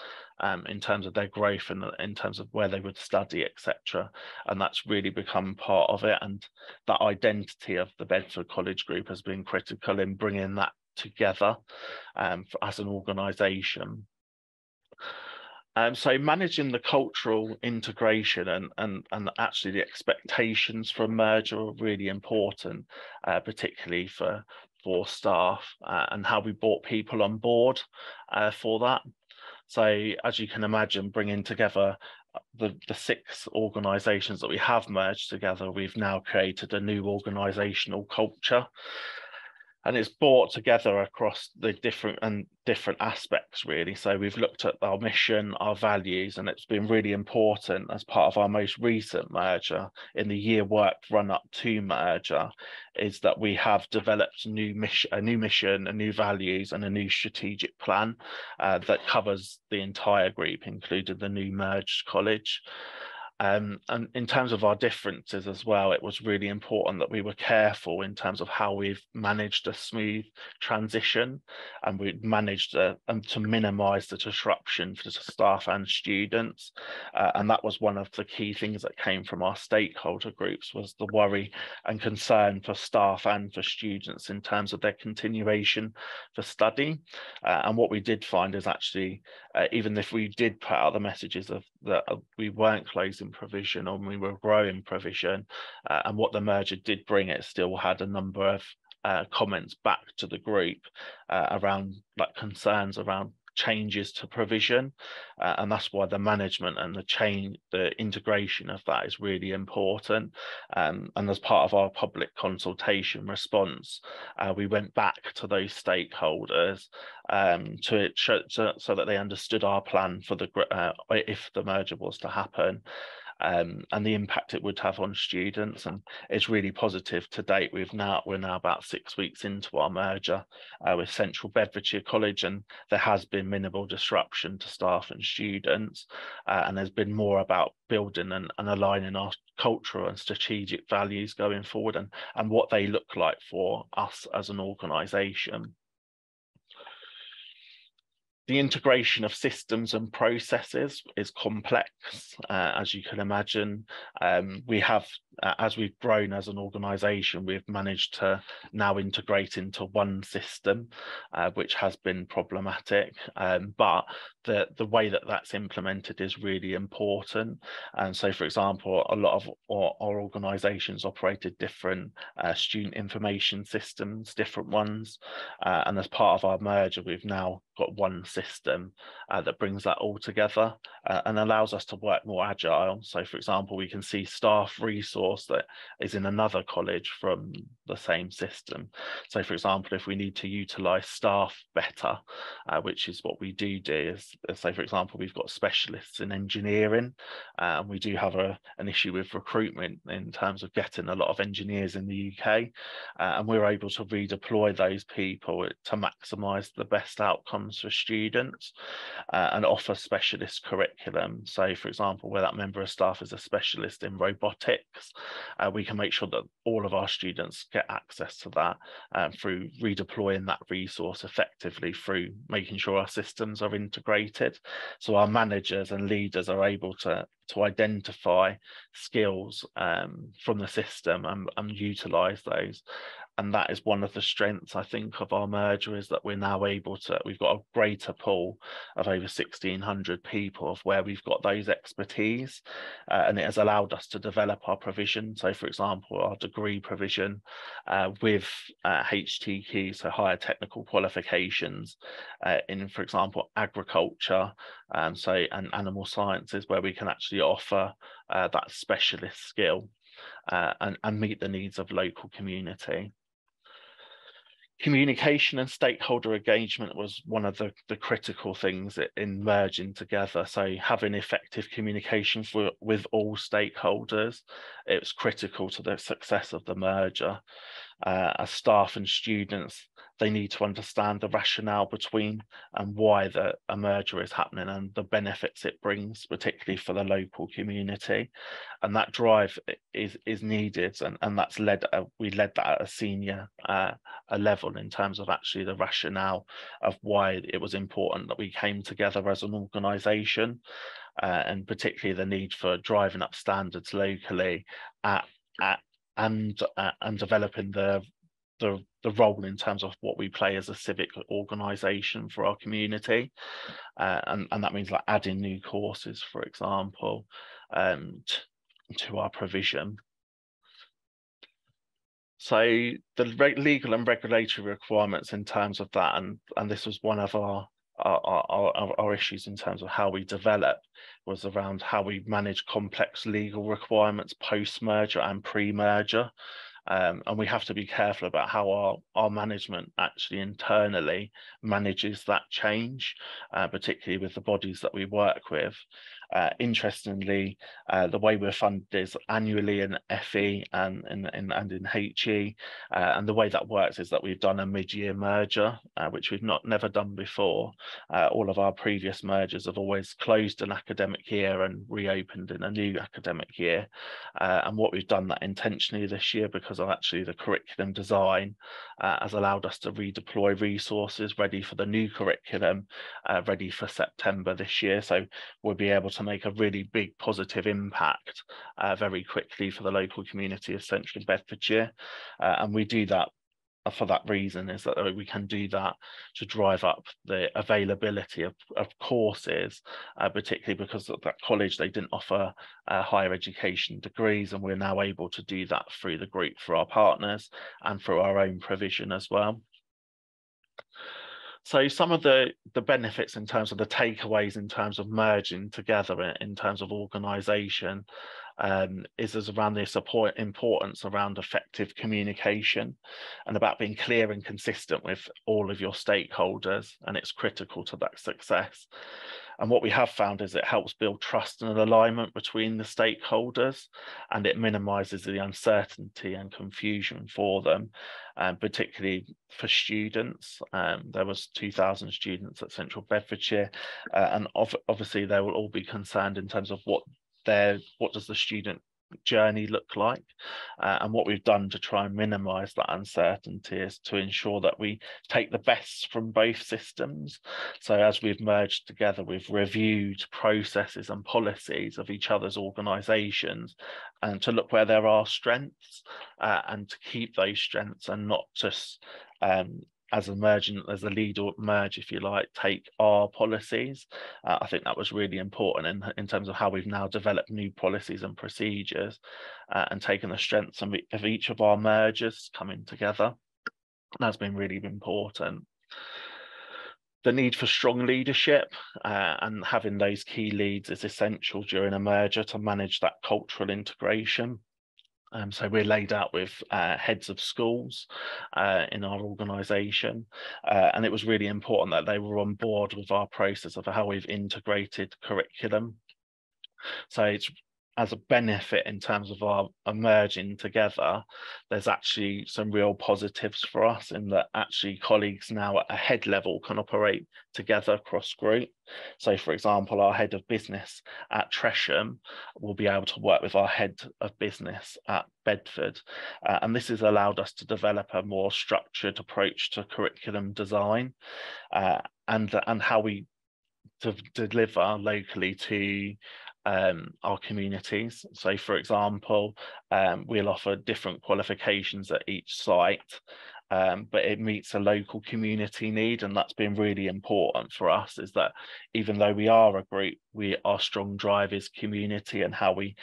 in terms of their growth and in terms of where they would study, etc. And that's really become part of it, and that identity of the Bedford College Group has been critical in bringing that together as an organisation. So managing the cultural integration and actually the expectations from merger are really important, particularly for staff, and how we brought people on board for that. So as you can imagine, bringing together the 6 organisations that we have merged together, we've now created a new organisational culture. And it's brought together across the different aspects, really. So we've looked at our mission, our values, and it's been really important as part of our most recent merger in the year work run up to merger, is that we have developed a new mission, a new values, and a new strategic plan that covers the entire group, including the new merged college. And in terms of our differences as well, it was really important that we were careful in terms of how we've managed a smooth transition, and we managed to minimise the disruption for the staff and students. And that was one of the key things that came from our stakeholder groups, was the worry and concern for staff and for students in terms of their continuation for study. And what we did find is actually, even if we did put out the messages of that we weren't closing provision or we were growing provision, and what the merger did bring, it still had a number of comments back to the group around like concerns around changes to provision, and that's why the management and the integration of that is really important. And as part of our public consultation response, we went back to those stakeholders so that they understood our plan for if the merger was to happen. And the impact it would have on students, and it's really positive to date. We're now about 6 weeks into our merger with Central Bedfordshire College, and there has been minimal disruption to staff and students, and there's been more about building and aligning our cultural and strategic values going forward, and what they look like for us as an organisation. The integration of systems and processes is complex, as you can imagine. We have, as we've grown as an organisation, we've managed to now integrate into one system, which has been problematic. But the way that that's implemented is really important. And so, for example, a lot of our organisations operated different student information systems, different ones. And as part of our merger, we've now got one system that brings that all together and allows us to work more agile. So, for example, we can see staff resource that is in another college from the same system. So, for example, if we need to utilise staff better, which is what we do is, say, for example, we've got specialists in engineering, and we do have an issue with recruitment in terms of getting a lot of engineers in the UK, and we're able to redeploy those people to maximise the best outcomes for students and offer specialist curriculum. So, for example, where that member of staff is a specialist in robotics, we can make sure that all of our students get access to that through redeploying that resource effectively through making sure our systems are integrated. So our managers and leaders are able to identify skills from the system and utilise those. And that is one of the strengths, I think, of our merger, is that we're now able to, we've got a greater pool of over 1,600 people of where we've got those expertise, and it has allowed us to develop our provision. So, for example, our degree provision with HTQ, so higher technical qualifications in, for example, agriculture, and animal sciences, where we can actually offer that specialist skill and meet the needs of local community. Communication and stakeholder engagement was one of the critical things in merging together. So having effective communication with all stakeholders, it was critical to the success of the merger. As staff and students, they need to understand the rationale between and why a merger is happening and the benefits it brings, particularly for the local community. And that drive is needed, and that's we led that at a senior a level in terms of actually the rationale of why it was important that we came together as an organisation, and particularly the need for driving up standards locally and developing the role in terms of what we play as a civic organisation for our community, and that means like adding new courses, for example, to our provision. So the legal and regulatory requirements in terms of that, and this was one of our our issues in terms of how we develop was around how we manage complex legal requirements post-merger and pre-merger. And we have to be careful about how our management actually internally manages that change, particularly with the bodies that we work with. Interestingly, the way we're funded is annually in FE and in HE, and the way that works is that we've done a mid-year merger, which we've never done before. All of our previous mergers have always closed an academic year and reopened in a new academic year. And what we've done that intentionally this year, because of actually the curriculum design, has allowed us to redeploy resources ready for the new curriculum, ready for September this year. So we'll be able to make a really big positive impact very quickly for the local community of Central Bedfordshire. And we do that for that reason, is that we can do that to drive up the availability of courses, particularly because at that college they didn't offer higher education degrees, and we're now able to do that through the group for our partners and through our own provision as well. So some of the benefits in terms of the takeaways in terms of merging together in terms of organisation is around this importance around effective communication and about being clear and consistent with all of your stakeholders, and it's critical to that success. And what we have found is it helps build trust and alignment between the stakeholders, and it minimises the uncertainty and confusion for them, particularly for students. There was 2,000 students at Central Bedfordshire, and obviously they will all be concerned in terms of what does the student journey look like, and what we've done to try and minimize that uncertainty is to ensure that we take the best from both systems. So as we've merged together, we've reviewed processes and policies of each other's organizations, and to look where there are strengths and to keep those strengths, and not just as a lead or merge, if you like, take our policies. I think that was really important in terms of how we've now developed new policies and procedures, and taken the strengths of each of our mergers coming together. That's been really important. The need for strong leadership and having those key leads is essential during a merger to manage that cultural integration. So we're laid out with heads of schools in our organisation, and it was really important that they were on board with our process of how we've integrated curriculum. So it's as a benefit in terms of our merging together, there's actually some real positives for us in that actually colleagues now at a head level can operate together across group. So for example, our head of business at Tresham will be able to work with our head of business at Bedford. And this has allowed us to develop a more structured approach to curriculum design and how we deliver locally to our communities. So for example, we'll offer different qualifications at each site, but it meets a local community need, and that's been really important for us, is that even though we are a group, our strong drive is community, and how we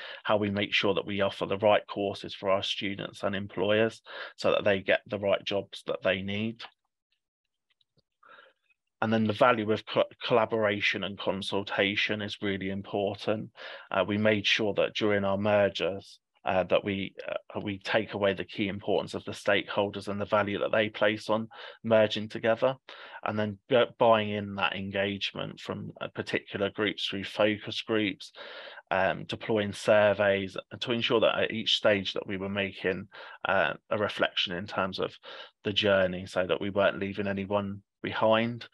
make sure that we offer the right courses for our students and employers so that they get the right jobs that they need. And then the value of collaboration and consultation is really important. We made sure that during our mergers that we take away the key importance of the stakeholders and the value that they place on merging together, and then buying in that engagement from particular groups through focus groups, deploying surveys, and to ensure that at each stage that we were making a reflection in terms of the journey, so that we weren't leaving anyone behind.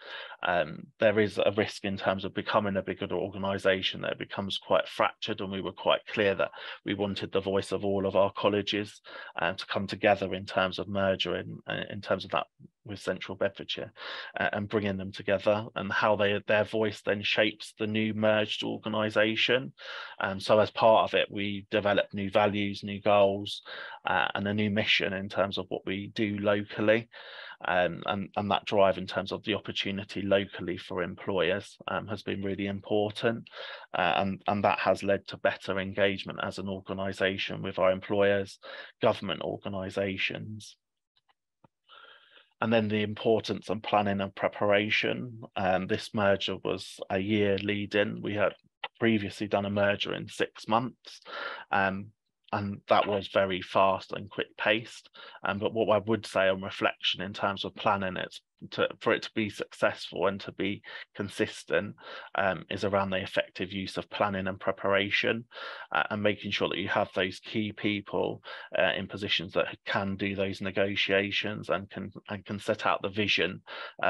There is a risk in terms of becoming a bigger organisation that it becomes quite fractured, and we were quite clear that we wanted the voice of all of our colleges to come together in terms of merger, in terms of that with Central Bedfordshire, and bringing them together, and how their voice then shapes the new merged organisation. So as part of it, we developed new values, new goals, and a new mission in terms of what we do locally. And that drive in terms of the opportunity locally for employers has been really important, and that has led to better engagement as an organisation with our employers, government organisations. And then the importance of planning and preparation. This merger was a year lead-in. We had previously done a merger in 6 months, and that was very fast and quick-paced. But what I would say on reflection in terms of planning, for it to be successful and to be consistent, is around the effective use of planning and preparation, and making sure that you have those key people in positions that can do those negotiations and can set out the vision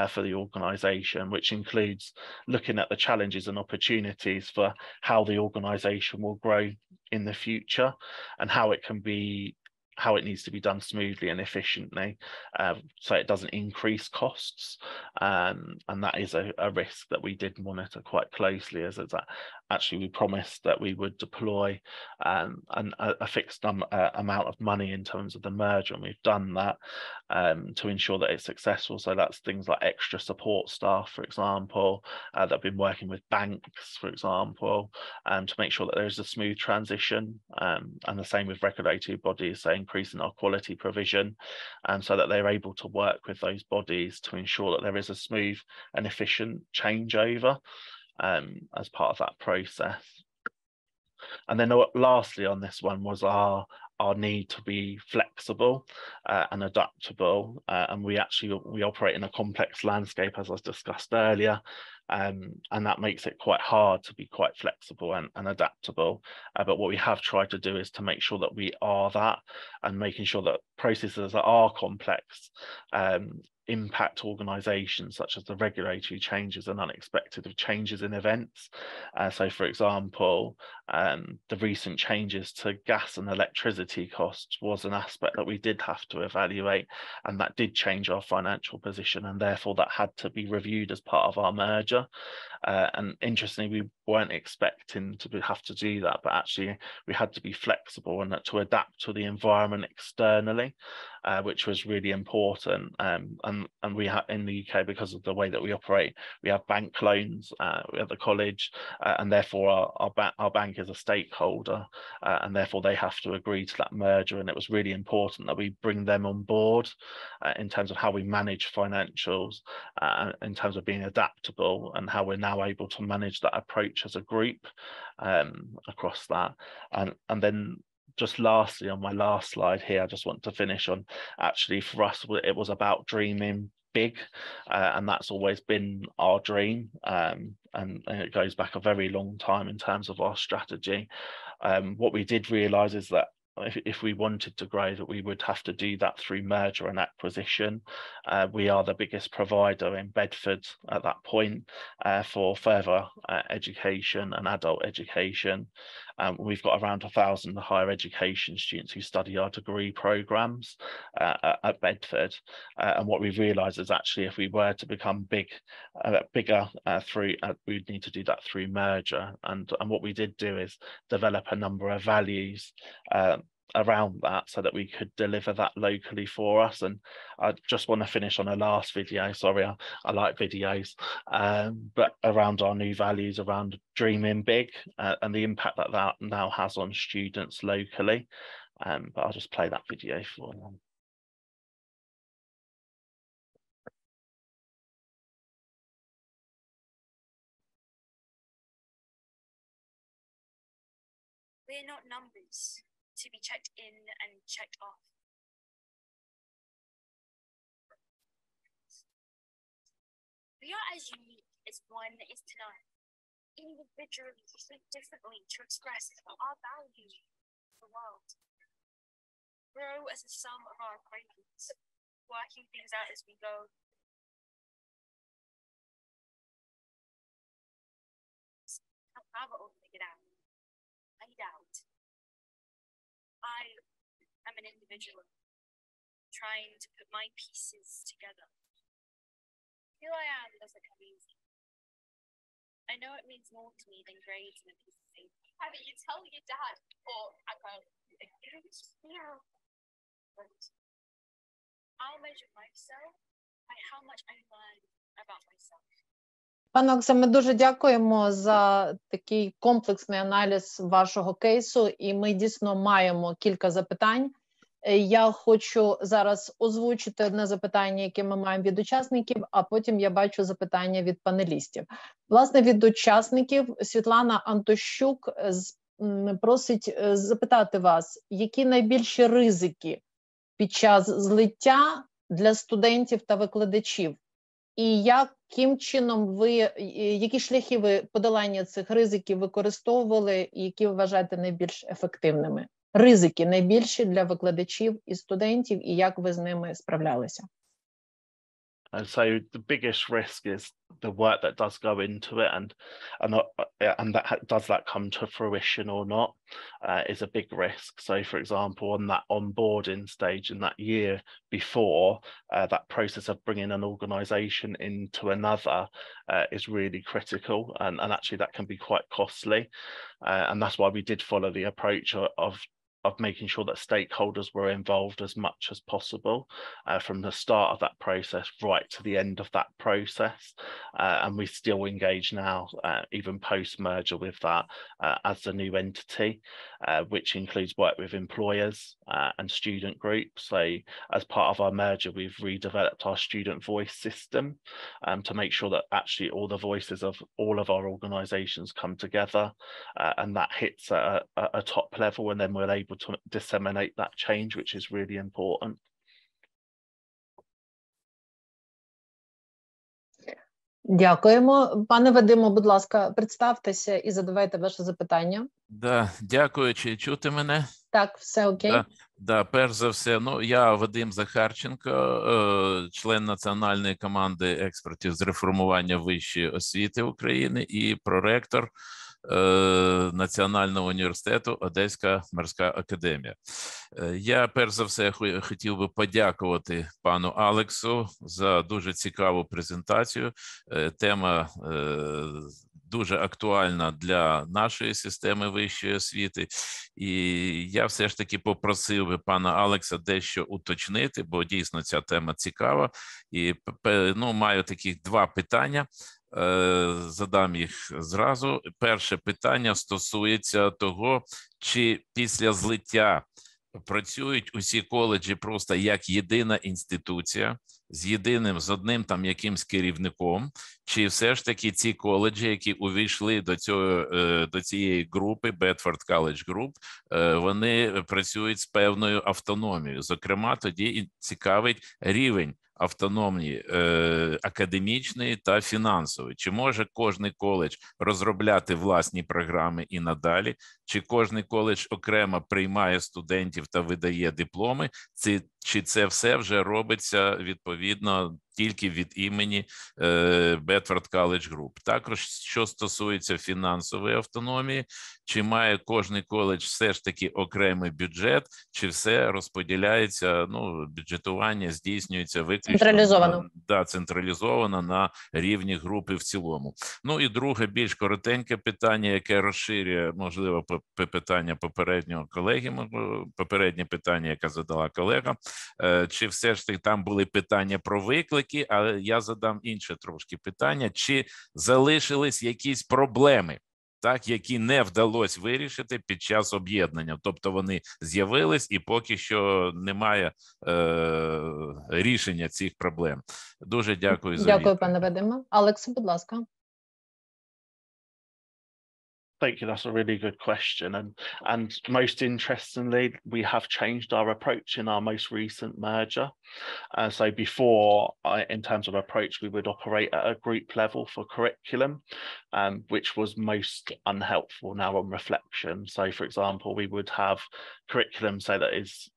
for the organisation, which includes looking at the challenges and opportunities for how the organisation will grow in the future and how it needs to be done smoothly and efficiently, so it doesn't increase costs, and that is a risk that we did monitor quite closely, as that actually we promised that we would deploy a fixed amount of money in terms of the merger, and we've done that to ensure that it's successful. So that's things like extra support staff, for example, that have been working with banks, for example, to make sure that there is a smooth transition, and the same with regulatory bodies, so increasing our quality provision, so that they're able to work with those bodies to ensure that there is a smooth and efficient changeover as part of that process. And then lastly on this one was our need to be flexible and adaptable, and we operate in a complex landscape, as I discussed earlier, and that makes it quite hard to be quite flexible and adaptable. But what we have tried to do is to make sure that we are that, and making sure that processes that are complex impact organisations, such as the regulatory changes and unexpected changes in events. So, for example, the recent changes to gas and electricity costs was an aspect that we did have to evaluate, and that did change our financial position, and therefore that had to be reviewed as part of our merger. And interestingly, we weren't expecting to have to do that, but actually we had to be flexible and to adapt to the environment externally, which was really important. And we have in the UK, because of the way that we operate, we have bank loans at the college, and therefore our bank is a stakeholder, and therefore they have to agree to that merger. And it was really important that we bring them on board in terms of how we manage financials, in terms of being adaptable, and how we're now able to manage that approach as a group across that. And then just lastly, on my last slide here, I just want to finish on, actually for us, it was about dreaming big, and that's always been our dream, and it goes back a very long time in terms of our strategy. What we did realise is that if we wanted to grow, that we would have to do that through merger and acquisition. We are the biggest provider in Bedford at that point for further education and adult education. We've got around 1,000 higher education students who study our degree programmes at Bedford. And what we've realised is actually if we were to become bigger we'd need to do that through merger. And what we did do is develop a number of values around that, so that we could deliver that locally for us. And I just want to finish on a last video. Sorry, I like videos, but around our new values around dreaming big, and the impact that now has on students locally. But I'll just play that video for them. We're not numbers to be checked in and checked off. We are as unique as one is to none. Individually, we think differently to express our value in the world. Grow as a sum of our acquaintance, working things out as we go. I'll have it all figured out. I doubt. I am an individual trying to put my pieces together. Who I am doesn't come easy. I know it means more to me than grades and a piece of paper. How about you tell your dad, or I can't. No. But I'll measure myself by how much I learn about myself. Пане Оксане, ми дуже дякуємо за такий комплексний аналіз вашого кейсу, і ми дійсно маємо кілька запитань. Я хочу зараз озвучити одне запитання, яке ми маємо від учасників, а потім я бачу запитання від панелістів. Власне, від учасників Світлана Антощук просить запитати вас, які найбільші ризики під час злиття для студентів та викладачів? І яким чином які шляхи ви подолання цих ризиків використовували, і які ви вважаєте найбільш ефективними? Ризики найбільші для викладачів і студентів, і як ви з ними справлялися? So the biggest risk is the work that does go into it, and does that come to fruition or not is a big risk. So, for example, on that onboarding stage in that year before, that process of bringing an organisation into another is really critical, and actually that can be quite costly, and that's why we did follow the approach of making sure that stakeholders were involved as much as possible from the start of that process right to the end of that process. And we still engage now, even post-merger, with that as the new entity, which includes work with employers and student groups. So as part of our merger, we've redeveloped our student voice system to make sure that actually all the voices of all of our organisations come together, and that hits at a top level, and then we're able to disseminate that change, which is really important. Дякуємо. Пане Вадимо, будь ласка, представтеся і задавайте ваше запитання. Да, дякую. Чи чути мене? Так, все окей. Да, перш за все, я Вадим Захарченко, член національної команди експертів з реформування вищої освіти України і проректор Національного університету Одеська морська академія. Я перш за все хотів би подякувати пану Алексу за дуже цікаву презентацію. Тема дуже актуальна для нашої системи вищої освіти. І я все ж таки попросив би пана Алекса дещо уточнити, бо дійсно ця тема цікава. І маю таких два питання. Задам їх зразу. Перше питання стосується того, чи після злиття працюють усі коледжі просто як єдина інституція, з одним там якимсь керівником, чи все ж таки ці коледжі, які увійшли до цієї групи, Bedford College Group, вони працюють з певною автономією. Зокрема, тоді цікавить рівень автономії академічної та фінансової. Чи може кожний коледж розробляти власні програми і надалі? Чи кожний коледж окремо приймає студентів та видає дипломи? Чи це все вже робиться відповідно тільки від імені Bedford College Group? Також, що стосується фінансової автономії, чи має кожний коледж все ж таки окремий бюджет, чи все розподіляється, бюджетування здійснюється виключно централізовано на рівні групи в цілому. І друге, більш коротеньке питання, яке розширює, можливо, питання попереднього колеги, попереднє питання, яке задала колега, чи все ж таки там були питання про виклики, але я задам інше трошки питання, чи залишились якісь проблеми, які не вдалося вирішити під час об'єднання, тобто вони з'явились і поки що немає рішення цих проблем. Дуже дякую за відповідь. Дякую, пане Вадиме. Алекс, будь ласка. Thank you. That's a really good question. And most interestingly, we have changed our approach in our most recent merger. So before, in terms of approach, we would operate at a group level for curriculum, which was most unhelpful now on reflection. So, for example, we would have curriculum, say that is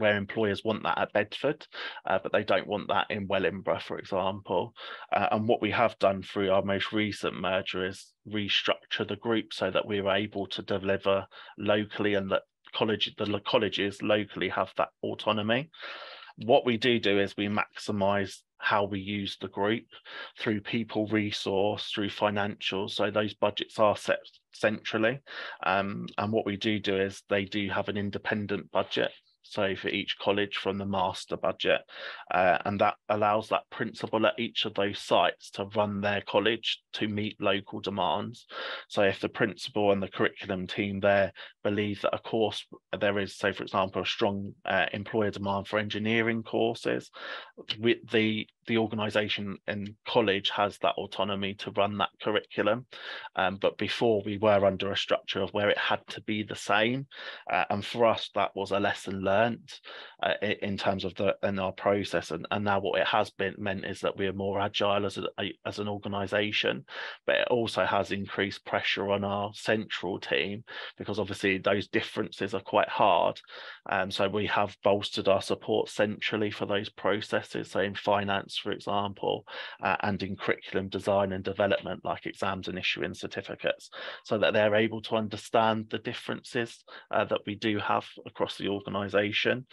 where employers want that at Bedford, but they don't want that in Wellingborough, for example. And what we have done through our most recent merger is restructure the group so that we were able to deliver locally, and that the colleges locally have that autonomy. What we do is we maximize how we use the group through people resource, through financials. So those budgets are set centrally. And what we do is they do have an independent budget so for each college from the master budget, and that allows that principal at each of those sites to run their college to meet local demands. So if the principal and the curriculum team there believe that a course, there is, say for example, a strong employer demand for engineering courses, the organisation in college has that autonomy to run that curriculum. But before, we were under a structure of where it had to be the same, and for us that was a lesson learnt in terms of in our process, and now what it has meant is that we are more agile as an organisation, but it also has increased pressure on our central team, because obviously those differences are quite hard. So we have bolstered our support centrally for those processes, so in finance, for example, and in curriculum design and development, like exams and issuing certificates, so that they're able to understand the differences that we do have across the organisation.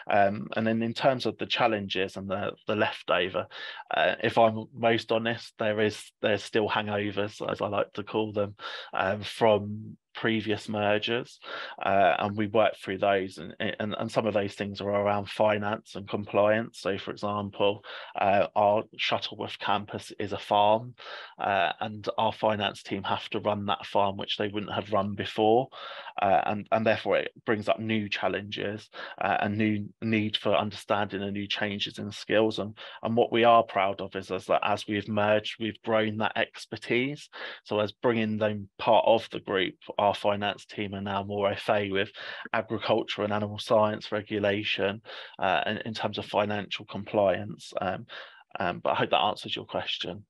And then in terms of the challenges and the leftover, if I'm most honest, there's still hangovers, as I like to call them, from previous mergers, and we work through those, and some of those things are around finance and compliance. So for example, our Shuttleworth campus is a farm, and our finance team have to run that farm, which they wouldn't have run before, and therefore it brings up new challenges and new need for understanding and new changes in skills. And what we are proud of is that as we've merged, we've grown that expertise. So as bringing them part of the group, our finance team are now more au fait with agriculture and animal science regulation in terms of financial compliance. But I hope that answers your question.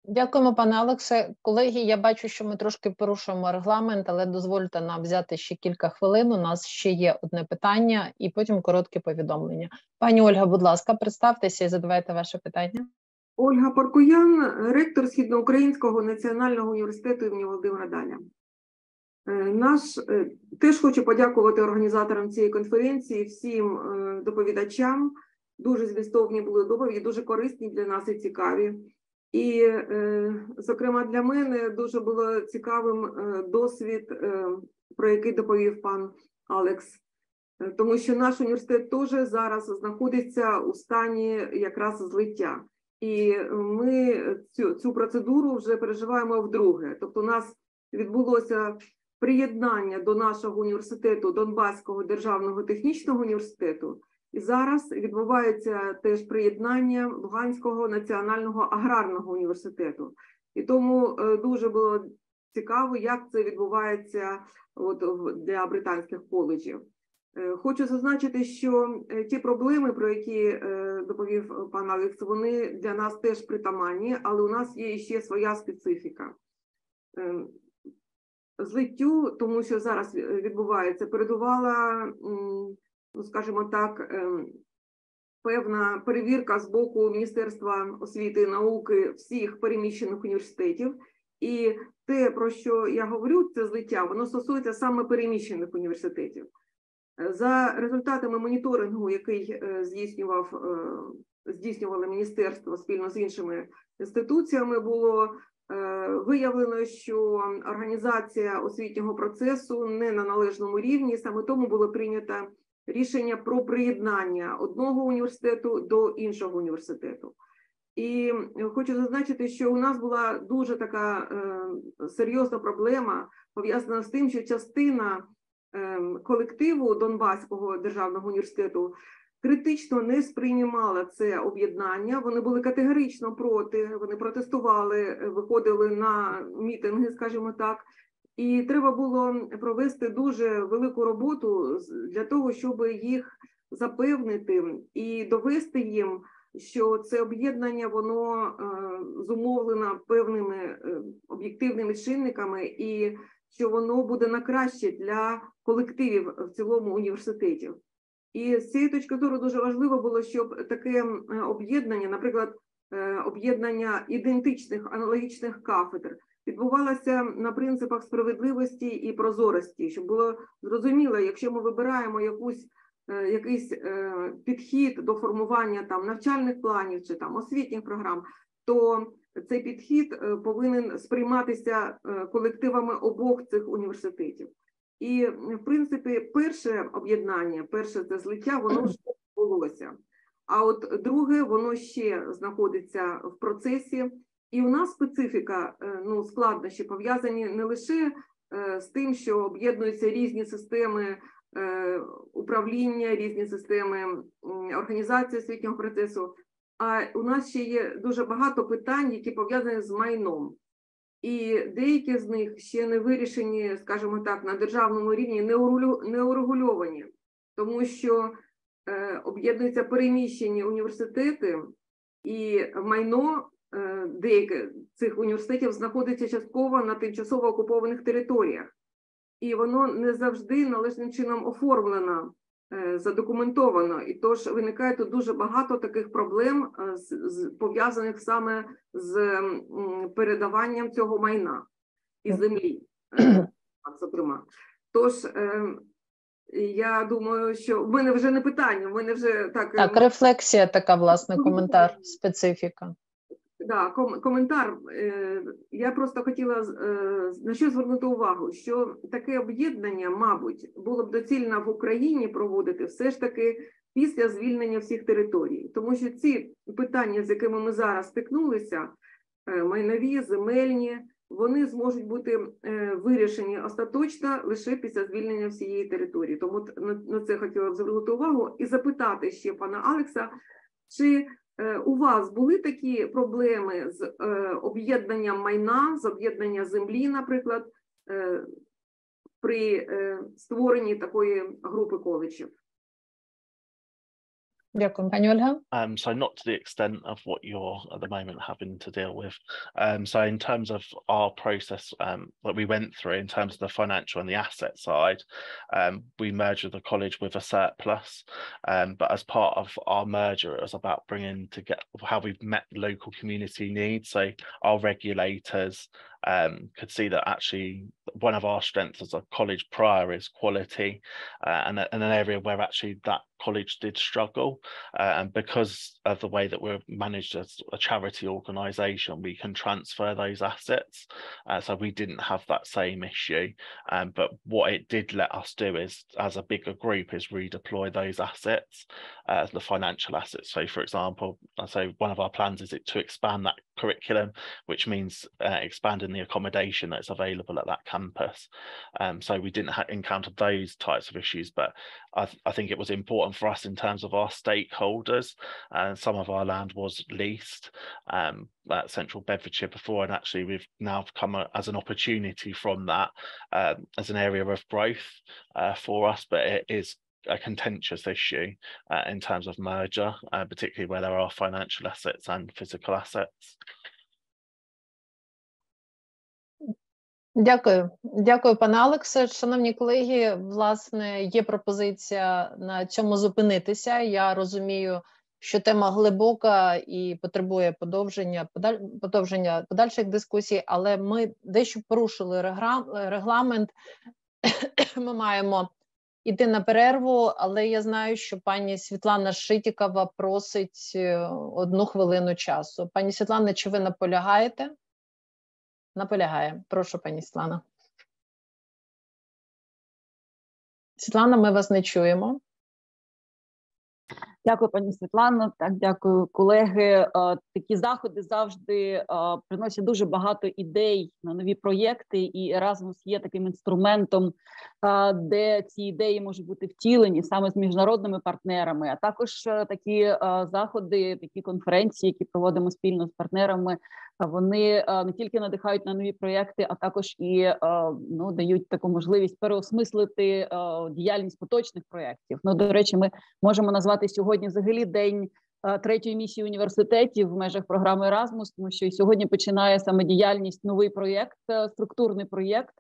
Дякуємо, пане Олексе. Колеги, я бачу, що ми трошки порушуємо регламент, але дозвольте нам взяти ще кілька хвилин. У нас ще є одне питання і потім коротке повідомлення. Пані Ольга, будь ласка, представтеся і задавайте ваше питання. Ольга Паркуян, ректор Східноукраїнського національного університету імені Володимира Даля. Теж хочу подякувати організаторам цієї конференції, всім доповідачам. Дуже змістовні були доповіді, дуже корисні для нас і цікаві. І, зокрема, для мене дуже було цікавим досвід, про який доповів пан Алекс. Тому що наш університет теж зараз знаходиться у стані якраз злиття. І ми цю процедуру вже переживаємо вдруге. Тобто у нас відбулося приєднання до нашого університету Донбаського державного технічного університету. І зараз відбувається теж приєднання Луганського національного аграрного університету. І тому дуже було цікаво, як це відбувається для британських коледжів. Хочу зазначити, що ті проблеми, про які доповів пан Алекс, вони для нас теж притаманні, але у нас є ще своя специфіка. Злиттю, тому що зараз відбувається, передувала, скажімо так, певна перевірка з боку Міністерства освіти і науки всіх переміщених університетів. І те, про що я говорю, це злиття, воно стосується саме переміщених університетів. За результатами моніторингу, який здійснювало міністерство спільно з іншими інституціями, було виявлено, що організація освітнього процесу не на належному рівні, саме тому було прийнято рішення про приєднання одного університету до іншого університету. І хочу зазначити, що у нас була дуже така серйозна проблема, пов'язана з тим, що частина колективу Донбаського державного університету критично не сприймала це об'єднання, вони були категорично проти, вони протестували, виходили на мітинги, скажімо так, і треба було провести дуже велику роботу для того, щоб їх запевнити і довести їм, що це об'єднання, воно зумовлено певними об'єктивними чинниками і що воно буде на краще для колективів в цілому університетів. І з цієї точки зору дуже важливо було, щоб таке об'єднання, наприклад, об'єднання ідентичних, аналогічних кафедр, відбувалося на принципах справедливості і прозорості, щоб було зрозуміло, якщо ми вибираємо якийсь підхід до формування навчальних планів чи освітніх програм, то цей підхід повинен сприйматися колективами обох цих університетів. І, в принципі, перше об'єднання, перше це злиття, воно вже відбулося. А от друге, воно ще знаходиться в процесі. І у нас специфіка, складнощі пов'язані не лише з тим, що об'єднуються різні системи управління, різні системи організації освітнього процесу, а у нас ще є дуже багато питань, які пов'язані з майном. І деякі з них ще не вирішені, скажімо так, на державному рівні, не урегульовані, тому що об'єднуються переміщені університети, і майно деяких цих університетів знаходиться частково на тимчасово окупованих територіях. І воно не завжди належним чином оформлено, задокументовано. І тож виникає тут дуже багато таких проблем, пов'язаних саме з передаванням цього майна і землі, зокрема. Тож, я думаю, що в мене вже не питання, в мене вже так... Так, рефлексія така, власне, коментар, специфіка. Да, коментар. Я просто хотіла на що звернути увагу, що таке об'єднання, мабуть, було б доцільно в Україні проводити все ж таки після звільнення всіх територій. Тому що ці питання, з якими ми зараз стикнулися, майнові, земельні, вони зможуть бути вирішені остаточно лише після звільнення всієї території. Тому на це хотіла б звернути увагу і запитати ще пана Алекса, чи у вас були такі проблеми з об'єднанням майна, з об'єднанням землі, наприклад, при створенні такої групи коледжів? Дякую, пані Ольга. So not to the extent of what you're at the moment having to deal with. So in terms of our process that we went through, in terms of the financial and the asset side, we merged with the college with a surplus. But as part of our merger, it was about bringing together how we've met local community needs. So our regulators could see that actually one of our strengths as a college prior is quality, and an area where actually that college did struggle, and because of the way that we're managed as a charity organisation, we can transfer those assets, so we didn't have that same issue, but what it did let us do is, as a bigger group, is redeploy those assets, the financial assets. So for example, so one of our plans is to expand that curriculum, which means expanding the accommodation that's available at that campus. So we didn't encounter those types of issues, but I think it was important for us in terms of our stakeholders, and some of our land was leased at Central Bedfordshire before, and actually we've now come as an opportunity from that as an area of growth for us, but it is a contentious issue in terms of merger, particularly where there are financial assets and physical assets. Дякую. Дякую, пане Алексе. Шановні колеги, власне, є пропозиція на цьому зупинитися. Я розумію, що тема глибока і потребує подовження подальших дискусій, але ми дещо порушили регламент. Ми маємо йти на перерву, але я знаю, що пані Світлана Шитікова просить 1 хвилину часу. Пані Світлана, чи ви наполягаєте? Наполягає. Прошу, пані Світлана. Світлана, ми вас не чуємо. Дякую, пані Світлано. Так, дякую, колеги. Такі заходи завжди приносять дуже багато ідей на нові проєкти, і Еразмус є таким інструментом, де ці ідеї можуть бути втілені саме з міжнародними партнерами, а також такі заходи, такі конференції, які проводимо спільно з партнерами, вони не тільки надихають на нові проєкти, а також і дають таку можливість переосмислити діяльність поточних проєктів. До речі, ми можемо назвати сьогодні взагалі день 3-ї місії університетів в межах програми Еразмус, тому що і сьогодні починає саме діяльність новий проєкт, структурний проєкт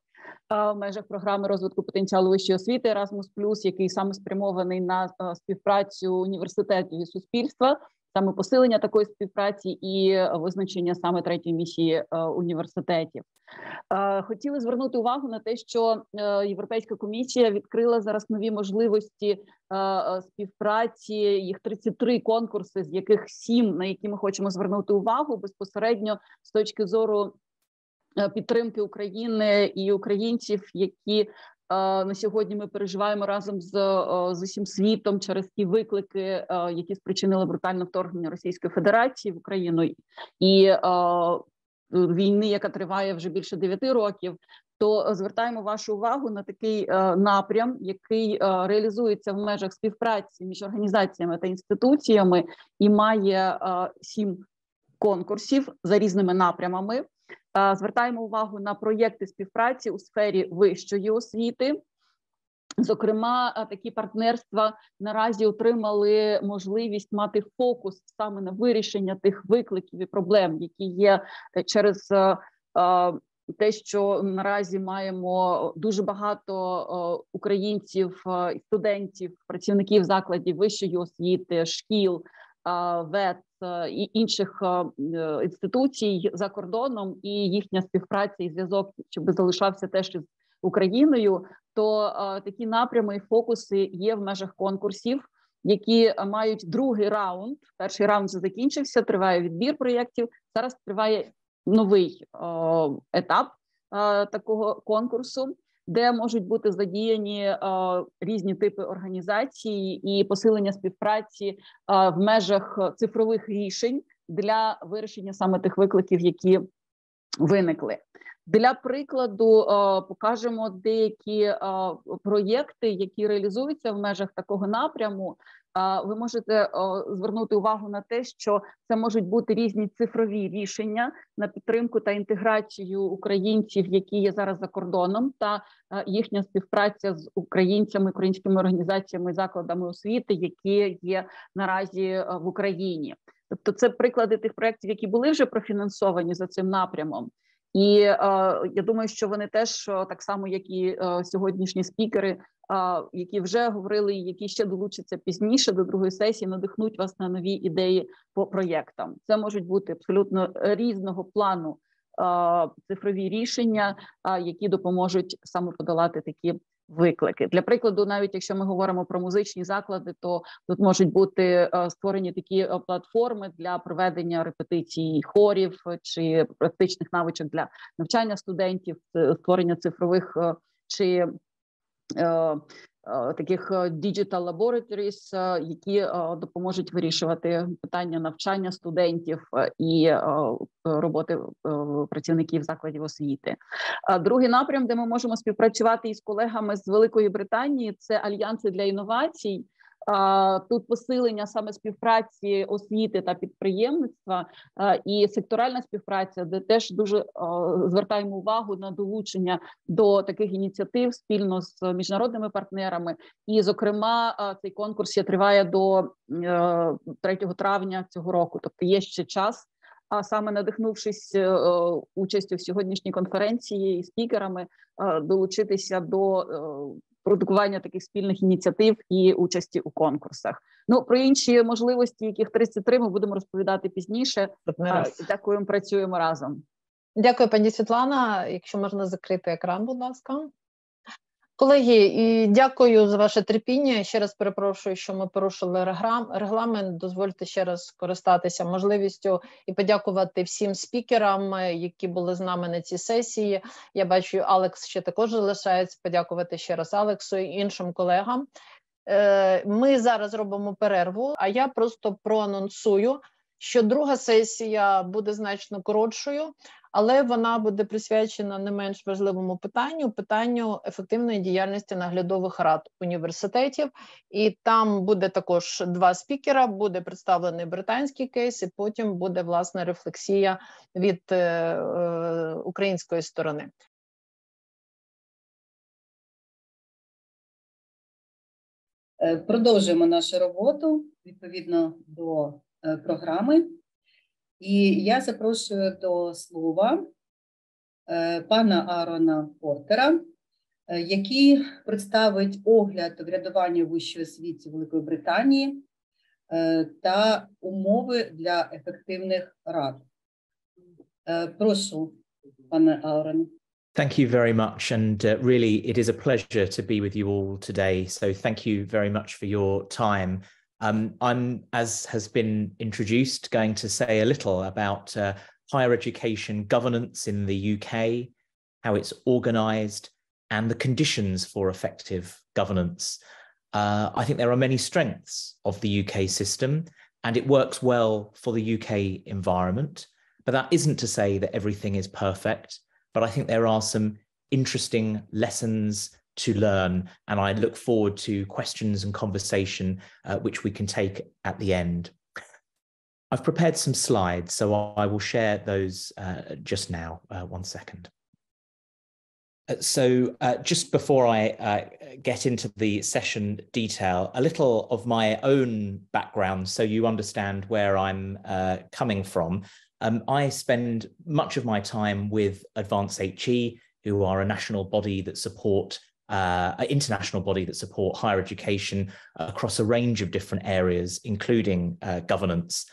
в межах програми розвитку потенціалу вищої освіти Еразмус+, який саме спрямований на співпрацю університетів і суспільства, саме посилення такої співпраці і визначення саме третьої місії університетів. Хотіли звернути увагу на те, що Європейська комісія відкрила зараз нові можливості співпраці, їх 33 конкурси, з яких 7, на які ми хочемо звернути увагу безпосередньо з точки зору підтримки України і українців, які на сьогодні ми переживаємо разом з усім світом через ті виклики, які спричинили брутальне вторгнення Російської Федерації в Україну і війни, яка триває вже більше 9 років, то звертаємо вашу увагу на такий напрям, який реалізується в межах співпраці між організаціями та інституціями і має 7 конкурсів за різними напрямами. Звертаємо увагу на проєкти співпраці у сфері вищої освіти. Зокрема, такі партнерства наразі отримали можливість мати фокус саме на вирішення тих викликів і проблем, які є через те, що наразі маємо дуже багато українців, студентів, працівників закладів вищої освіти, шкіл, ВЕТ і інших інституцій за кордоном, і їхня співпраця і зв'язок, щоб залишався теж з Україною, то такі напрями і фокуси є в межах конкурсів, які мають другий раунд. Перший раунд вже закінчився, триває відбір проєктів, зараз триває новий етап такого конкурсу, де можуть бути задіяні різні типи організацій і посилення співпраці в межах цифрових рішень для вирішення саме тих викликів, які виникли. Для прикладу покажемо деякі проєкти, які реалізуються в межах такого напряму. Ви можете звернути увагу на те, що це можуть бути різні цифрові рішення на підтримку та інтеграцію українців, які є зараз за кордоном, та їхня співпраця з українцями, українськими організаціями, закладами освіти, які є наразі в Україні. Тобто це приклади тих проєктів, які були вже профінансовані за цим напрямом. І я думаю, що вони теж, так само, як і сьогоднішні спікери, які вже говорили, і які ще долучаться пізніше до другої сесії, надихнуть вас на нові ідеї по проєктам. Це можуть бути абсолютно різного плану цифрові рішення, які допоможуть саме подолати такі виклики. Для прикладу, навіть якщо ми говоримо про музичні заклади, то тут можуть бути створені такі платформи для проведення репетицій хорів чи практичних навичок для навчання студентів, створення цифрових чи таких digital laboratories, які допоможуть вирішувати питання навчання студентів і роботи працівників закладів освіти. Другий напрям, де ми можемо співпрацювати із колегами з Великої Британії, це альянси для інновацій. Тут посилення саме співпраці освіти та підприємництва і секторальна співпраця, де теж дуже звертаємо увагу на долучення до таких ініціатив спільно з міжнародними партнерами. І, зокрема, цей конкурс триває до 3 травня цього року, тобто є ще час. А саме надихнувшись участю в сьогоднішній конференції і спікерами, долучитися до продукування таких спільних ініціатив і участі у конкурсах. Ну, про інші можливості, яких 33, ми будемо розповідати пізніше. Дякую, працюємо разом. Дякую, пані Світлана. Якщо можна закрити екран, будь ласка. Колеги, і дякую за ваше терпіння. Ще раз перепрошую, що ми порушили регламент. Дозвольте ще раз скористатися можливістю і подякувати всім спікерам, які були з нами на цій сесії. Я бачу, Алекс ще також залишається. Подякувати ще раз Алексу і іншим колегам. Ми зараз робимо перерву, а я просто проанонсую, що друга сесія буде значно коротшою, але вона буде присвячена не менш важливому питанню ефективної діяльності наглядових рад університетів. І там буде також 2 спікера, буде представлений британський кейс, і потім буде, власне, рефлексія від української сторони. Продовжуємо нашу роботу відповідно до програми. І я запрошую до слова пана Аарона Портера, який представить огляд врядування вищої освіти Великої Британії та умови для ефективних рад. Прошу, пане Аурене. Thank you very much, and really it is a pleasure to be with you all today. So thank you very much for your time. I'm, as has been introduced, going to say a little about higher education governance in the UK, how it's organised, and the conditions for effective governance. I think there are many strengths of the UK system, and it works well for the UK environment, but that isn't to say that everything is perfect. But I think there are some interesting lessons to learn, and I look forward to questions and conversation which we can take at the end. I've prepared some slides, so I will share those just now. 1 second. So just before I get into the session detail, a little of my own background so you understand where I'm coming from. I spend much of my time with Advance HE, who are a national body that support, an international body that support higher education across a range of different areas, including governance.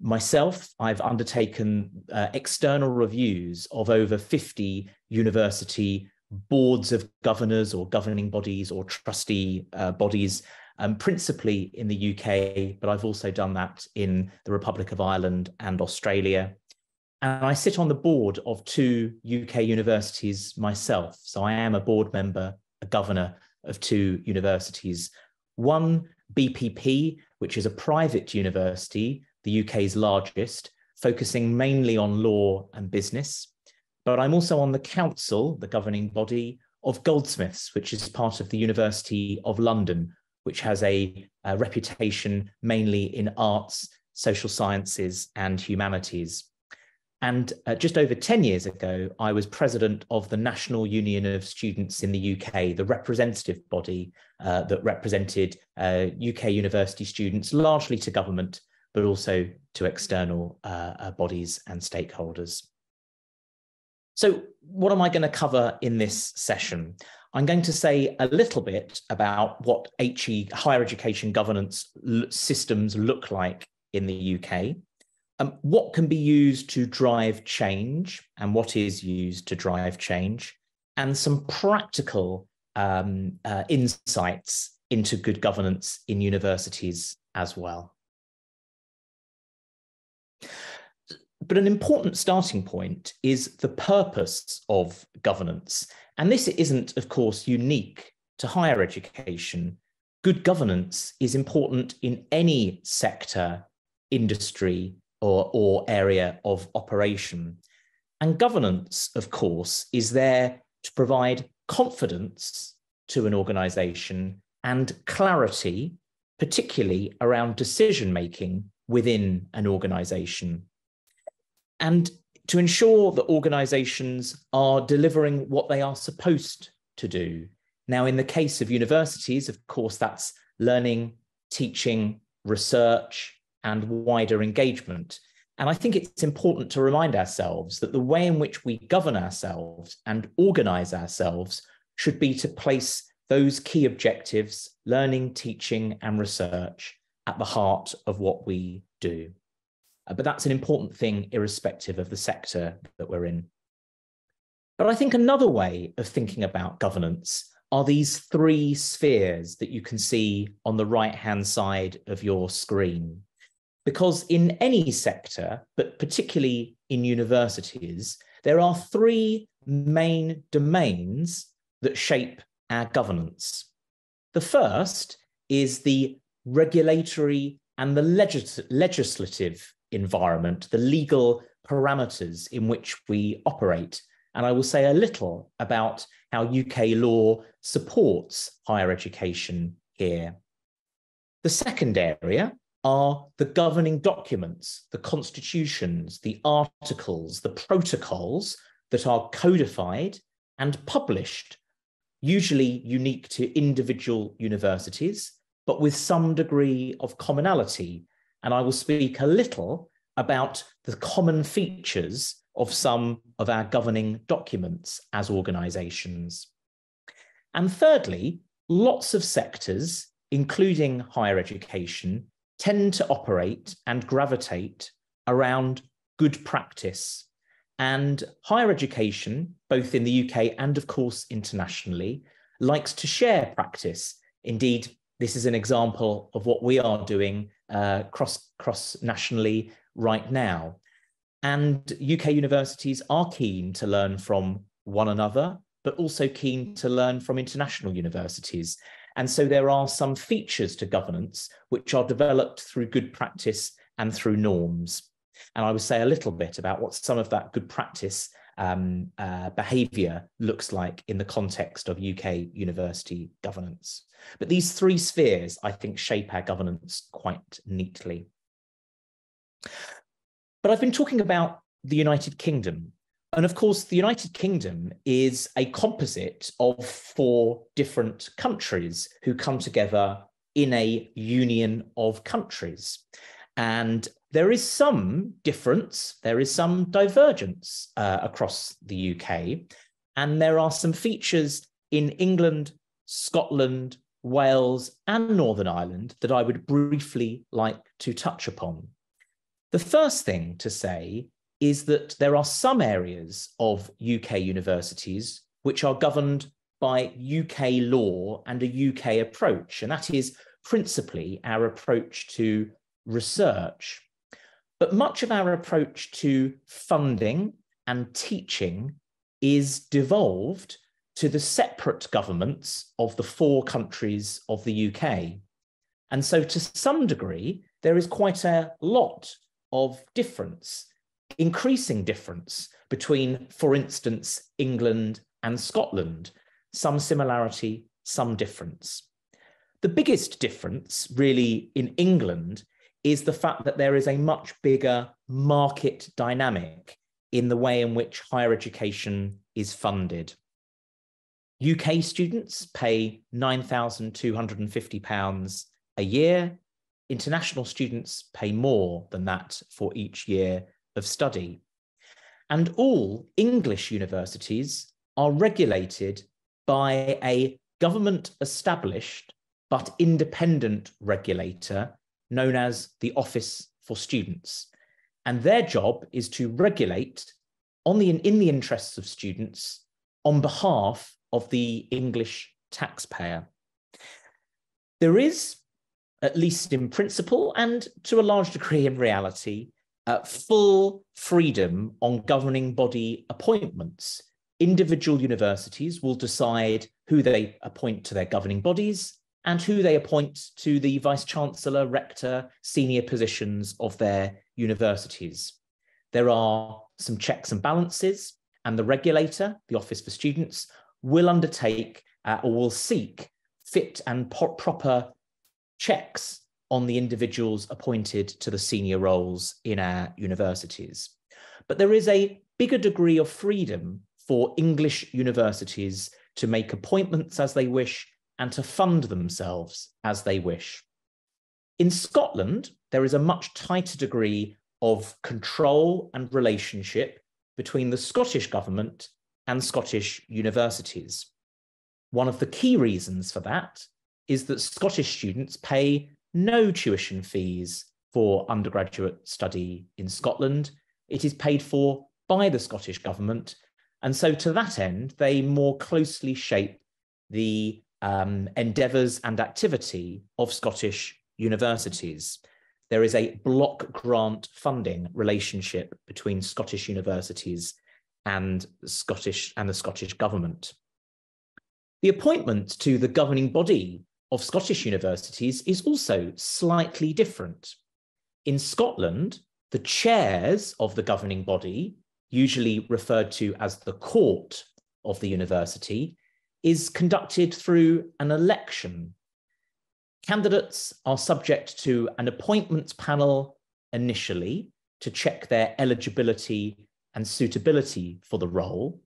Myself, I've undertaken external reviews of over 50 university boards of governors or governing bodies or trustee bodies, principally in the UK, but I've also done that in the Republic of Ireland and Australia. And I sit on the board of 2 UK universities myself. So I am a board member, a governor of 2 universities. One, BPP, which is a private university, the UK's largest, focusing mainly on law and business. But I'm also on the council, the governing body, of Goldsmiths, which is part of the University of London, which has a reputation mainly in arts, social sciences, and humanities. And just over 10 years ago, I was president of the National Union of Students in the UK, the representative body that represented UK university students, largely to government, but also to external bodies and stakeholders. So what am I going to cover in this session? I'm going to say a little bit about what HE, higher education governance systems look like in the UK, what can be used to drive change and what is used to drive change, and some practical insights into good governance in universities as well. But an important starting point is the purpose of governance. And this isn't, of course, unique to higher education. Good governance is important in any sector, industry, or area of operation. And governance, of course, is there to provide confidence to an organisation and clarity, particularly around decision-making within an organisation. And to ensure that organisations are delivering what they are supposed to do. Now, in the case of universities, of course, that's learning, teaching, research, and wider engagement. And I think it's important to remind ourselves that the way in which we govern ourselves and organise ourselves should be to place those key objectives, learning, teaching, and research, at the heart of what we do. But that's an important thing irrespective of the sector that we're in. But I think another way of thinking about governance are these 3 spheres that you can see on the right-hand side of your screen. Because in any sector, but particularly in universities, there are 3 main domains that shape our governance. The first is the regulatory and the legislative environment, the legal parameters in which we operate. And I will say a little about how UK law supports higher education here. The second area are the governing documents, the constitutions, the articles, the protocols that are codified and published, usually unique to individual universities, but with some degree of commonality. And I will speak a little about the common features of some of our governing documents as organisations. And thirdly, lots of sectors, including higher education, tend to operate and gravitate around good practice. And higher education, both in the UK and of course internationally, likes to share practice. Indeed, this is an example of what we are doing cross-nationally right now. And UK universities are keen to learn from one another, but also keen to learn from international universities. And so there are some features to governance which are developed through good practice and through norms. And I will say a little bit about what some of that good practice behaviour looks like in the context of UK university governance. But these three spheres, I think, shape our governance quite neatly. But I've been talking about the United Kingdom. And of course, the United Kingdom is a composite of 4 different countries who come together in a union of countries. And there is some difference, there is some divergence across the UK. And there are some features in England, Scotland, Wales, and Northern Ireland that I would briefly like to touch upon. The first thing to say is that there are some areas of UK universities which are governed by UK law and a UK approach, and that is principally our approach to research. But much of our approach to funding and teaching is devolved to the separate governments of the 4 countries of the UK. And so to some degree, there is quite a lot of difference, increasing difference between, for instance, England and Scotland, some similarity, some difference. The biggest difference really in England is the fact that there is a much bigger market dynamic in the way in which higher education is funded. UK students pay £9,250 a year. International students pay more than that for each year of study. And all English universities are regulated by a government-established but independent regulator known as the Office for Students. And their job is to regulate in the interests of students on behalf of the English taxpayer. There is, at least in principle and to a large degree in reality, full freedom on governing body appointments. Individual universities will decide who they appoint to their governing bodies and who they appoint to the vice-chancellor, rector, senior positions of their universities. There are some checks and balances, and the regulator, the Office for Students, will undertake or will seek fit and proper checks on the individuals appointed to the senior roles in our universities. But there is a bigger degree of freedom for English universities to make appointments as they wish and to fund themselves as they wish. In Scotland, there is a much tighter degree of control and relationship between the Scottish government and Scottish universities. One of the key reasons for that is that Scottish students pay no tuition fees for undergraduate study in Scotland. It is paid for by the Scottish government. And so to that end, they more closely shape the endeavours and activity of Scottish universities. There is a block grant funding relationship between Scottish universities and the Scottish government. The appointment to the governing body of Scottish universities is also slightly different. In Scotland, the chairs of the governing body, usually referred to as the court of the university, is conducted through an election. Candidates are subject to an appointments panel initially to check their eligibility and suitability for the role,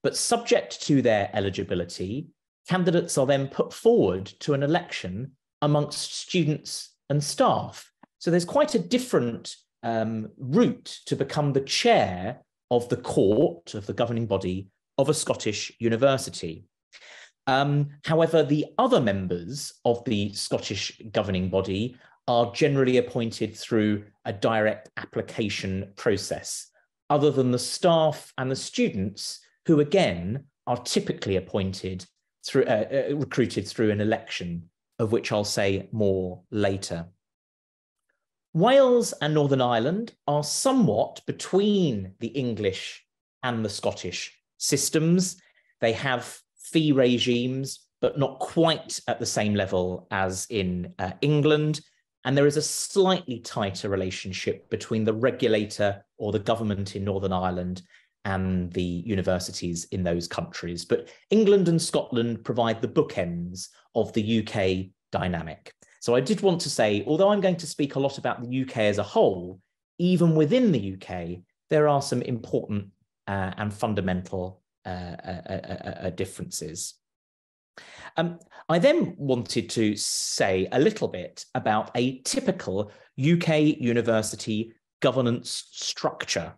but subject to their eligibility, candidates are then put forward to an election amongst students and staff. So there's quite a different route to become the chair of the court, of the governing body of a Scottish university. However, the other members of the Scottish governing body are generally appointed through a direct application process, other than the staff and the students, who again are typically appointed through, recruited through an election, of which I'll say more later. Wales and Northern Ireland are somewhat between the English and the Scottish systems. They have fee regimes, but not quite at the same level as in England. And there is a slightly tighter relationship between the regulator or the government in Northern Ireland and the universities in those countries. But England and Scotland provide the bookends of the UK dynamic. So I did want to say, although I'm going to speak a lot about the UK as a whole, even within the UK, there are some important and fundamental differences. I then wanted to say a little bit about a typical UK university governance structure.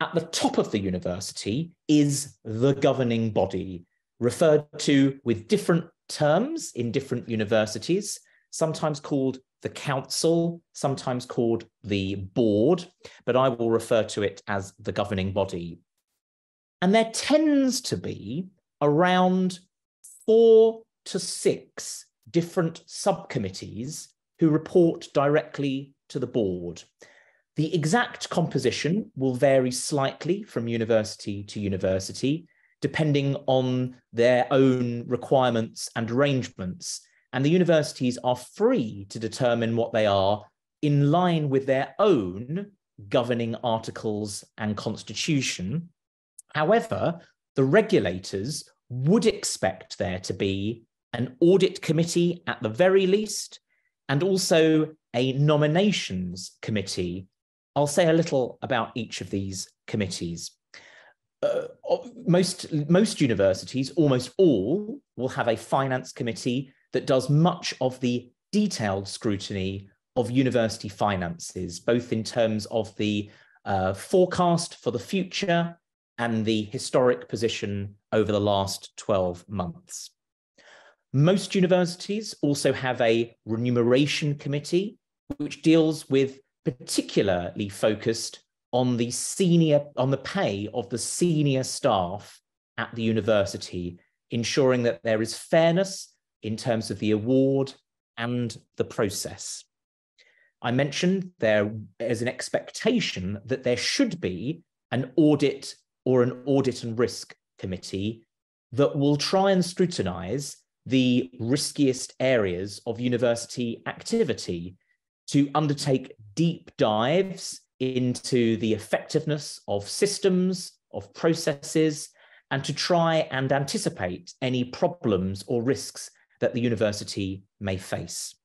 At the top of the university is the governing body, referred to with different terms in different universities, sometimes called the council, sometimes called the board, but I will refer to it as the governing body. And there tends to be around 4 to 6 different subcommittees who report directly to the board. The exact composition will vary slightly from university to university, depending on their own requirements and arrangements, and the universities are free to determine what they are in line with their own governing articles and constitution. However, the regulators would expect there to be an audit committee at the very least, and also a nominations committee. I'll say a little about each of these committees. Most universities, almost all, will have a finance committee that does much of the detailed scrutiny of university finances, both in terms of the forecast for the future and the historic position over the last 12 months. Most universities also have a remuneration committee, which deals with particularly focused on the pay of the senior staff at the university, ensuring that there is fairness in terms of the award and the process. I mentioned there is an expectation that there should be an audit or an audit and risk committee that will try and scrutinize the riskiest areas of university activity, to undertake deep dives into the effectiveness of systems, of processes, and to try and anticipate any problems or risks that the university may face.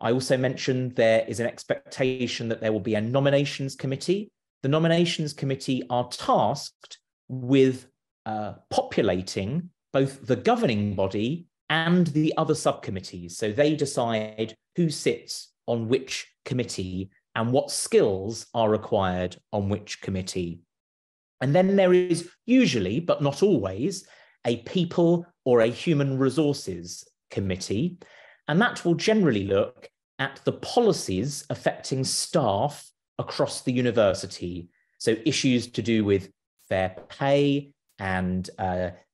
I also mentioned there is an expectation that there will be a nominations committee. The nominations committee are tasked with populating both the governing body and the other subcommittees. So they decide who sits on which committee and what skills are required on which committee. And then there is usually, but not always, a people or a human resources committee, and that will generally look at the policies affecting staff across the university. So issues to do with fair pay and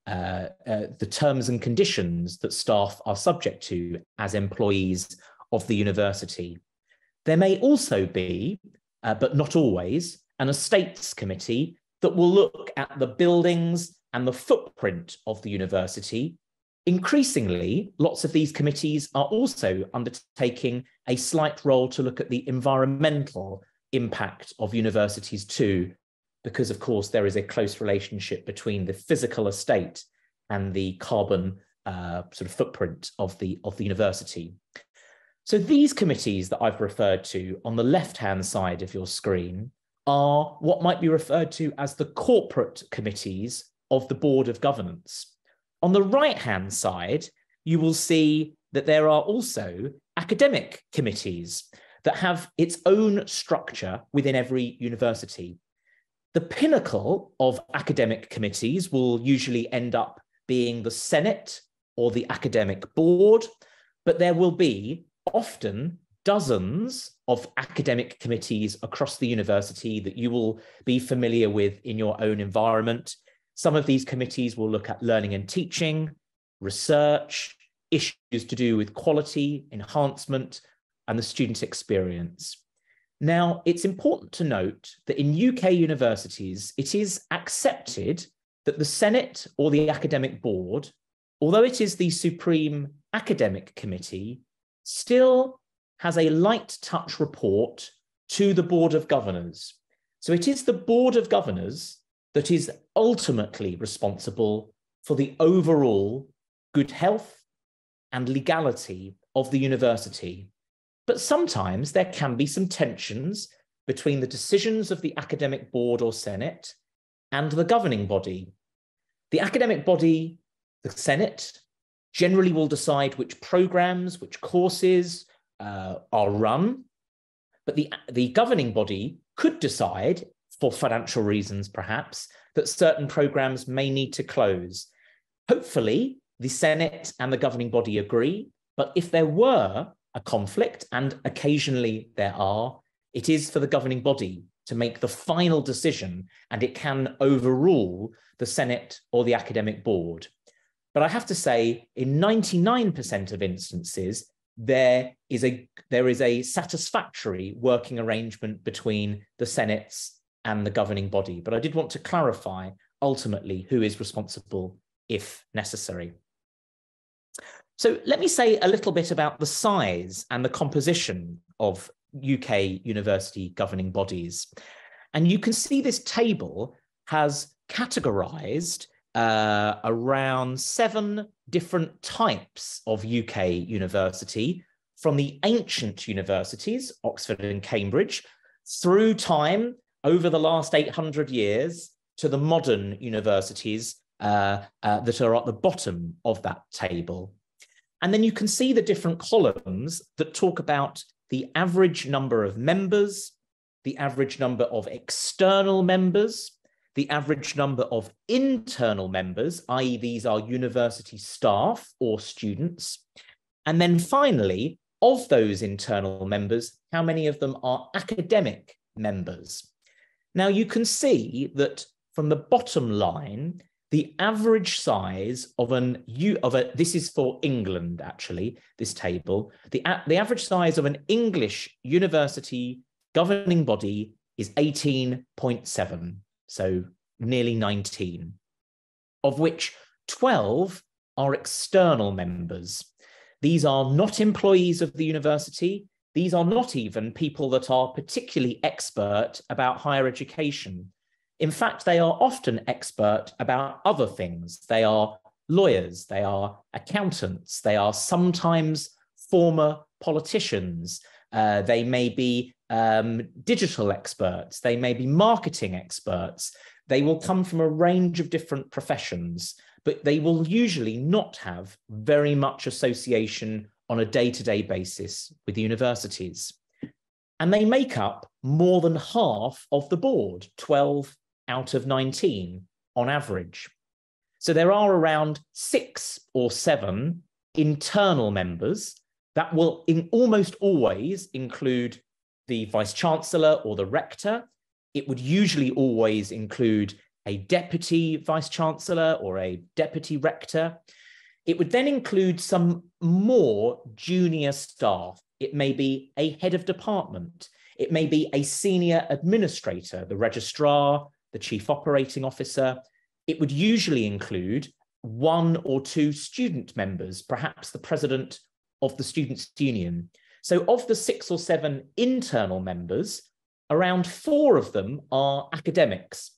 the terms and conditions that staff are subject to as employees of the university. There may also be, but not always, an estates committee that will look at the buildings and the footprint of the university. Increasingly, lots of these committees are also undertaking a slight role to look at the environmental impact of universities too, because of course there is a close relationship between the physical estate and the carbon sort of footprint of the university. So these committees that I've referred to on the left-hand side of your screen are what might be referred to as the corporate committees of the Board of Governance. On the right-hand side, you will see that there are also academic committees that have its own structure within every university. The pinnacle of academic committees will usually end up being the Senate or the academic board, but there will be often dozens of academic committees across the university that you will be familiar with in your own environment. Some of these committees will look at learning and teaching, research, issues to do with quality, enhancement, and the student experience. Now, it's important to note that in UK universities, it is accepted that the Senate or the academic board, although it is the supreme academic committee, still has a light touch report to the Board of Governors. So it is the Board of Governors that is ultimately responsible for the overall good health and legality of the university. But sometimes there can be some tensions between the decisions of the academic board or Senate and the governing body. The academic body, the Senate, generally will decide which programs, which courses are run, but the governing body could decide, for financial reasons perhaps, that certain programs may need to close. Hopefully, the Senate and the governing body agree, but if there were a conflict, and occasionally there are, it is for the governing body to make the final decision, and it can overrule the Senate or the academic board. But I have to say, in 99% of instances, there is a satisfactory working arrangement between the Senates and the governing body. But I did want to clarify ultimately who is responsible if necessary. So let me say a little bit about the size and the composition of UK university governing bodies. And you can see this table has categorized around 7 different types of UK university, from the ancient universities, Oxford and Cambridge, through time over the last 800 years to the modern universities that are at the bottom of that table. And then you can see the different columns that talk about the average number of members, the average number of external members, the average number of internal members, i.e. these are university staff or students. And then finally, of those internal members, how many of them are academic members? Now you can see that from the bottom line, the average size of this is for England actually, this table, the average size of an English university governing body is 18.7. So nearly 19, of which 12 are external members. These are not employees of the university. These are not even people that are particularly expert about higher education. In fact, they are often expert about other things. They are lawyers, they are accountants, they are sometimes former politicians. They may be digital experts, they may be marketing experts. They will come from a range of different professions, but they will usually not have very much association on a day-to-day basis with universities. And they make up more than half of the board, 12 out of 19 on average. So there are around 6 or 7 internal members that will almost always include the vice-chancellor or the rector. It would usually always include a deputy vice-chancellor or a deputy rector. It would then include some more junior staff. It may be a head of department. It may be a senior administrator, the registrar, the chief operating officer. It would usually include 1 or 2 student members, perhaps the president of the Students' Union. So of the 6 or 7 internal members, around 4 of them are academics.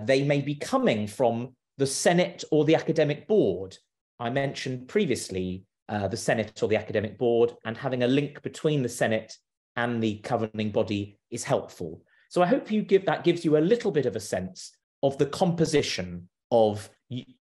They may be coming from the Senate or the academic board. I mentioned previously the Senate or the academic board, and having a link between the Senate and the governing body is helpful. So I hope that gives you a little bit of a sense of the composition of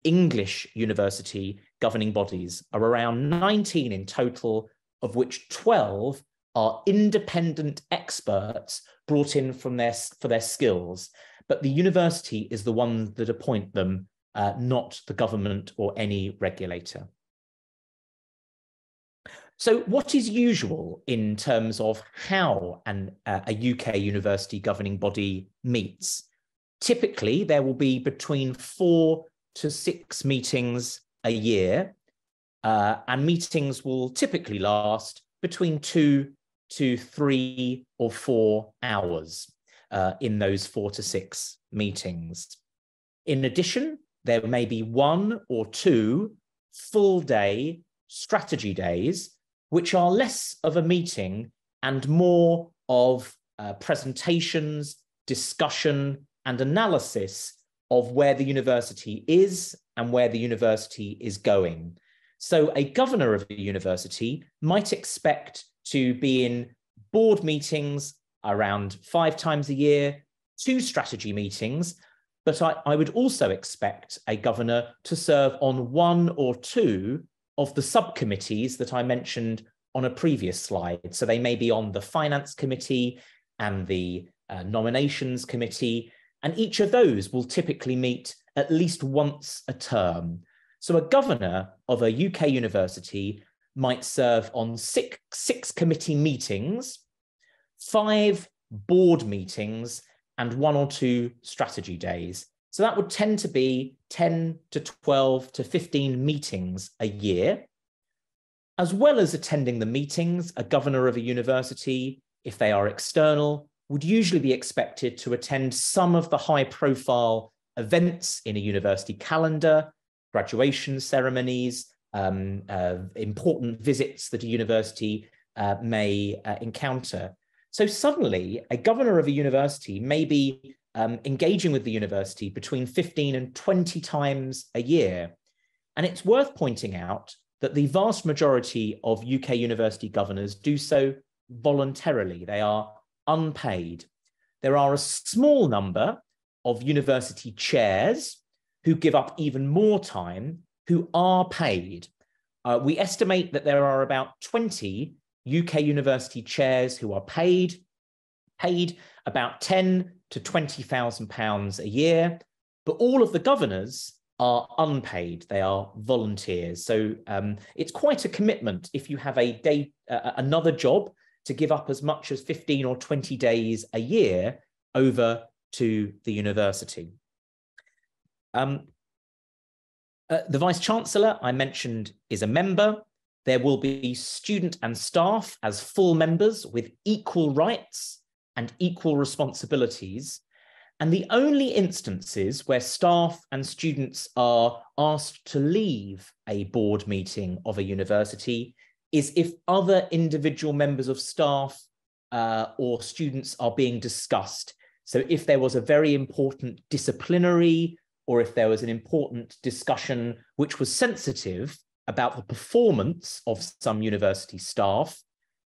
English university governing bodies. Are around 19 in total, of which 12 are independent experts brought in for their skills. But the university is the one that appoint them, not the government or any regulator. So what is usual in terms of how a UK university governing body meets? Typically, there will be between 4 to 6 meetings a year, and meetings will typically last between 2 to 3 or 4 hours in those 4 to 6 meetings. In addition, there may be 1 or 2 full-day strategy days, which are less of a meeting and more of presentations, discussion, and analysis of where the university is and where the university is going. So a governor of a university might expect to be in board meetings around 5 times a year, 2 strategy meetings, but I would also expect a governor to serve on 1 or 2 of the subcommittees that I mentioned on a previous slide. So they may be on the Finance Committee and the Nominations Committee, and each of those will typically meet at least once a term. So a governor of a UK university might serve on 6 committee meetings, 5 board meetings, and 1 or 2 strategy days. So that would tend to be 10 to 12 to 15 meetings a year. As well as attending the meetings, a governor of a university, if they are external, would usually be expected to attend some of the high-profile events in a university calendar, graduation ceremonies, important visits that a university may encounter. So suddenly, a governor of a university may be engaging with the university between 15 and 20 times a year. And it's worth pointing out that the vast majority of UK university governors do so voluntarily. They are unpaid. There are a small number of university chairs who give up even more time who are paid. We estimate that there are about 20 UK university chairs who are paid about £10,000 to £20,000 a year, but all of the governors are unpaid. They are volunteers. So it's quite a commitment if you have another job to give up as much as 15 or 20 days a year over to the university. The Vice-Chancellor I mentioned is a member. There will be student and staff as full members with equal rights and equal responsibilities. And the only instances where staff and students are asked to leave a board meeting of a university is if other individual members of staff or students are being discussed. So if there was a very important disciplinary or if there was an important discussion which was sensitive about the performance of some university staff,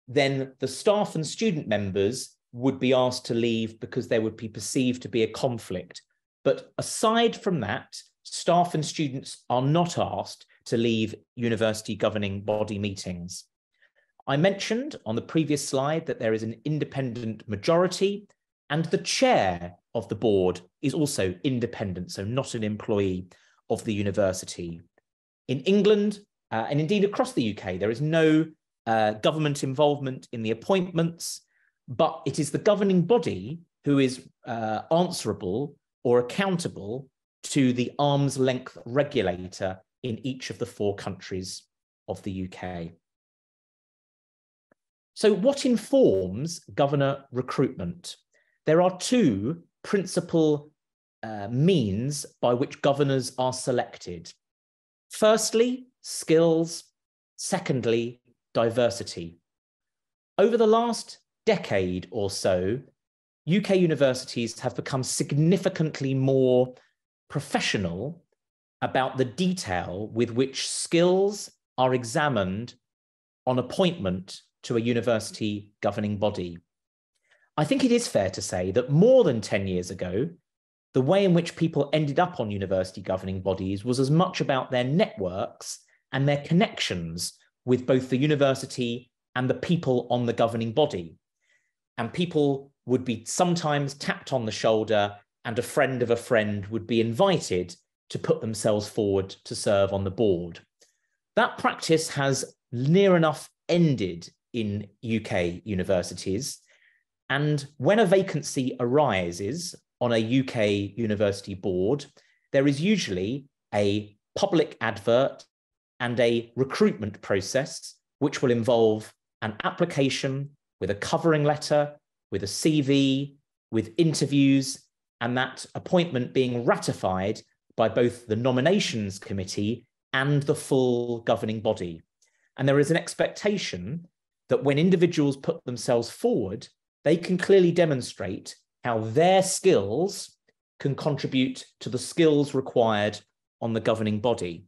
then the staff and student members would be asked to leave because there would be perceived to be a conflict. But aside from that, staff and students are not asked to leave university governing body meetings. I mentioned on the previous slide that there is an independent majority, and the chair of the board is also independent, so not an employee of the university. In England, and indeed across the UK, there is no government involvement in the appointments, but it is the governing body who is answerable or accountable to the arm's length regulator in each of the 4 countries of the UK. So what informs governor recruitment? There are 2 principal means by which governors are selected. Firstly, skills. Secondly, diversity. Over the last decade or so, UK universities have become significantly more professional about the detail with which skills are examined on appointment to a university governing body. I think it is fair to say that more than 10 years ago, the way in which people ended up on university governing bodies was as much about their networks and their connections with both the university and the people on the governing body. And people would be sometimes tapped on the shoulder and a friend of a friend would be invited to put themselves forward to serve on the board. That practice has near enough ended in UK universities. And when a vacancy arises on a UK university board, there is usually a public advert and a recruitment process, which will involve an application with a covering letter, with a CV, with interviews, and that appointment being ratified by both the nominations committee and the full governing body. And there is an expectation that when individuals put themselves forward, they can clearly demonstrate how their skills can contribute to the skills required on the governing body.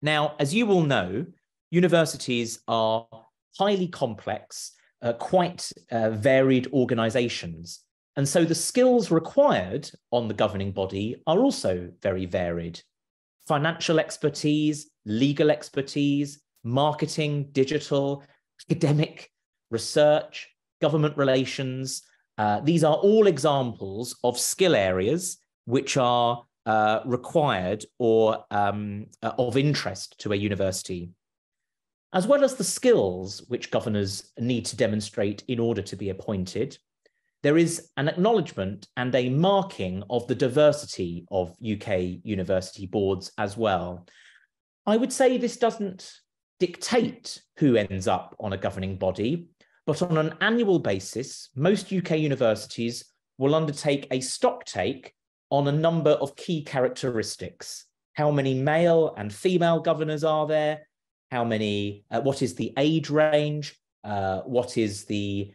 Now, as you will know, universities are highly complex, quite varied organizations. And so the skills required on the governing body are also very varied. Financial expertise, legal expertise, marketing, digital, academic, research, government relations. These are all examples of skill areas which are required or of interest to a university. As well as the skills which governors need to demonstrate in order to be appointed, there is an acknowledgement and a marking of the diversity of UK university boards as well. I would say this doesn't dictate who ends up on a governing body, but on an annual basis, most UK universities will undertake a stocktake on a number of key characteristics. How many male and female governors are there? How many, what is the age range? What is the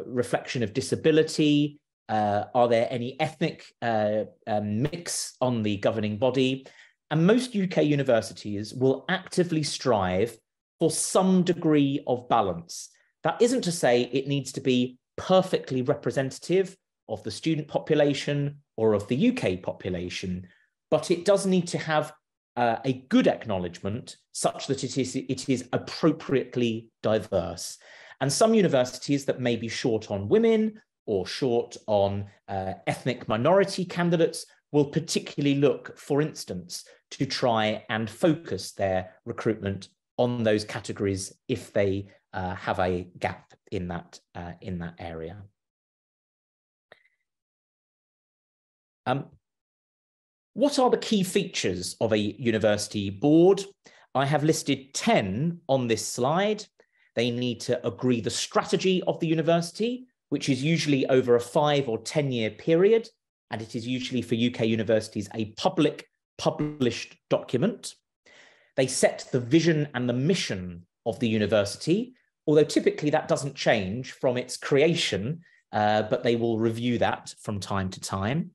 reflection of disability? Are there any ethnic mix on the governing body? And most UK universities will actively strive for some degree of balance. That isn't to say it needs to be perfectly representative of the student population or of the UK population, but it does need to have a good acknowledgement such that it is appropriately diverse. And some universities that may be short on women or short on ethnic minority candidates will particularly look, for instance, to try and focus their recruitment on those categories if they have a gap in that area. What are the key features of a university board? I have listed 10 on this slide. They need to agree the strategy of the university, which is usually over a 5 or 10-year period, and it is usually for UK universities a public published document. They set the vision and the mission of the university, although typically that doesn't change from its creation, but they will review that from time to time.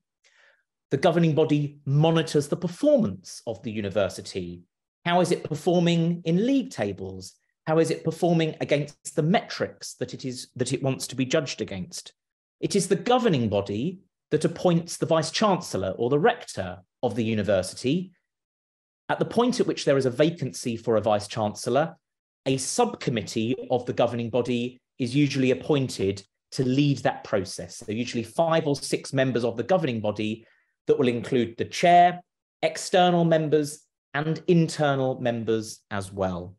The governing body monitors the performance of the university. How is it performing in league tables? How is it performing against the metrics that it wants to be judged against? It is the governing body that appoints the vice-chancellor or the rector of the university. At the point at which there is a vacancy for a vice-chancellor, a subcommittee of the governing body is usually appointed to lead that process. So usually 5 or 6 members of the governing body that will include the chair, external members, and internal members as well.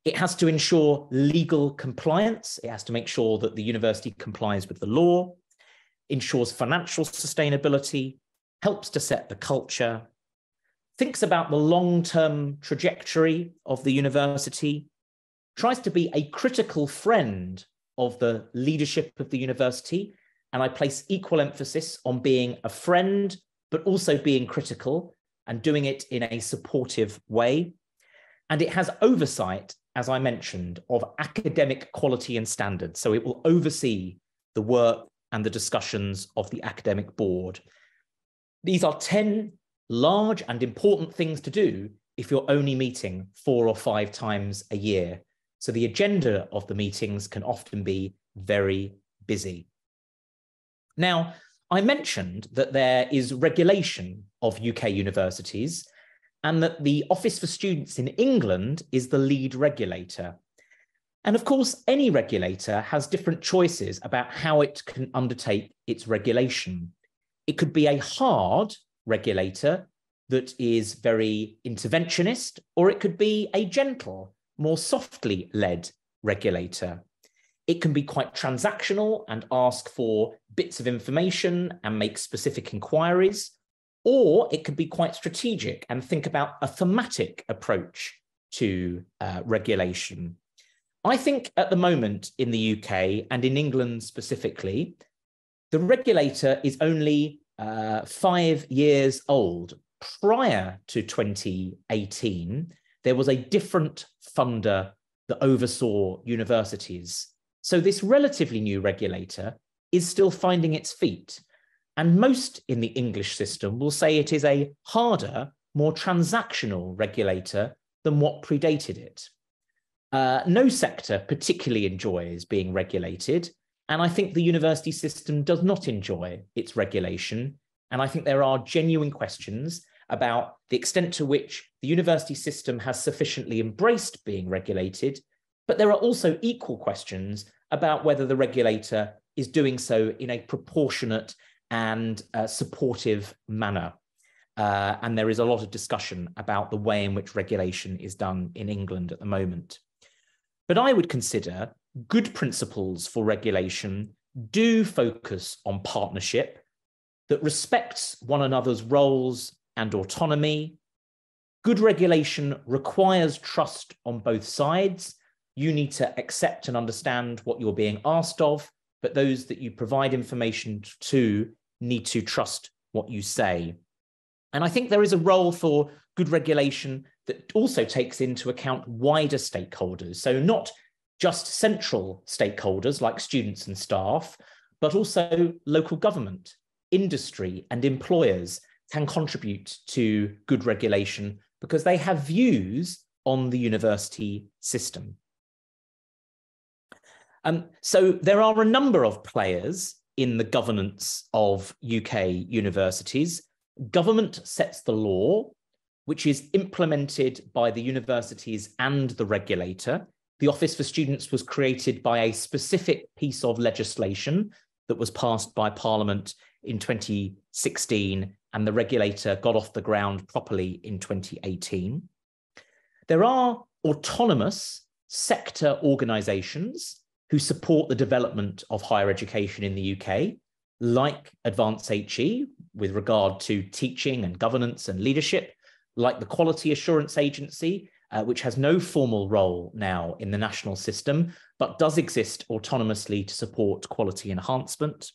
It has to ensure legal compliance. It has to make sure that the university complies with the law, ensures financial sustainability, helps to set the culture, thinks about the long-term trajectory of the university, tries to be a critical friend of the leadership of the university, and I place equal emphasis on being a friend, but also being critical and doing it in a supportive way. And it has oversight, as I mentioned, of academic quality and standards. So it will oversee the work and the discussions of the academic board. These are 10 large and important things to do if you're only meeting 4 or 5 times a year. So the agenda of the meetings can often be very busy. Now, I mentioned that there is regulation of UK universities and that the Office for Students in England is the lead regulator. And of course, any regulator has different choices about how it can undertake its regulation. It could be a hard regulator that is very interventionist, or it could be a gentle, more softly led regulator. It can be quite transactional and ask for bits of information and make specific inquiries, or it can be quite strategic and think about a thematic approach to regulation. I think at the moment in the UK and in England specifically, the regulator is only 5 years old. Prior to 2018, there was a different funder that oversaw universities. So this relatively new regulator is still finding its feet. And most in the English system will say it is a harder, more transactional regulator than what predated it. No sector particularly enjoys being regulated, and I think the university system does not enjoy its regulation. And I think there are genuine questions about the extent to which the university system has sufficiently embraced being regulated, but there are also equal questions about whether the regulator is doing so in a proportionate and supportive manner. And there is a lot of discussion about the way in which regulation is done in England at the moment. But I would consider good principles for regulation do focus on partnership that respects one another's roles and autonomy. Good regulation requires trust on both sides. You need to accept and understand what you're being asked of, but those that you provide information to need to trust what you say. And I think there is a role for good regulation that also takes into account wider stakeholders. So not just central stakeholders like students and staff, but also local government, industry, and employers can contribute to good regulation because they have views on the university system. So there are a number of players in the governance of UK universities. Government sets the law, which is implemented by the universities and the regulator. The Office for Students was created by a specific piece of legislation that was passed by Parliament in 2016, and the regulator got off the ground properly in 2018. There are autonomous sector organisations who support the development of higher education in the UK, like Advance HE with regard to teaching and governance and leadership, like the Quality Assurance Agency, which has no formal role now in the national system, but does exist autonomously to support quality enhancement.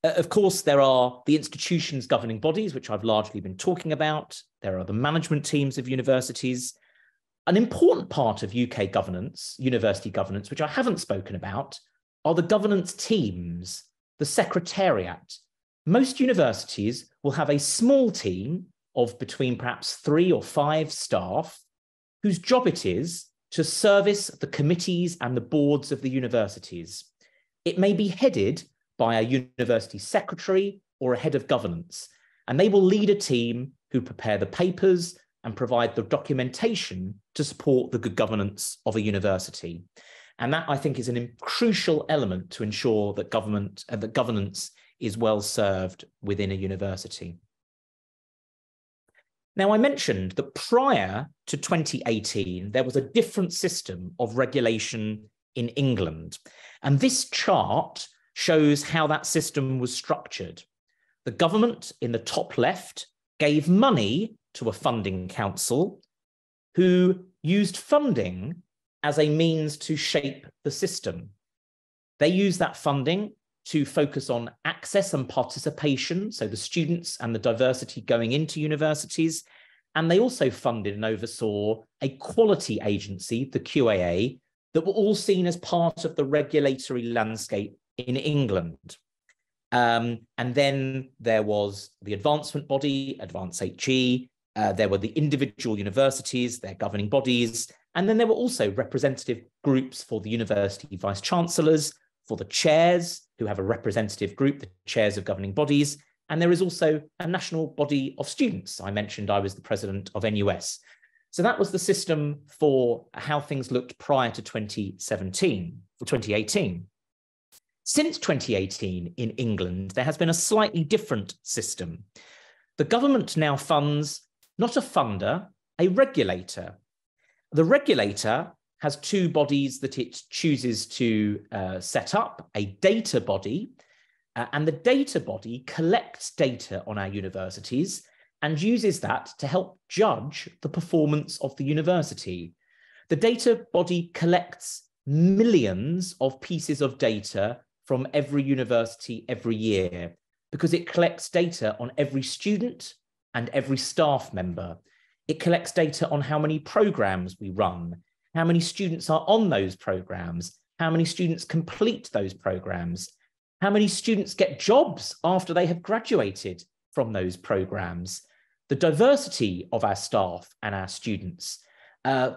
Of course, there are the institutions governing bodies, which I've largely been talking about. There are the management teams of universities. An important part of UK governance, university governance, which I haven't spoken about, are the governance teams, the secretariat. Most universities will have a small team of between perhaps 3 or 5 staff whose job it is to service the committees and the boards of the universities. It may be headed by a university secretary or a head of governance, and they will lead a team who prepare the papers and provide the documentation to support the good governance of a university. And that, I think, is a crucial element to ensure that governance is well served within a university. Now, I mentioned that prior to 2018, there was a different system of regulation in England. And this chart shows how that system was structured. The government in the top left gave money to a funding council who used funding as a means to shape the system. They used that funding to focus on access and participation, so the students and the diversity going into universities, and they also funded and oversaw a quality agency, the QAA, that were all seen as part of the regulatory landscape in England. And then there was the advancement body, Advance HE, there were the individual universities, their governing bodies, and then there were also representative groups for the university vice-chancellors, for the chairs, who have a representative group, the chairs of governing bodies, and there is also a national body of students. I mentioned I was the president of NUS. So that was the system for how things looked prior to 2018. Since 2018 in England, there has been a slightly different system. The government now funds not a funder, a regulator. The regulator has two bodies that it chooses to set up, a data body, and the data body collects data on our universities and uses that to help judge the performance of the university. The data body collects millions of pieces of data from every university every year because it collects data on every student and every staff member. It collects data on how many programs we run, how many students are on those programs, how many students complete those programs, how many students get jobs after they have graduated from those programs, the diversity of our staff and our students,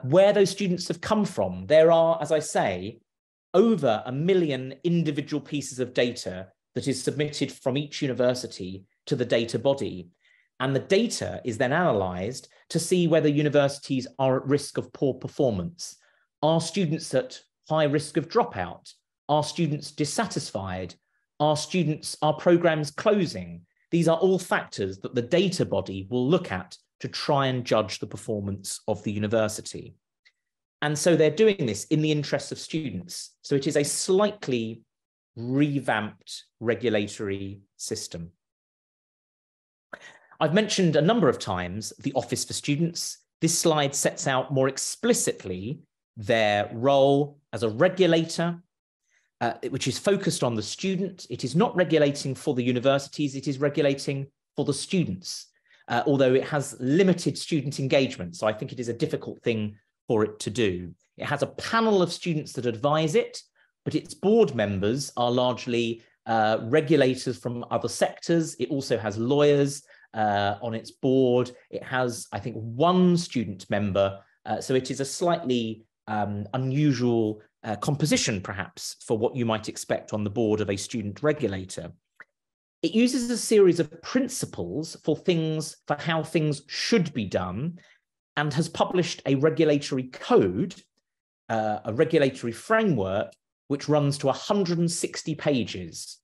where those students have come from. There are, as I say, over 1 million individual pieces of data that is submitted from each university to the data body. And the data is then analysed to see whether universities are at risk of poor performance. Are students at high risk of dropout? Are students dissatisfied? Are programs closing? These are all factors that the data body will look at to try and judge the performance of the university. And so they're doing this in the interests of students. So it is a slightly revamped regulatory system. I've mentioned a number of times the Office for Students. This slide sets out more explicitly their role as a regulator, which is focused on the student. It is not regulating for the universities, it is regulating for the students, although it has limited student engagement. So I think it is a difficult thing for it to do. It has a panel of students that advise it, but its board members are largely regulators from other sectors. It also has lawyers on its board. It has, I think, one student member. So it is a slightly unusual composition, perhaps, for what you might expect on the board of a student regulator. It uses a series of principles for how things should be done, and has published a regulatory code, a regulatory framework, which runs to 160 pages.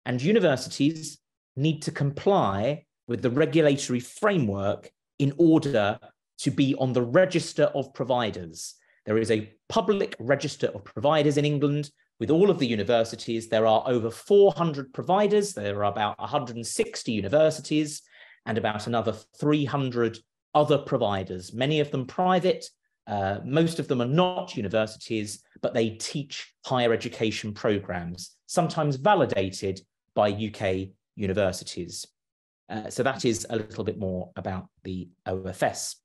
And universities need to comply with the regulatory framework in order to be on the register of providers. There is a public register of providers in England with all of the universities. There are over 400 providers. There are about 160 universities and about another 300 other providers, many of them private. Most of them are not universities, but they teach higher education programs, sometimes validated by UK universities. So that is a little bit more about the OFS.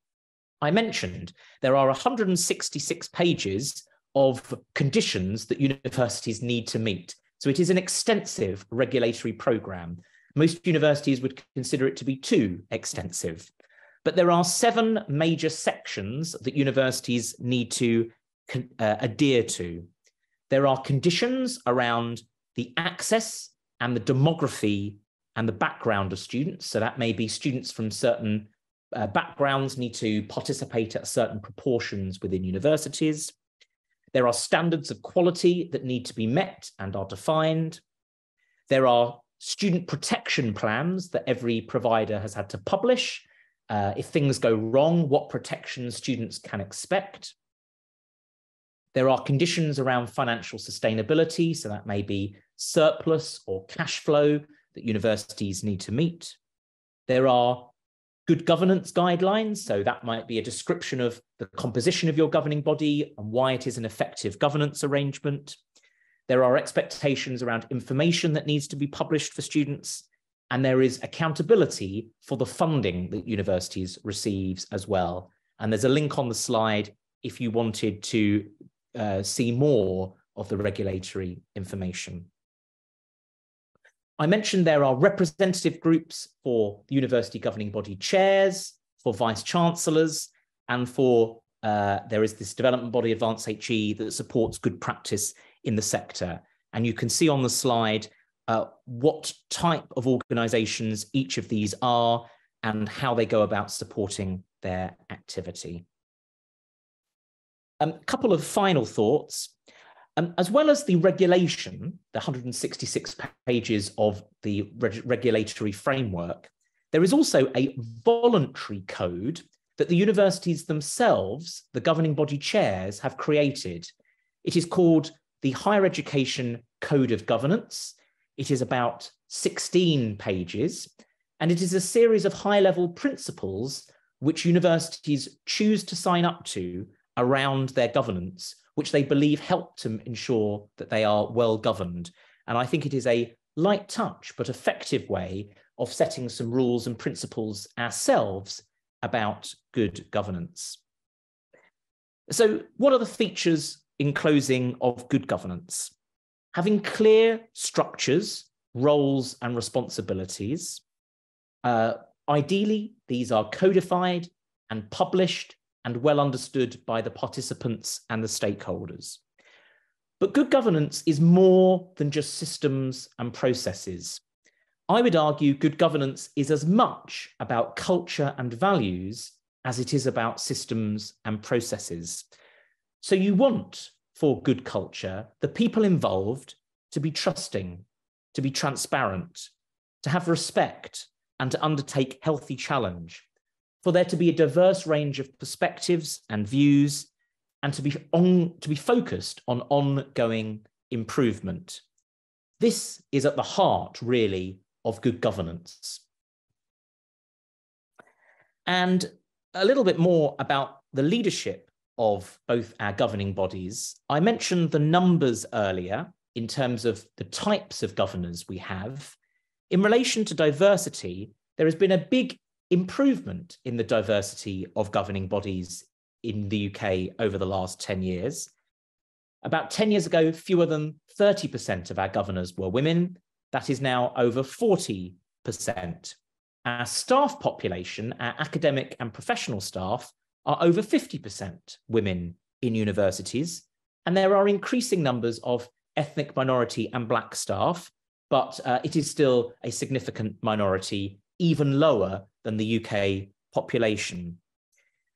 I mentioned there are 166 pages of conditions that universities need to meet. So it is an extensive regulatory program. Most universities would consider it to be too extensive. But there are 7 major sections that universities need to adhere to. There are conditions around the access and the demography and the background of students. So that may be students from certain backgrounds need to participate at certain proportions within universities. There are standards of quality that need to be met and are defined. There are student protection plans that every provider has had to publish. If things go wrong, what protections students can expect. There are conditions around financial sustainability, so that may be surplus or cash flow that universities need to meet. There are good governance guidelines, so that might be a description of the composition of your governing body and why it is an effective governance arrangement. There are expectations around information that needs to be published for students. And there is accountability for the funding that universities receives as well. And there's a link on the slide if you wanted to see more of the regulatory information. I mentioned there are representative groups for the university governing body chairs, for vice chancellors, and for there is this development body, Advanced HE, that supports good practice in the sector. And you can see on the slide what type of organisations each of these are and how they go about supporting their activity. A couple of final thoughts. As well as the regulation, the 166 pages of the regulatory framework, there is also a voluntary code that the universities themselves, the governing body chairs, have created. It is called the Higher Education Code of Governance. It is about 16 pages, and it is a series of high-level principles which universities choose to sign up to around their governance, which they believe help to ensure that they are well governed. And I think it is a light touch but effective way of setting some rules and principles ourselves about good governance. So what are the features in closing of good governance? Having clear structures, roles and responsibilities. Ideally, these are codified and published and well understood by the participants and the stakeholders. But good governance is more than just systems and processes. I would argue good governance is as much about culture and values as it is about systems and processes. So you want, for good culture, the people involved to be trusting, to be transparent, to have respect, and to undertake healthy challenge, for there to be a diverse range of perspectives and views, and to be focused on ongoing improvement. This is at the heart, really, of good governance. And a little bit more about the leadership of both our governing bodies. I mentioned the numbers earlier in terms of the types of governors we have. In relation to diversity, there has been a big improvement in the diversity of governing bodies in the UK over the last 10 years. About 10 years ago, fewer than 30% of our governors were women. That is now over 40%. Our staff population, our academic and professional staff, are over 50% women in universities. And there are increasing numbers of ethnic minority and Black staff, but it is still a significant minority, even lower than the UK population.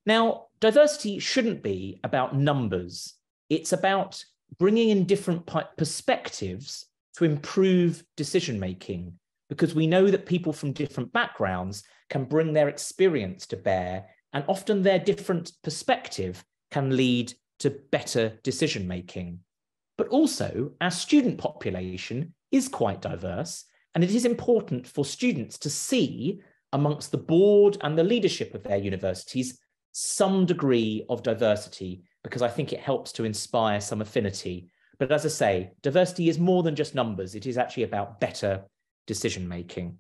Now, diversity shouldn't be about numbers. It's about bringing in different perspectives to improve decision-making, because we know that people from different backgrounds can bring their experience to bear, and often their different perspective can lead to better decision-making. But also, our student population is quite diverse, and it is important for students to see amongst the board and the leadership of their universities some degree of diversity, because I think it helps to inspire some affinity. But as I say, diversity is more than just numbers. It is actually about better decision-making.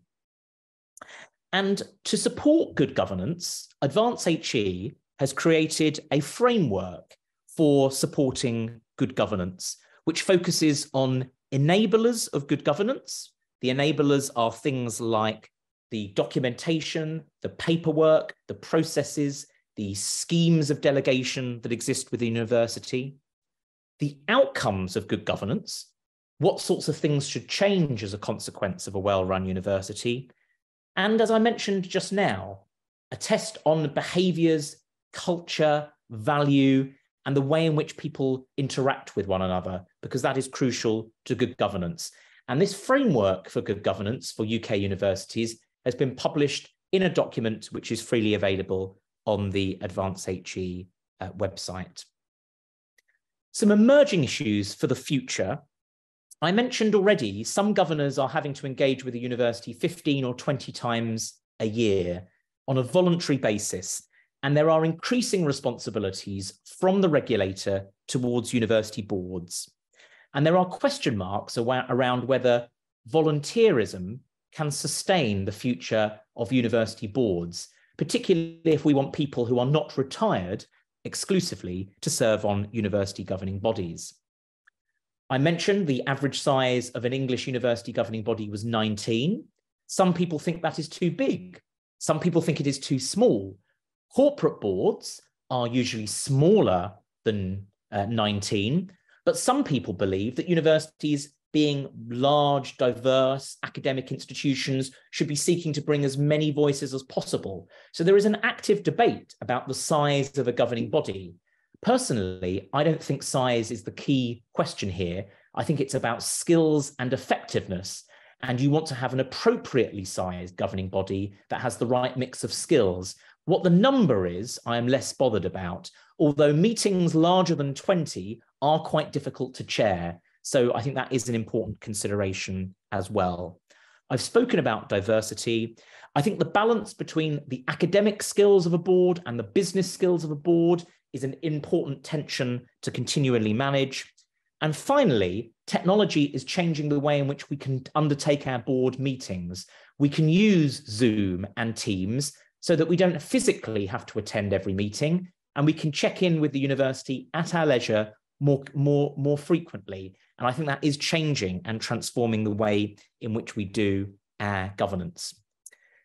And to support good governance, Advance HE has created a framework for supporting good governance, which focuses on enablers of good governance. The enablers are things like the documentation, the paperwork, the processes, the schemes of delegation that exist within the university, the outcomes of good governance, what sorts of things should change as a consequence of a well-run university, and as I mentioned just now, a test on behaviours, culture, value, and the way in which people interact with one another, because that is crucial to good governance. And this framework for good governance for UK universities has been published in a document which is freely available on the Advance HE website. Some emerging issues for the future. I mentioned already some governors are having to engage with the university 15 or 20 times a year on a voluntary basis, and there are increasing responsibilities from the regulator towards university boards. And there are question marks around whether volunteerism can sustain the future of university boards, particularly if we want people who are not retired exclusively to serve on university governing bodies. I mentioned the average size of an English university governing body was 19. Some people think that is too big. Some people think it is too small. Corporate boards are usually smaller than 19, but some people believe that universities, being large, diverse academic institutions, should be seeking to bring as many voices as possible. So there is an active debate about the size of a governing body. Personally, I don't think size is the key question here. I think it's about skills and effectiveness. And you want to have an appropriately sized governing body that has the right mix of skills, What the number is, I am less bothered about, although meetings larger than 20 are quite difficult to chair. So I think that is an important consideration as well. I've spoken about diversity. I think the balance between the academic skills of a board and the business skills of a board is an important tension to continually manage. And finally, technology is changing the way in which we can undertake our board meetings. We can use Zoom and Teams so that we don't physically have to attend every meeting, and we can check in with the university at our leisure more frequently. And I think that is changing and transforming the way in which we do our governance.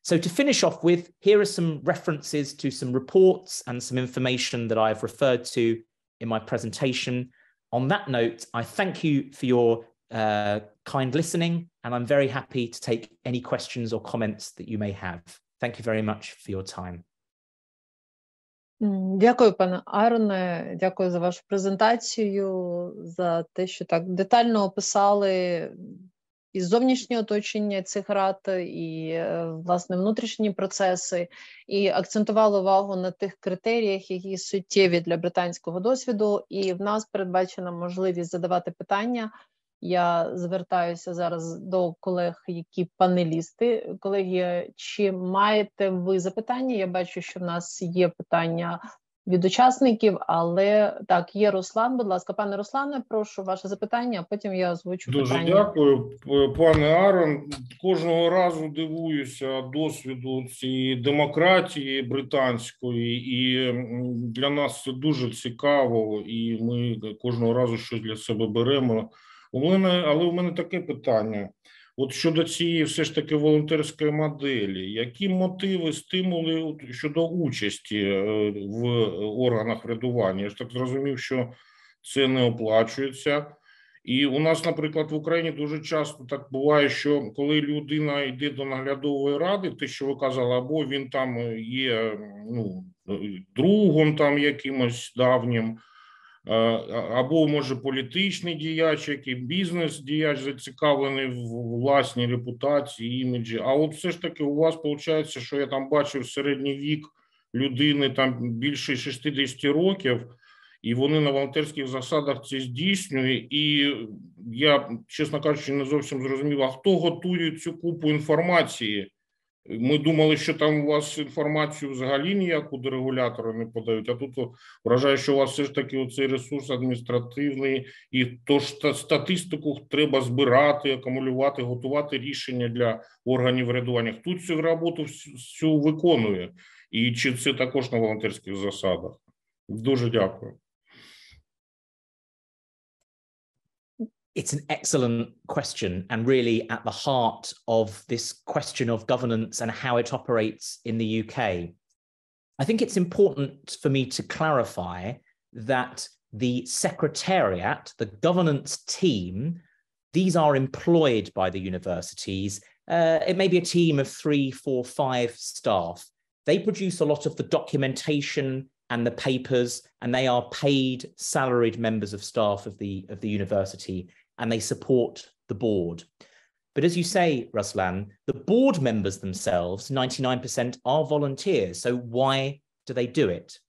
So to finish off with, here are some references to some reports and some information that I've referred to in my presentation. On that note, I thank you for your kind listening, and I'm very happy to take any questions or comments that you may have. Thank you very much for your time. Дякую, пане Аароне, дякую за вашу презентацію, за те, що так детально описали і зовнішнє оточення цих рад, і, власне, внутрішні процеси, і акцентували увагу на тих критеріях, які суттєві для британського досвіду, і в нас передбачена можливість задавати питання. Я звертаюся зараз до колег, які панелісти. Колеги, чи маєте ви запитання? Я бачу, що в нас є питання від учасників, але так, є Руслан. Будь ласка, пане Руслане, прошу ваше запитання, а потім я озвучу питання. Дуже дякую, пане Арон. Кожного разу дивуюся досвіду цієї демократії британської, і для нас це дуже цікаво, і ми кожного разу щось для себе беремо. Але у мене таке питання. От щодо цієї все ж таки волонтерської моделі, які мотиви, стимули щодо участі в органах врядування? Я ж так зрозумів, що це не оплачується. І у нас, наприклад, в Україні дуже часто так буває, що коли людина йде до наглядової ради, те, що ви казали, або він там є другом там якимось давнім, або, може, політичний діяч, який бізнес-діяч зацікавлений в власній репутації, іміджі. А от все ж таки у вас виходить, що я там бачив середній вік людини там більше 60 років, і вони на волонтерських засадах це здійснюють. І я, чесно кажучи, не зовсім зрозумів, а хто готує цю купу інформації? Ми думали, що там у вас інформацію взагалі ніяку до регулятора не подають, а тут вражає, що у вас все ж таки оцей ресурс адміністративний, і то ж статистику треба збирати, акумулювати, готувати рішення для органів врядування. Хто цю роботу всю виконує? І чи це також на волонтерських засадах? Дуже дякую. It's an excellent question, and really at the heart of this question of governance and how it operates in the UK. I think it's important for me to clarify that the secretariat, the governance team, these are employed by the universities. It may be a team of 3, 4, 5 staff. They produce a lot of the documentation and the papers, and they are paid salaried members of staff of the university, and they support the board. But as you say, Ruslan, the board members themselves, 99% are volunteers. So why do they do it?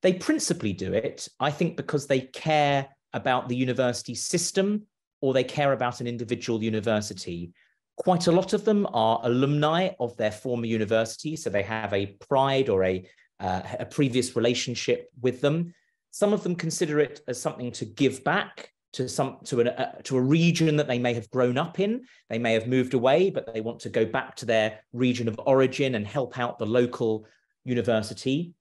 They principally do it, I think, because they care about the university system, or they care about an individual university. Quite a lot of them are alumni of their former university, so they have a pride or a previous relationship with them. Some of them consider it as something to give back to a region that they may have grown up in. They may have moved away, but they want to go back to their region of origin and help out the local university.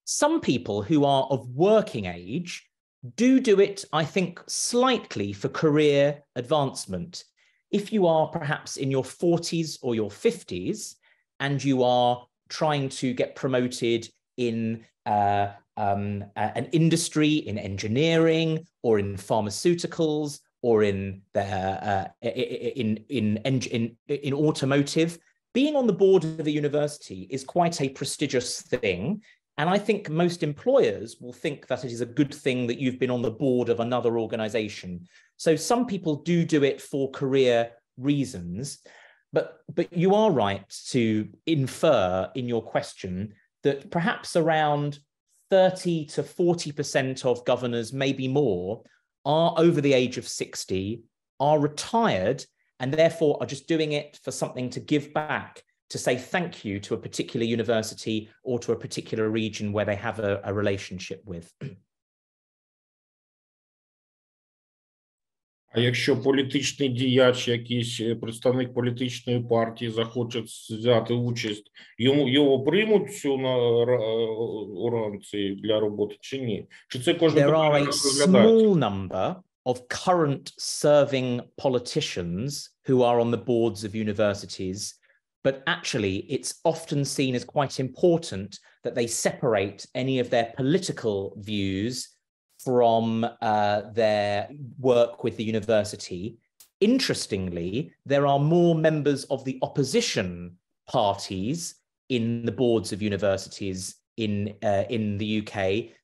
Some people who are of working age do it, I think, slightly for career advancement. If you are perhaps in your 40s or your 50s and you are trying to get promoted in an industry, in engineering, or in pharmaceuticals, or in automotive, being on the board of a university is quite a prestigious thing. And I think most employers will think that it is a good thing that you've been on the board of another organization. So some people do it for career reasons, but you are right to infer in your question that perhaps around 30 to 40% of governors, maybe more, are over the age of 60, are retired, and therefore are just doing it for something to give back, to say thank you to a particular university or to a particular region where they have a relationship with. А якщо політичний діяч, якийсь представник політичної партії захоче взяти участь, його приймуть цю орган для роботи чи ні? Чи це кожен There are a small number of current serving politicians who are on the boards of universities, but actually it's often seen as quite important that they separate any of their political views from their work with the university. Interestingly, there are more members of the opposition parties in the boards of universities in the UK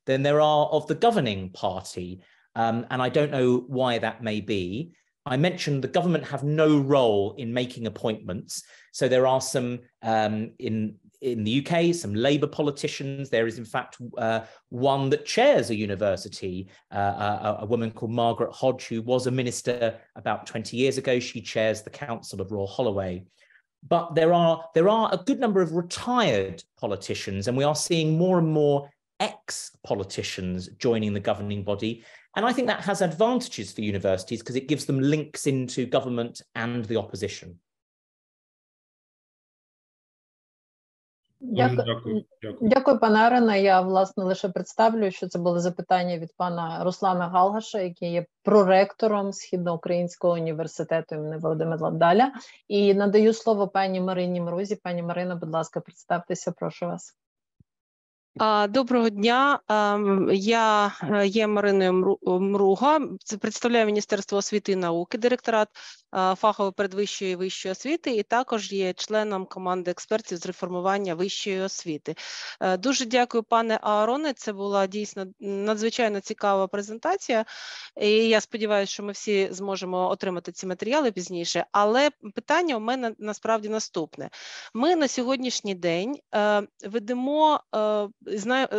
than there are of the governing party. And I don't know why that may be. I mentioned the government have no role in making appointments. So there are some in the UK, some Labour politicians. There is, in fact, one that chairs a university, a woman called Margaret Hodge, who was a minister about 20 years ago. She chairs the Council of Royal Holloway. But there are a good number of retired politicians, and we are seeing more and more ex-politicians joining the governing body. And I think that has advantages for universities because it gives them links into government and the opposition. Дякую, пане Арене. Я, власне, лише представлю, що це були запитання від пана Руслана Галгаша, який є проректором Східноукраїнського університету імені Володимира Даля. І надаю слово пані Марині Мрузі. Пані Марина, будь ласка, представтеся, прошу вас. Доброго дня, я є Мариною Мруга, представляю Міністерство освіти і науки, директорат фахової передвищої і вищої освіти, і також є членом команди експертів з реформування вищої освіти. Дуже дякую, пане Аароне, це була дійсно надзвичайно цікава презентація, і я сподіваюся, що ми всі зможемо отримати ці матеріали пізніше, але питання у мене насправді наступне. Ми на сьогоднішній день ведемо,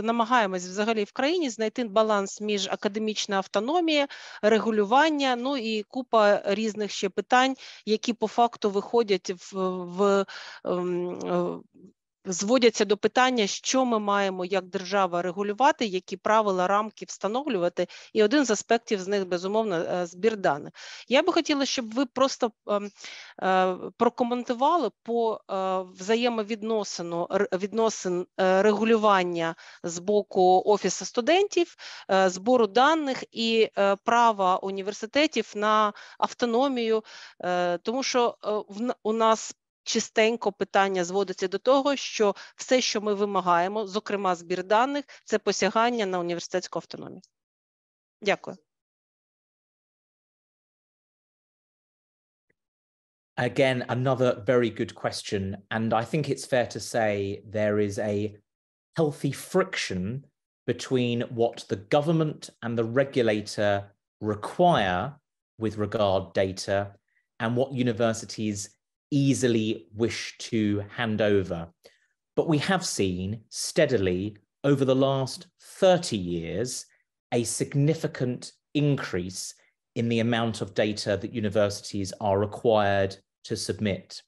намагаємось взагалі в країні знайти баланс між академічною автономією, регулювання, ну і купа різних ще питань, які по факту виходять зводяться до питання, що ми маємо як держава регулювати, які правила, рамки встановлювати, і один з аспектів з них, безумовно, збір даних. Я би хотіла, щоб ви просто прокоментували по відносин регулювання з боку Офісу студентів, збору даних і права університетів на автономію, тому що у нас чистенько питання зводиться до того, що все, що ми вимагаємо, зокрема збір даних, це посягання на університетську автономію. Дякую. Again, another very good question. And I think it's fair to say there is a healthy friction between what the government and the regulator require with regard data and what universities easily wish to hand over. But we have seen steadily over the last 30 years a significant increase in the amount of data that universities are required to submit.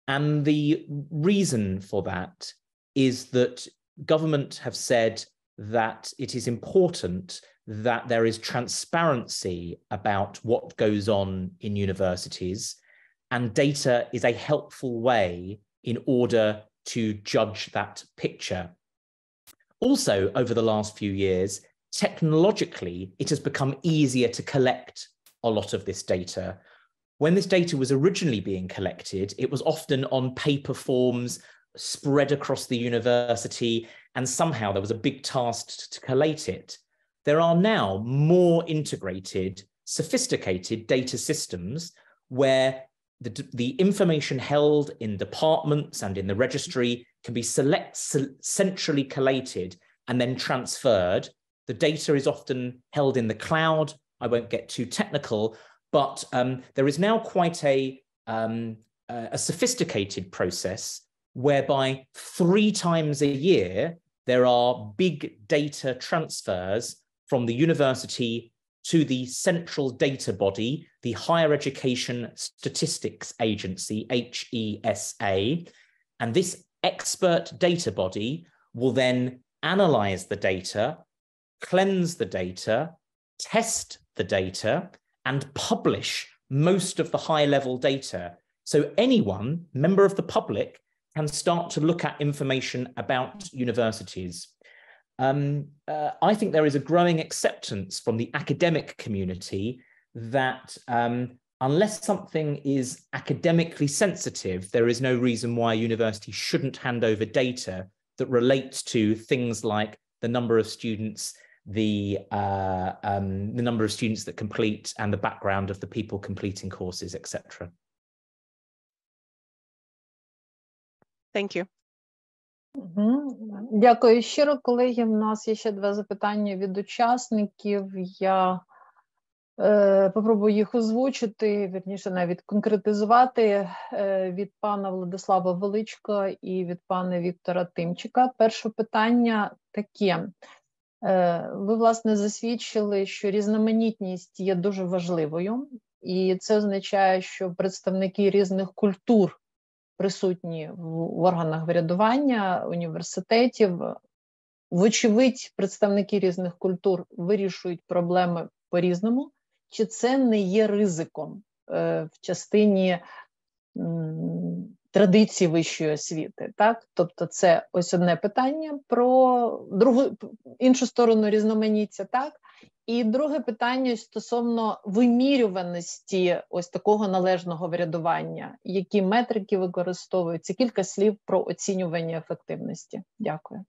And the reason for that is that government have said that it is important that there is transparency about what goes on in universities, and data is a helpful way in order to judge that picture. Also, over the last few years, technologically, it has become easier to collect a lot of this data. When this data was originally being collected, it was often on paper forms spread across the university, and somehow there was a big task to collate it. There are now more integrated, sophisticated data systems where the information held in departments and in the registry can be centrally collated and then transferred. The data is often held in the cloud. I won't get too technical, but there is now quite a sophisticated process whereby 3 times a year there are big data transfers from the university to the central data body, the Higher Education Statistics Agency, HESA, and this expert data body will then analyze the data, cleanse the data, test the data, and publish most of the high-level data. So anyone, member of the public, can start to look at information about universities. I think there is a growing acceptance from the academic community that unless something is academically sensitive, there is no reason why a university shouldn't hand over data that relates to things like the number of students, the number of students that complete, and the background of the people completing courses, etc. Thank you. Дякую щиро, колеги. У нас є ще 2 запитання від учасників. Я попробую їх озвучити, вірніше навіть конкретизувати, від пана Владислава Величка і від пана Віктора Тимчика. Перше питання таке. Ви, власне, засвідчили, що різноманітність є дуже важливою, і це означає, що представники різних культур присутні в органах врядування, університетів. Вочевидь, представники різних культур вирішують проблеми по-різному. Чи це не є ризиком в частині традиції вищої освіти? Так? Тобто це ось одне питання про іншу сторону різноманіття, так? І друге питання стосовно вимірюваності ось такого належного врядування. Які метрики використовуються? Кілька слів про оцінювання ефективності. Дякую.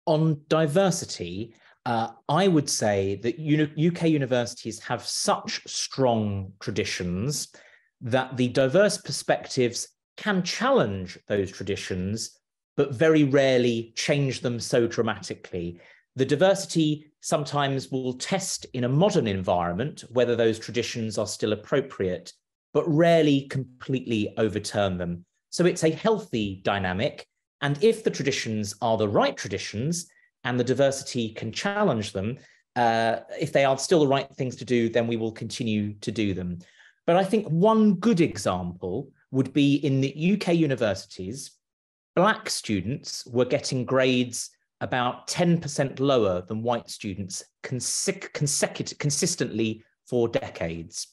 On diversity, I would say that UK universities have such strong traditions that the diverse perspectives can challenge those traditions, but very rarely change them so dramatically. The diversity sometimes will test in a modern environment whether those traditions are still appropriate, but rarely completely overturn them. So it's a healthy dynamic. And if the traditions are the right traditions and the diversity can challenge them, if they are still the right things to do, then we will continue to do them. But I think one good example would be in the UK universities, Black students were getting grades about 10% lower than white students consistently for decades.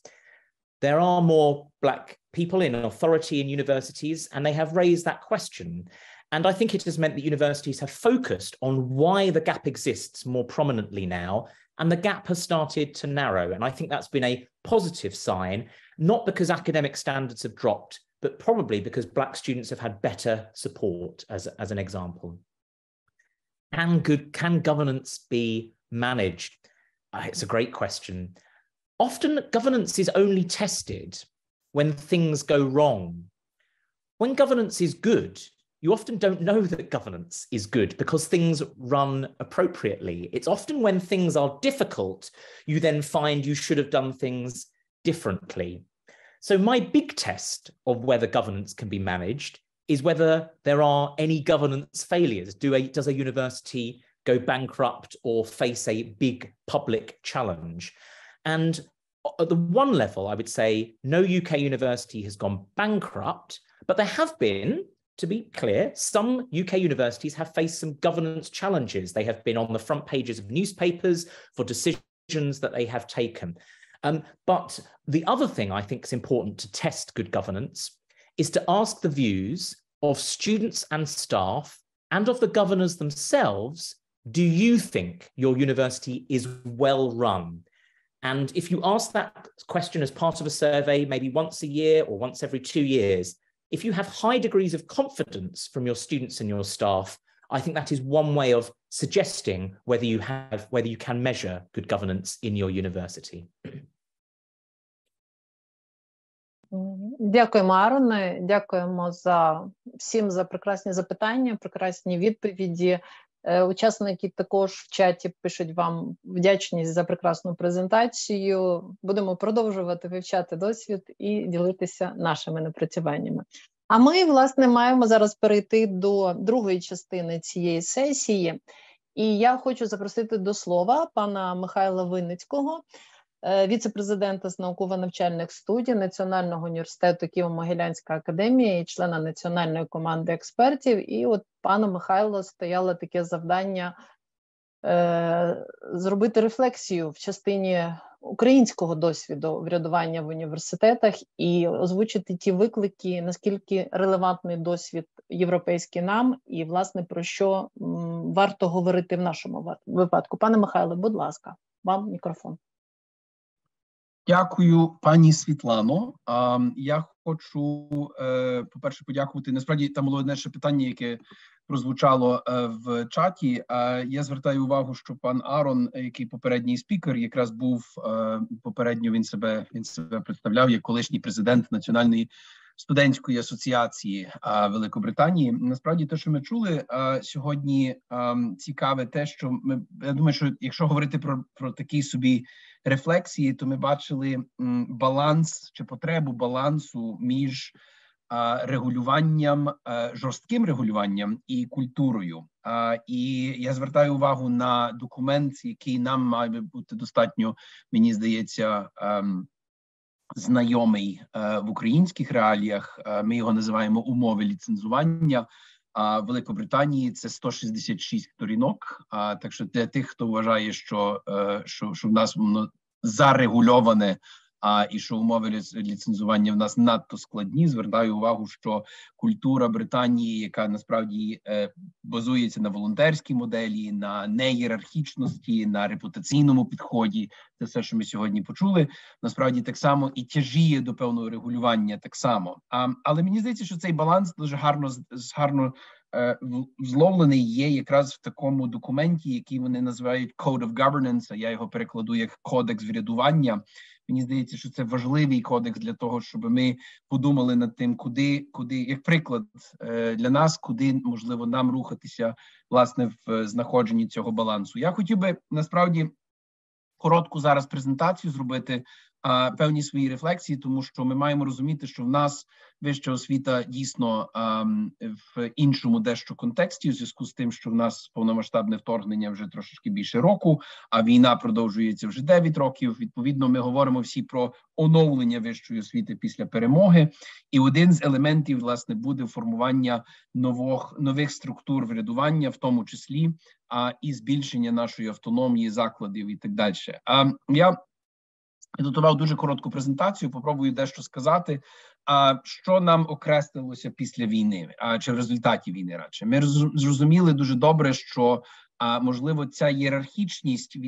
There are more Black people in authority in universities, and they have raised that question. And I think it has meant that universities have focused on why the gap exists more prominently now, and the gap has started to narrow. And I think that's been a positive sign, not because academic standards have dropped, but probably because Black students have had better support, as an example. Can governance be managed? It's a great question. Often governance is only tested when things go wrong. When governance is good, you often don't know that governance is good because things run appropriately. It's often when things are difficult, you then find you should have done things differently. So my big test of whether governance can be managed is whether there are any governance failures. Does a university go bankrupt or face a big public challenge? And at the one level, I would say no UK university has gone bankrupt, but there have been, to be clear, some UK universities have faced some governance challenges. They have been on the front pages of newspapers for decisions that they have taken. But the other thing I think is important to test good governance is to ask the views of students and staff and of the governors themselves. Do you think your university is well run? And if you ask that question as part of a survey, maybe once a year or once every 2 years, if you have high degrees of confidence from your students and your staff, I think that is one way of suggesting whether you can measure good governance in your university. Дякуємо, Ароне. Дякуємо всім за прекрасні запитання, прекрасні відповіді. Учасники також в чаті пишуть вам вдячність за прекрасну презентацію. Будемо продовжувати вивчати досвід і ділитися нашими напрацюваннями. А ми, власне, маємо зараз перейти до другої частини цієї сесії. І я хочу запросити до слова пана Михайла Винницького, віце-президента з науково-навчальних студій Національного університету Києво-Могилянська академія і члена національної команди експертів. І от пану Михайлу стояло таке завдання зробити рефлексію в частині українського досвіду врядування в університетах і озвучити ті виклики, наскільки релевантний досвід європейський нам і, власне, про що варто говорити в нашому випадку. Пане Михайле, будь ласка, вам мікрофон. Дякую, пані Світлано. Я хочу, по-перше, подякувати. Насправді, там було одне ще питання, яке прозвучало в чаті. Я звертаю увагу, що пан Арон, який попередній спікер, якраз був попередньо, він себе представляв як колишній президент Національної студентської асоціації Великобританії. Насправді, те, що ми чули сьогодні, цікаве те, що я думаю, що якщо говорити про такі собі рефлексії, то ми бачили баланс чи потребу балансу між регулюванням, жорстким регулюванням і культурою. І я звертаю увагу на документ, який нам має бути достатньо, мені здається, знайомий в українських реаліях. Ми його називаємо «Умови ліцензування». В Великобританії це 166 сторінок. Так що для тих, хто вважає, що в нас воно зарегульоване, і що умови ліцензування в нас надто складні, звертаю увагу, що культура Британії, яка насправді базується на волонтерській моделі, на неєрархічності, на репутаційному підході, це все, що ми сьогодні почули, насправді так само і тяжіє до певного регулювання так само. Але мені здається, що цей баланс дуже гарно зловлений є якраз в такому документі, який вони називають Code of Governance, а я його перекладу як Кодекс врядування. Мені здається, що це важливий кодекс для того, щоб ми подумали над тим, куди, як приклад для нас, куди, можливо, нам рухатися, власне, в знаходженні цього балансу. Я хотів би, насправді, коротку зараз презентацію зробити, певні свої рефлексії, тому що ми маємо розуміти, що в нас вища освіта дійсно в іншому дещо контексті, у зв'язку з тим, що в нас повномасштабне вторгнення вже трошечки більше року, а війна продовжується вже 9 років. Відповідно, ми говоримо всі про оновлення вищої освіти після перемоги. І один з елементів, власне, буде формування нових структур врядування, в тому числі, і збільшення нашої автономії, закладів і так далі. Я підготував дуже коротку презентацію, попробую дещо сказати, що нам окреслилося після війни, чи в результаті війни радше. Ми зрозуміли дуже добре, що, можливо, ця ієрархічність,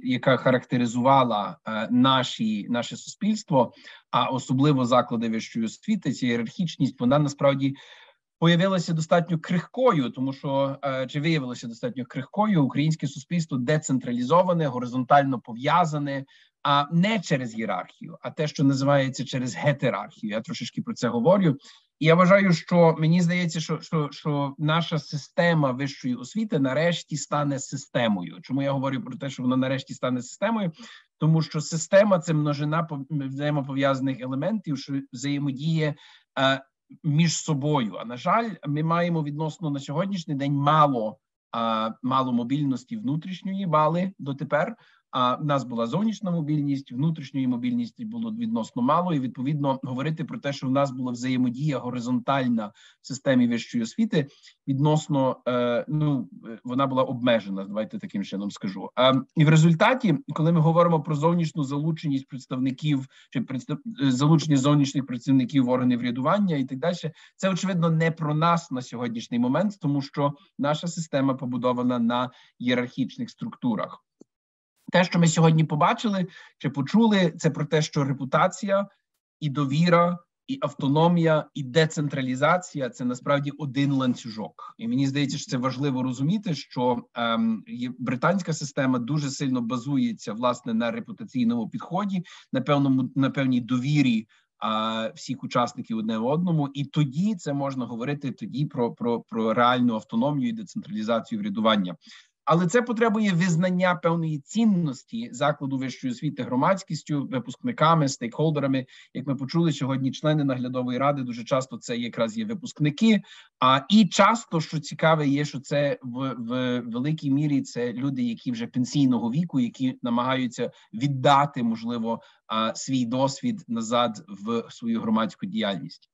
яка характеризувала наше суспільство, а особливо заклади вищої освіти, ця ієрархічність, вона насправді появилася достатньо крихкою, тому що, чи виявилося достатньо крихкою, українське суспільство децентралізоване, горизонтально пов'язане, а не через ієрархію, а те, що називається через гетерархію. Я трошечки про це говорю. І я вважаю, що мені здається, що наша система вищої освіти нарешті стане системою. Чому я говорю про те, що вона нарешті стане системою? Тому що система – це множина взаємопов'язаних елементів, що взаємодіє між собою. А на жаль, ми маємо відносно на сьогоднішній день мало мобільності внутрішньої, мали дотепер. В нас була зовнішня мобільність, внутрішньої мобільності було відносно мало, і, відповідно, говорити про те, що в нас була взаємодія горизонтальна в системі вищої освіти, відносно, вона була обмежена, давайте таким чином скажу. І в результаті, коли ми говоримо про зовнішню залученість представників, чи залучення зовнішніх працівників в органи врядування і так далі, це, очевидно, не про нас на сьогоднішній момент, тому що наша система побудована на ієрархічних структурах. Те, що ми сьогодні побачили чи почули, це про те, що репутація і довіра, і автономія, і децентралізація – це насправді один ланцюжок. І мені здається, що це важливо розуміти, що британська система дуже сильно базується, власне, на репутаційному підході, на певній довірі всіх учасників одне одному, і тоді це можна говорити тоді про реальну автономію і децентралізацію врядування. Але це потребує визнання певної цінності закладу вищої освіти громадськістю, випускниками, стейкхолдерами. Як ми почули сьогодні, члени наглядової ради дуже часто це якраз є випускники. І часто, що цікаве, є, що це в великій мірі це люди, які вже пенсійного віку, які намагаються віддати, можливо, свій досвід назад в свою громадську діяльність.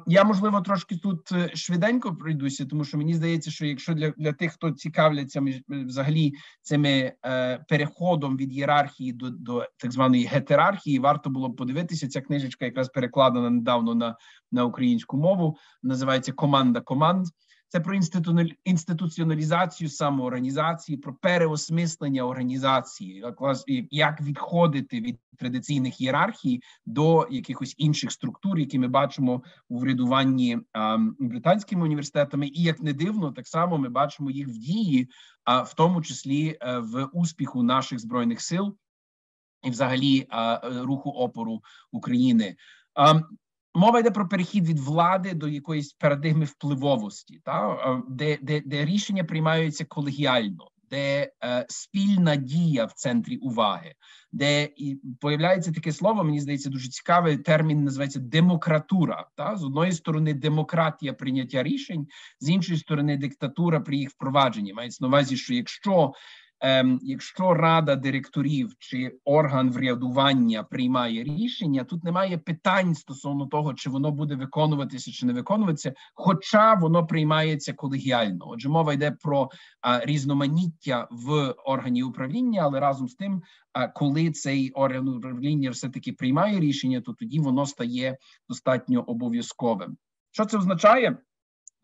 Я, можливо, трошки тут швиденько пройдуся, тому що мені здається, що якщо для тих, хто цікавляться взагалі цими переходом від ієрархії до так званої гетерархії, варто було б подивитися. Ця книжечка якраз перекладена недавно на українську мову, називається «Команда команд». Це про інституціоналізацію самоорганізації, про переосмислення організації, як відходити від традиційних ієрархій до якихось інших структур, які ми бачимо у врядуванні британськими університетами. І, як не дивно, так само ми бачимо їх в дії, в тому числі в успіху наших Збройних сил і взагалі руху опору України. Мова йде про перехід від влади до якоїсь парадигми впливовості, де рішення приймаються колегіально, де спільна дія в центрі уваги, де появляється таке слово, мені здається, дуже цікавий термін, називається демократура. З одної сторони демократія прийняття рішень, з іншої сторони диктатура при їх впровадженні. Мається на увазі, що якщо рада директорів чи орган врядування приймає рішення, тут немає питань стосовно того, чи воно буде виконуватися чи не виконуватися, хоча воно приймається колегіально. Отже, мова йде про різноманіття в органі управління, але разом з тим, коли цей орган управління все-таки приймає рішення, то тоді воно стає достатньо обов'язковим. Що це означає?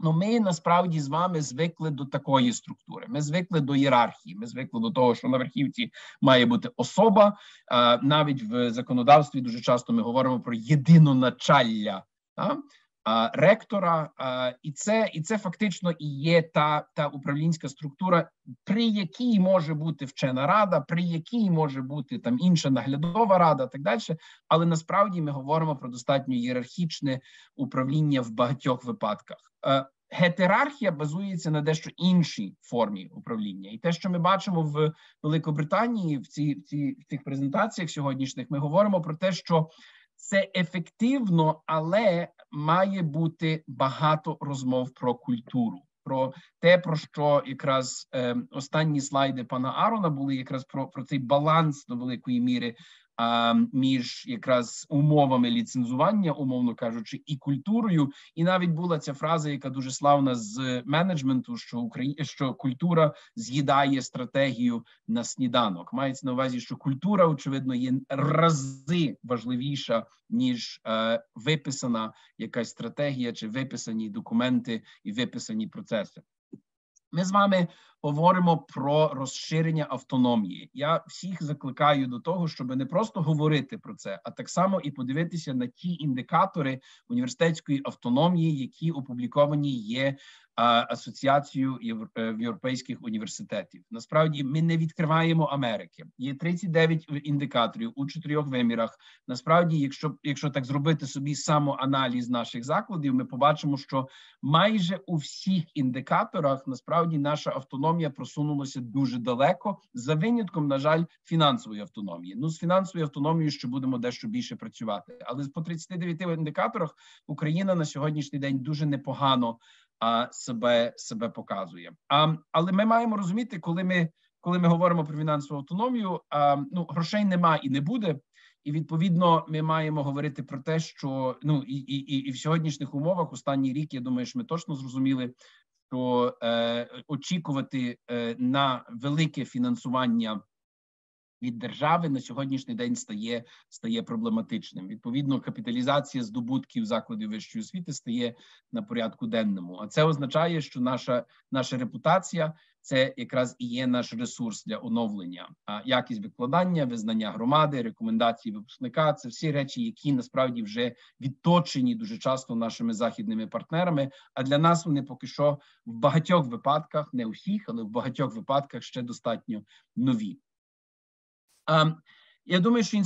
Ми насправді з вами звикли до такої структури. Ми звикли до ієрархії, ми звикли до того, що на верхівці має бути особа. Навіть в законодавстві дуже часто ми говоримо про єдиноначалля ректора. І це фактично і є та управлінська структура, при якій може бути вчена рада, при якій може бути там інша наглядова рада, так далі. Але насправді ми говоримо про достатньо ієрархічне управління в багатьох випадках. Гетерархія базується на дещо іншій формі управління. І те, що ми бачимо в Великобританії в цих презентаціях сьогоднішніх, ми говоримо про те, що це ефективно, але має бути багато розмов про культуру. Про те, про що якраз останні слайди пана Арона були якраз про цей баланс до великої міри між якраз умовами ліцензування, умовно кажучи, і культурою. І навіть була ця фраза, яка дуже славна з менеджменту, що культура з'їдає стратегію на сніданок. Мається на увазі, що культура, очевидно, є рази важливіша, ніж виписана якась стратегія, чи виписані документи і виписані процеси. Ми з вами говоримо про розширення автономії. Я всіх закликаю до того, щоб не просто говорити про це, а так само і подивитися на ті індикатори університетської автономії, які опубліковані є Асоціацією європейських університетів. Насправді, ми не відкриваємо Америки. Є 39 індикаторів у 4 вимірах. Насправді, якщо так зробити собі самоаналіз наших закладів, ми побачимо, що майже у всіх індикаторах, насправді, наша автономія просунулася дуже далеко, за винятком, на жаль, фінансової автономії. З фінансовою автономією ще будемо дещо більше працювати. Але по 39 індикаторах Україна на сьогоднішній день дуже непогано себе показує. Але ми маємо розуміти, коли ми говоримо про фінансову автономію, грошей нема і не буде. І, відповідно, ми маємо говорити про те, що і в сьогоднішніх умовах, останній рік, я думаю, що ми точно зрозуміли, що очікувати на велике фінансування від держави на сьогоднішній день стає проблематичним. Відповідно, капіталізація здобутків закладів вищої освіти стає на порядку денному. А це означає, що наша репутація – це якраз і є наш ресурс для оновлення. Якість викладання, визнання громади, рекомендації випускника – це всі речі, які насправді вже відточені дуже часто нашими західними партнерами, а для нас вони поки що в багатьох випадках, не у всіх, але в багатьох випадках ще достатньо нові. Я думаю, що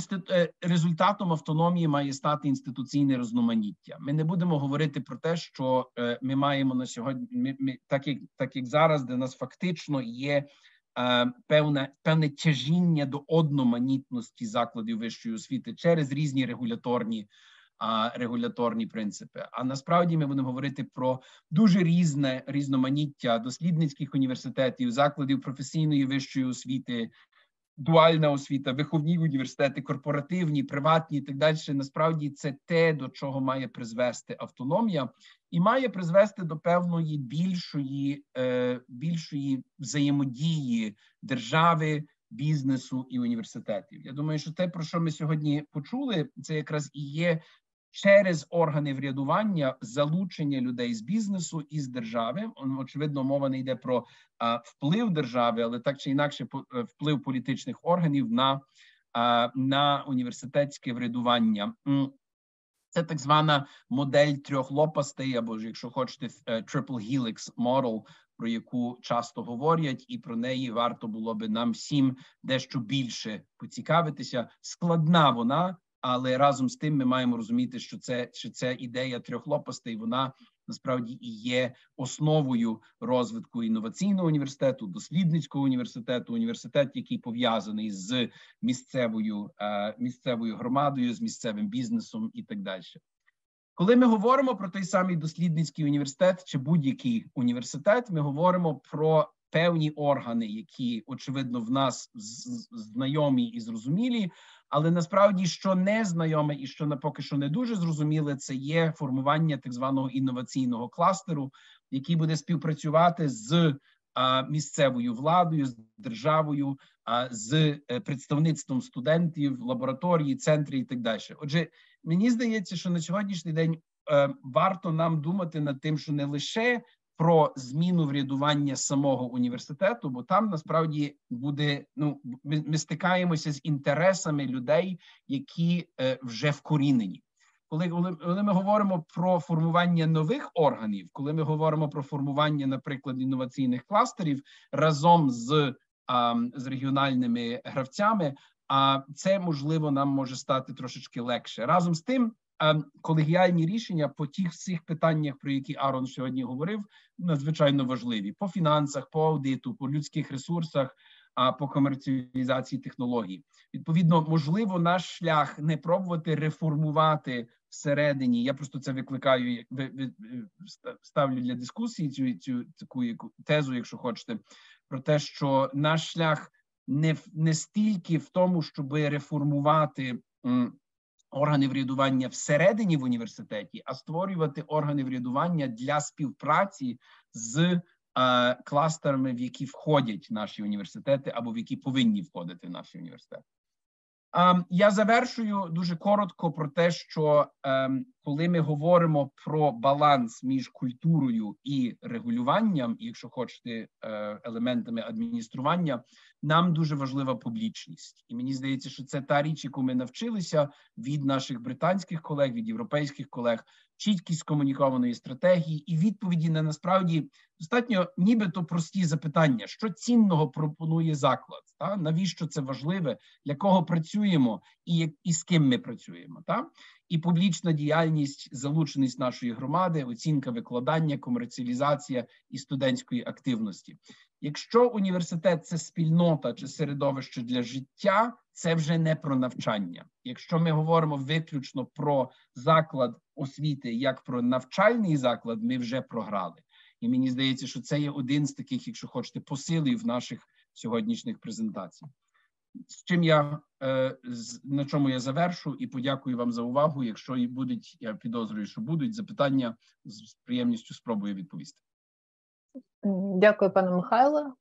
результатом автономії має стати інституційне різноманіття. Ми не будемо говорити про те, що ми маємо на сьогодні, так як зараз, де нас фактично є певне тяжіння до одноманітності закладів вищої освіти через різні регуляторні принципи. А насправді ми будемо говорити про дуже різне різноманіття дослідницьких університетів, закладів професійної вищої освіти, дуальна освіта, виховні університети, корпоративні, приватні і так далі. Насправді це те, до чого має призвести автономія, і має призвести до певної більшої взаємодії держави, бізнесу і університетів. Я думаю, що те, про що ми сьогодні почули, це якраз і є через органи врядування залучення людей з бізнесу і з держави. Очевидно, мова не йде про вплив держави, але так чи інакше вплив політичних органів на університетське врядування. Це так звана модель трьох лопастей, або ж, якщо хочете, triple helix model, про яку часто говорять, і про неї варто було би нам всім дещо більше поцікавитися. Складна вона, але разом з тим ми маємо розуміти, що ця ідея трьох лопастей, вона насправді і є основою розвитку інноваційного університету, дослідницького університету, університет, який пов'язаний з місцевою громадою, з місцевим бізнесом і так далі. Коли ми говоримо про той самий дослідницький університет чи будь-який університет, ми говоримо про певні органи, які, очевидно, в нас знайомі і зрозумілі, але насправді, що не знайоме і що поки що не дуже зрозуміле, це є формування так званого інноваційного кластеру, який буде співпрацювати з місцевою владою, з державою, з представництвом студентів, лабораторії, центрів і так далі. Отже, мені здається, що на сьогоднішній день варто нам думати над тим, що не лише про зміну врядування самого університету, бо там насправді буде, ми стикаємося з інтересами людей, які вже вкорінені. Коли ми говоримо про формування нових органів, коли ми говоримо про формування, наприклад, інноваційних кластерів разом з регіональними гравцями, це, можливо, нам може стати трошечки легше. Разом з тим, колегіальні рішення по тих всіх питаннях, про які Арон сьогодні говорив, надзвичайно важливі. По фінансах, по аудиту, по людських ресурсах, по комерціалізації технологій. Відповідно, можливо, наш шлях не пробувати реформувати всередині. Я просто це викликаю, ставлю для дискусії цю таку тезу, якщо хочете, про те, що наш шлях не стільки в тому, щоб реформувати органи врядування всередині в університеті, а створювати органи врядування для співпраці з кластерами, в які входять наші університети або в які повинні входити наші університети. Я завершую дуже коротко про те, що коли ми говоримо про баланс між культурою і регулюванням, і, якщо хочете, елементами адміністрування, нам дуже важлива публічність. І мені здається, що це та річ, яку ми навчилися від наших британських колег, від європейських колег, чіткість комунікованої стратегії і відповіді на насправді достатньо нібито прості запитання. Що цінного пропонує заклад? Навіщо це важливе? Для кого працюємо і з ким ми працюємо? І публічна діяльність, залученість нашої громади, оцінка викладання, комерціалізація і студентської активності. Якщо університет – це спільнота чи середовище для життя, це вже не про навчання. Якщо ми говоримо виключно про заклад освіти як про навчальний заклад, ми вже програли. І мені здається, що це є один з таких, якщо хочете, посилів наших сьогоднішніх презентацій. З чим на чому я завершу і подякую вам за увагу. Якщо і будуть, я підозрюю, що будуть запитання, з приємністю спробую відповісти. Дякую, пане Михайле.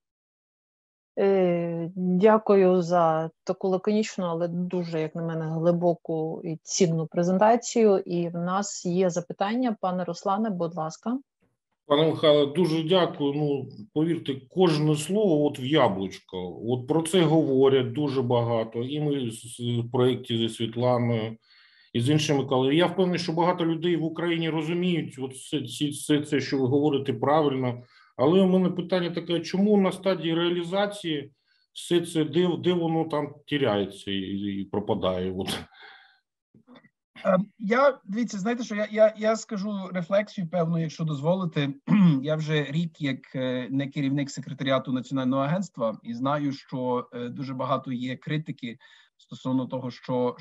Дякую за таку лаконічну, але дуже, як на мене, глибоку і цінну презентацію. І в нас є запитання. Пане Руслане, будь ласка. Пане Михайле, дуже дякую. Повірте, кожне слово в яблучко. Про це говорять дуже багато. І ми в проєкті зі Світланою, і з іншими колегами. Я впевнений, що багато людей в Україні розуміють все це, що ви говорите, правильно. Але у мене питання таке, чому на стадії реалізації все це, де воно там тіряється і пропадає. От. Дивіться, знаєте, що я скажу рефлексію певну, якщо дозволите. Я вже рік як не керівник секретаріату Національного агентства і знаю, що дуже багато є критики стосовно того, що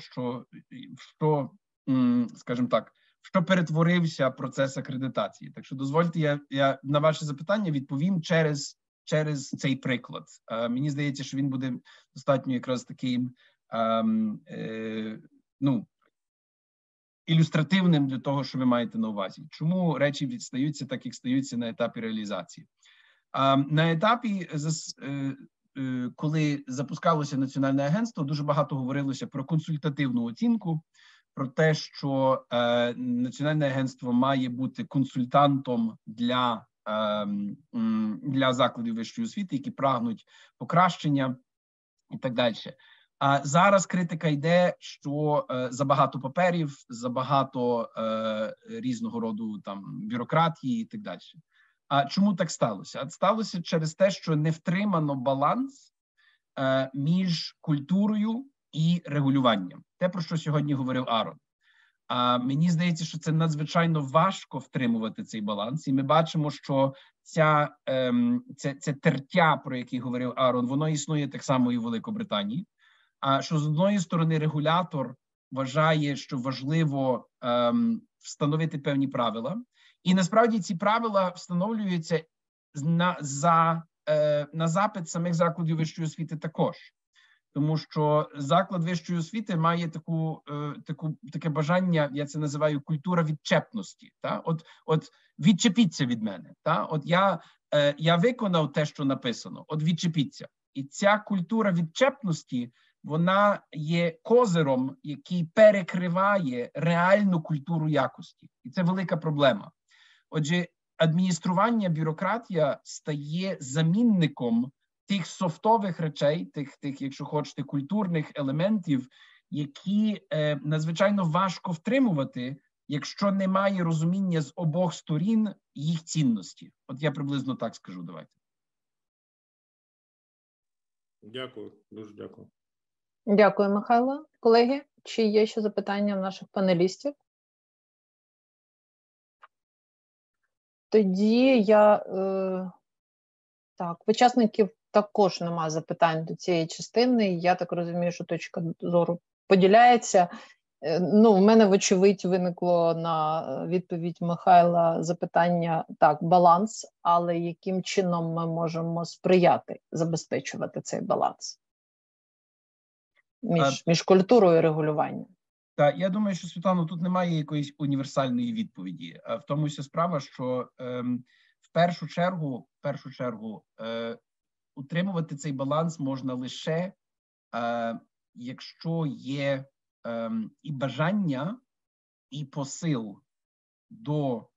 скажімо так, що перетворився процес акредитації. Так що дозвольте, я на ваше запитання відповім через цей приклад. Мені здається, що він буде достатньо якраз таким, ілюстративним для того, що ви маєте на увазі. Чому речі відстаються так, як стаються на етапі реалізації? На етапі, коли запускалося Національне агентство, дуже багато говорилося про консультативну оцінку, про те, що Національне агентство має бути консультантом для закладів вищої освіти, які прагнуть покращення і так далі. А зараз критика йде, що забагато паперів, забагато різного роду там бюрократії і так далі. А чому так сталося? А сталося через те, що не втримано баланс між культурою і регулюванням. Те, про що сьогодні говорив Арон. Мені здається, що це надзвичайно важко втримувати цей баланс. І ми бачимо, що це тертя, про яке говорив Арон, воно існує так само і в Великобританії. А що з одної сторони регулятор вважає, що важливо встановити певні правила. І насправді ці правила встановлюються на запит самих закладів вищої освіти також. Тому що заклад вищої освіти має таке бажання, я це називаю культура відчепності. Та? От відчепіться від мене. Та? От я виконав те, що написано, от відчепіться. І ця культура відчепності, вона є козиром, який перекриває реальну культуру якості. І це велика проблема. Отже, адміністрування, бюрократія стає замінником тих софтових речей, тих, якщо хочете, культурних елементів, які надзвичайно важко втримувати, якщо немає розуміння з обох сторін їх цінності. От я приблизно так скажу, давайте. Дякую, дуже дякую. Дякую, Михайло. Колеги, чи є ще запитання в наших панелістів? Тоді учасників також немає запитань до цієї частини. Я так розумію, що точка зору поділяється. В мене, вочевидь, виникло на відповідь Михайла запитання, так, баланс, але яким чином ми можемо сприяти, забезпечувати цей баланс між культурою і регулюванням? Так, я думаю, що, Світлано, тут немає якоїсь універсальної відповіді. В тому вся справа, що в першу чергу утримувати цей баланс можна лише, якщо є і бажання, і посил до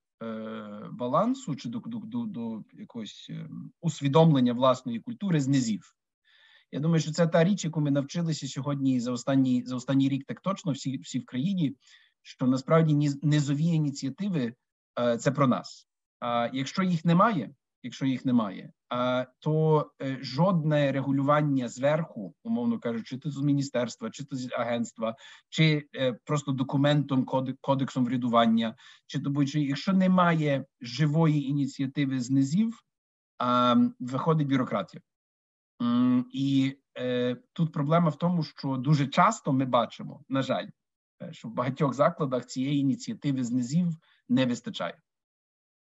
балансу, чи до якогось усвідомлення власної культури з низів. Я думаю, що це та річ, яку ми навчилися сьогодні за останній рік так точно всі в країні, що насправді низові ініціативи – це про нас. Якщо їх немає, то жодне регулювання зверху, умовно кажучи, чи то з міністерства, чи то з агентства, чи просто документом, кодексом врядування, чи то будь-що, якщо немає живої ініціативи з низів, виходить бюрократія. І тут проблема в тому, що дуже часто ми бачимо, на жаль, що в багатьох закладах цієї ініціативи з низів не вистачає.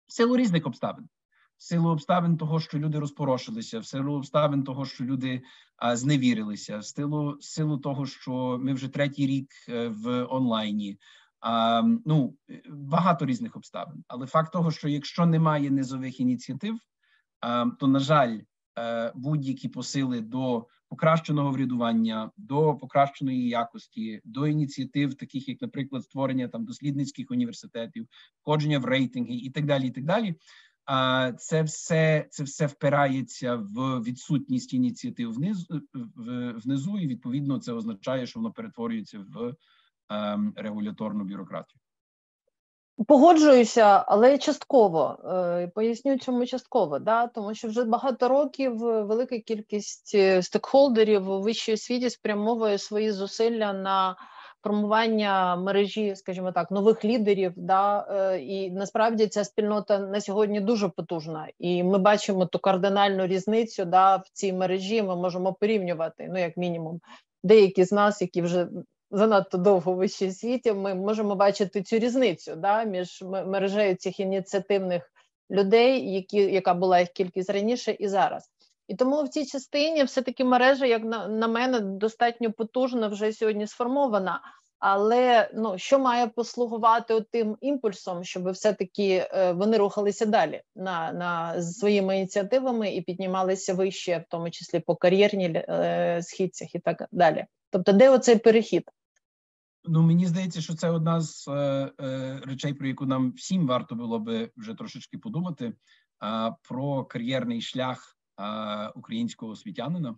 В силу різних обставин. В силу обставин того, що люди розпорошилися, в силу обставин того, що люди зневірилися, в силу того, що ми вже третій рік в онлайні. Багато різних обставин. Але факт того, що якщо немає низових ініціатив, то, на жаль, будь-які посили до покращеного врядування, до покращеної якості, до ініціатив, таких як, наприклад, створення дослідницьких університетів, входження в рейтинги і так далі, це все впирається в відсутність ініціатив внизу, і, відповідно, це означає, що воно перетворюється в регуляторну бюрократію. Погоджуюся, але частково. Поясню, чому частково. Да? Тому що вже багато років велика кількість стейкхолдерів у вищій освіті спрямовує свої зусилля на формування мережі, скажімо так, нових лідерів. Да? І насправді ця спільнота на сьогодні дуже потужна. І ми бачимо ту кардинальну різницю, да, в цій мережі. Ми можемо порівнювати, ну як мінімум, деякі з нас, які вже занадто довго в вищій освіті, ми можемо бачити цю різницю, да, між мережею цих ініціативних людей, яка була їх кількість раніше і зараз. І тому в цій частині все-таки мережа, як на мене, достатньо потужно вже сьогодні сформована. Але ну, що має послугувати тим імпульсом, щоб все-таки вони рухалися далі на своїми ініціативами і піднімалися вище, в тому числі по кар'єрній східцях і так далі. Тобто, де оцей перехід? Ну, мені здається, що це одна з речей, про яку нам всім варто було би вже трошечки подумати, про кар'єрний шлях українського освітянина,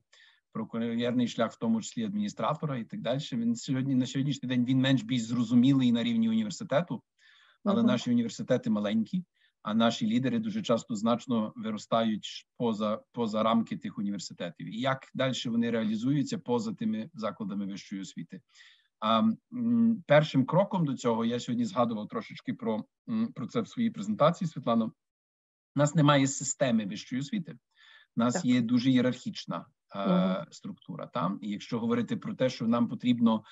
про кар'єрний шлях, в тому числі адміністратора і так далі. Він на сьогоднішній день він менш-більш зрозумілий на рівні університету, але наші університети маленькі, а наші лідери дуже часто значно виростають поза рамки тих університетів. І як далі вони реалізуються поза тими закладами вищої освіти. Першим кроком до цього, я сьогодні згадував трошечки про це в своїй презентації, Світлано, у нас немає системи вищої освіти. У нас є дуже ієрархічна структура. Там. І якщо говорити про те, що нам потрібно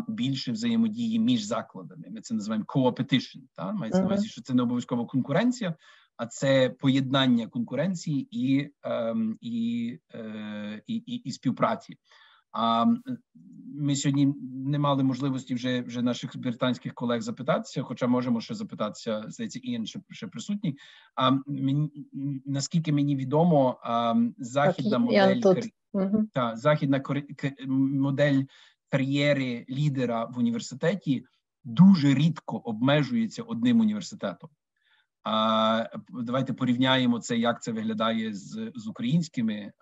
більше взаємодії між закладами, ми це називаємо co-opetition. Мається на увазі, що це не обов'язково конкуренція, а це поєднання конкуренції і співпраці. Ми сьогодні не мали можливості вже наших британських колег запитатися, хоча можемо ще запитатися, здається, Ієн ще присутній. Наскільки мені відомо, західна модель кар'єри лідера в університеті дуже рідко обмежується одним університетом. Давайте порівняємо це, як це виглядає з українськими,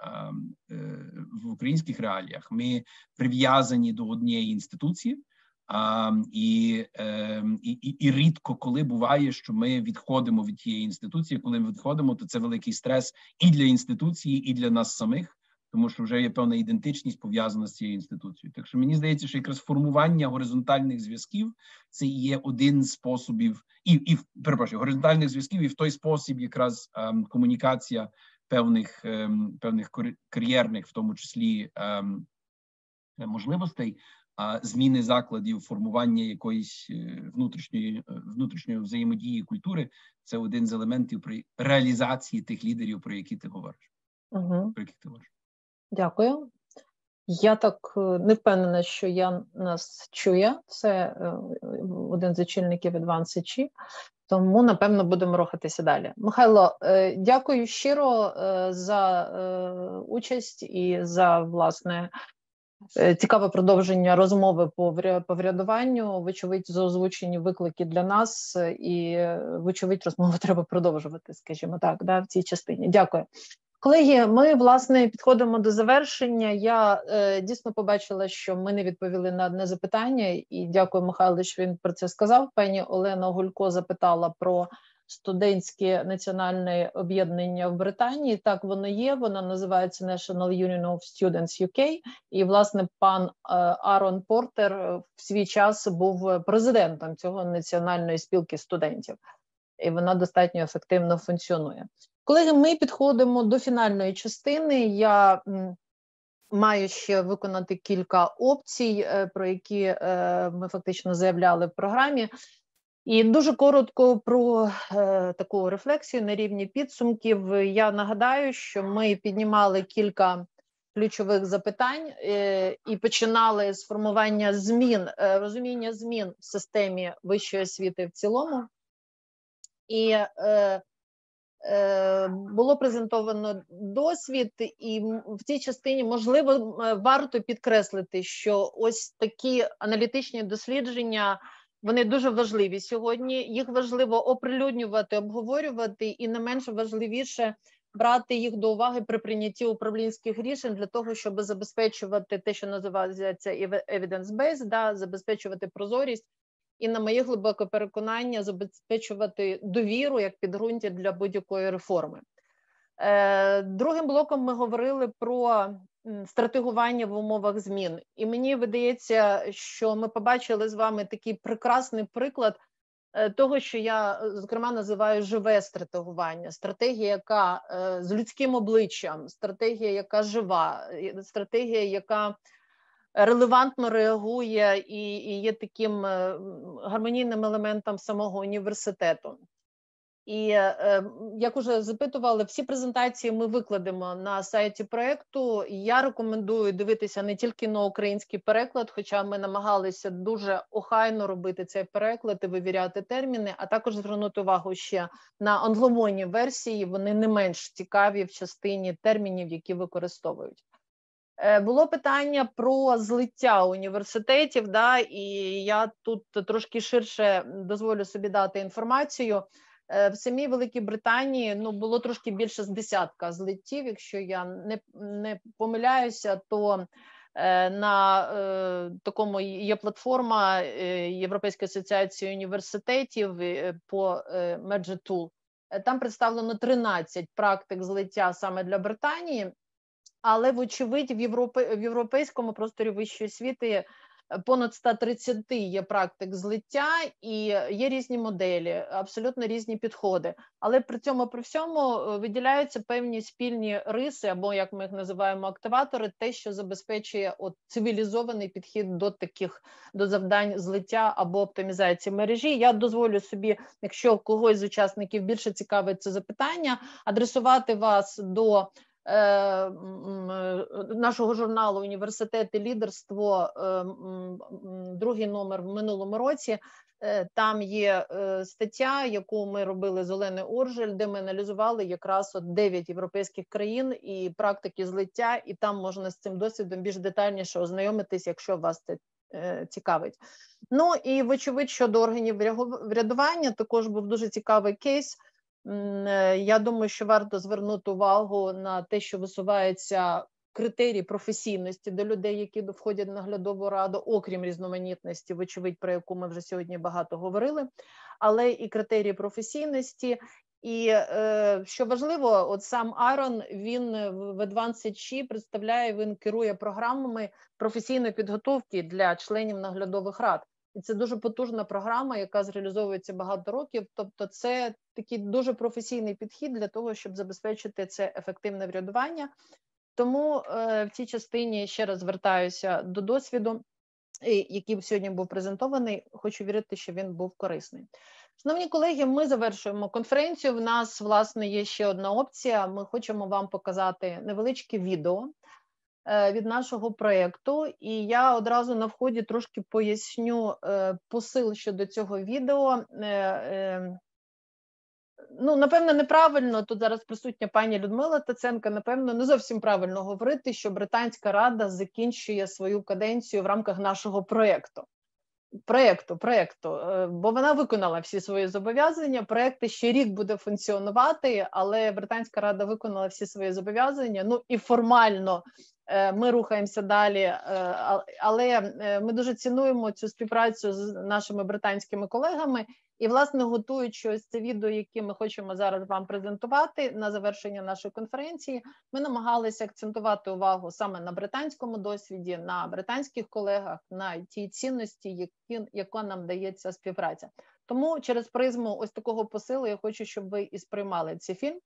в українських реаліях. Ми прив'язані до однієї інституції, і рідко коли буває, що ми відходимо від тієї інституції. Коли ми відходимо, то це великий стрес і для інституції, і для нас самих, тому що вже є певна ідентичність пов'язана з цією інституцією. Так що мені здається, що якраз формування горизонтальних зв'язків – це є один з способів, горизонтальних зв'язків і в той спосіб якраз комунікація певних кар'єрних, в тому числі можливостей, зміни закладів, формування якоїсь внутрішньої взаємодії культури – це один з елементів при реалізації тих лідерів, про які ти говориш. Дякую. Я так не впевнена, що нас чує. Це один з очільників Advanced, тому, напевно, будемо рухатися далі. Михайло, дякую щиро за участь і за, власне, цікаве продовження розмови по врядуванню. Вочевидь, за озвучені виклики для нас і, вочевидь, розмову треба продовжувати, скажімо так, в цій частині. Дякую. Колеги, ми, власне, підходимо до завершення. Я дійсно побачила, що ми не відповіли на одне запитання, і дякую, Михайло, що він про це сказав. Пані Олена Гулько запитала про студентське національне об'єднання в Британії. Так, воно є, воно називається National Union of Students UK, і, власне, пан Арон Портер в свій час був президентом цього національної спілки студентів, і вона достатньо ефективно функціонує. Колеги, ми підходимо до фінальної частини. Я маю ще виконати кілька опцій, про які ми фактично заявляли в програмі. І дуже коротко про таку рефлексію на рівні підсумків. Я нагадаю, що ми піднімали кілька ключових запитань і починали з формування змін, розуміння змін в системі вищої освіти в цілому. І було презентовано досвід, і в цій частині, можливо, варто підкреслити, що ось такі аналітичні дослідження, вони дуже важливі сьогодні. Їх важливо оприлюднювати, обговорювати, і не менш важливіше брати їх до уваги при прийнятті управлінських рішень для того, щоб забезпечувати те, що називається evidence-based, забезпечувати прозорість і, на моє глибоке переконання, забезпечувати довіру як підґрунтя для будь-якої реформи. Другим блоком ми говорили про стратегування в умовах змін. І мені видається, що ми побачили з вами такий прекрасний приклад того, що я, зокрема, називаю живе стратегування. Стратегія, яка з людським обличчям, стратегія, яка жива, стратегія, яка релевантно реагує і є таким гармонійним елементом самого університету. І, як уже запитували, всі презентації ми викладемо на сайті проєкту. Я рекомендую дивитися не тільки на український переклад, хоча ми намагалися дуже охайно робити цей переклад і вивіряти терміни, а також звернути увагу ще на англомовні версії, вони не менш цікаві в частині термінів, які використовують. Було питання про злиття університетів, да, і я тут трошки ширше дозволю собі дати інформацію. В самій Великій Британії було трошки більше з десятка злиттів, якщо я не помиляюся, то на такому є платформа Європейської асоціації університетів по Merge Tool. Там представлено 13 практик злиття саме для Британії, але, вочевидь, в європейському просторі вищої освіти понад 130 є практик злиття, і є різні моделі, абсолютно різні підходи. Але при цьому, при всьому, виділяються певні спільні риси, або, як ми їх називаємо, активатори, те, що забезпечує цивілізований підхід до завдань злиття або оптимізації мережі. Я дозволю собі, якщо когось з учасників більше цікавить це запитання, адресувати вас до нашого журналу «Університет і лідерство», другий номер в минулому році. Там є стаття, яку ми робили з Оленою Оржель, де ми аналізували якраз 9 європейських країн і практики злиття, і там можна з цим досвідом більш детальніше ознайомитись, якщо вас це цікавить. Ну і, вочевидь, щодо органів врядування, також був дуже цікавий кейс. Я думаю, що варто звернути увагу на те, що висуваються критерії професійності до людей, які входять в наглядову раду, окрім різноманітності, вочевидь, про яку ми вже сьогодні багато говорили, але і критерії професійності. І що важливо, от сам Арон, він в Advanced представляє, він керує програмами професійної підготовки для членів наглядових рад. І це дуже потужна програма, яка зреалізовується багато років. Тобто це такий дуже професійний підхід для того, щоб забезпечити це ефективне врядування. Тому в цій частині ще раз звертаюся до досвіду, який сьогодні був презентований. Хочу вірити, що він був корисний. Шановні колеги, ми завершуємо конференцію. В нас, власне, є ще одна опція. Ми хочемо вам показати невеличке відео від нашого проєкту, і я одразу на вході трошки поясню посил щодо цього відео. Ну, напевно, неправильно, тут зараз присутня пані Людмила Таценко, напевно, не зовсім правильно говорити, що Британська Рада закінчує свою каденцію в рамках нашого проєкту. Бо вона виконала всі свої зобов'язання, проєкт ще рік буде функціонувати, але Британська Рада виконала всі свої зобов'язання, ну і формально ми рухаємося далі, але ми дуже цінуємо цю співпрацю з нашими британськими колегами і, власне, готуючи ось це відео, яке ми хочемо зараз вам презентувати на завершення нашої конференції, ми намагалися акцентувати увагу саме на британському досвіді, на британських колегах, на тій цінності, яка нам дає ця співпраця. Тому через призму ось такого посилу я хочу, щоб ви і сприймали цей фільм.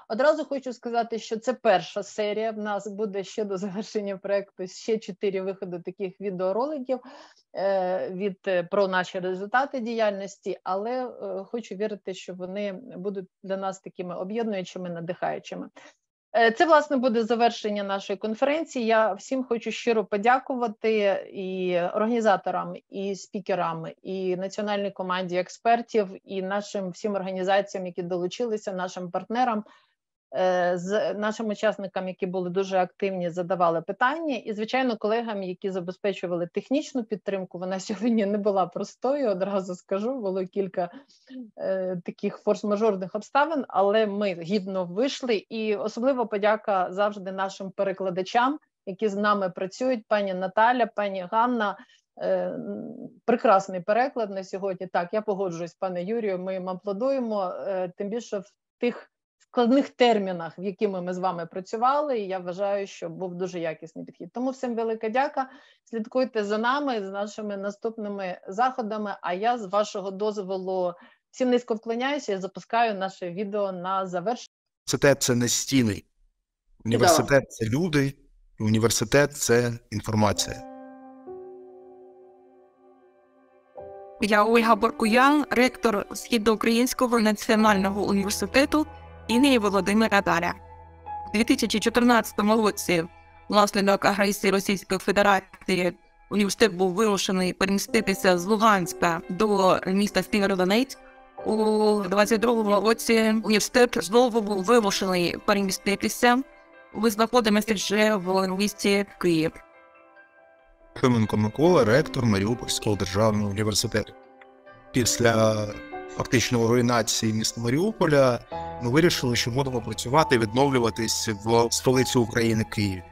Одразу хочу сказати, що це перша серія. В нас буде ще до завершення проєкту ще 4 виходи таких відеороликів про наші результати діяльності, але хочу вірити, що вони будуть для нас такими об'єднуючими, надихаючими. Це, власне, буде завершення нашої конференції. Я всім хочу щиро подякувати і організаторам, і спікерам, і національній команді експертів, і нашим всім організаціям, які долучилися, нашим партнерам, з нашим учасникам, які були дуже активні, задавали питання, і, звичайно, колегам, які забезпечували технічну підтримку. Вона сьогодні не була простою, одразу скажу, було кілька таких форс-мажорних обставин, але ми гідно вийшли, і особливо подяка завжди нашим перекладачам, які з нами працюють, пані Наталя, пані Ганна, прекрасний переклад на сьогодні. Так, я погоджуюсь, пане Юрію, ми їм аплодуємо, тим більше в тих складних термінах, в якими ми з вами працювали, і я вважаю, що був дуже якісний підхід. Тому всім велика дяка, слідкуйте за нами, з нашими наступними заходами, а я, з вашого дозволу, всім низько вклоняюся і запускаю наше відео на завершення. Університет – це не стіни, університет – це люди, і університет – це інформація. Я Ольга Боркуян, ректор Східноукраїнського національного університету імені Володимира Даля. У 2014 році, внаслідок агресії Російської Федерації, університет був вимушений переміститися з Луганська до міста Сєвєродонецьк. У 2022 році університет знову був вимушений переміститися. Ми знаходимося вже в місті Київ. Клименко Микола, ректор Маріупольського державного університету. Після фактичної руйнації міста Маріуполя ми вирішили, що будемо працювати і відновлюватись в столиці України Києві.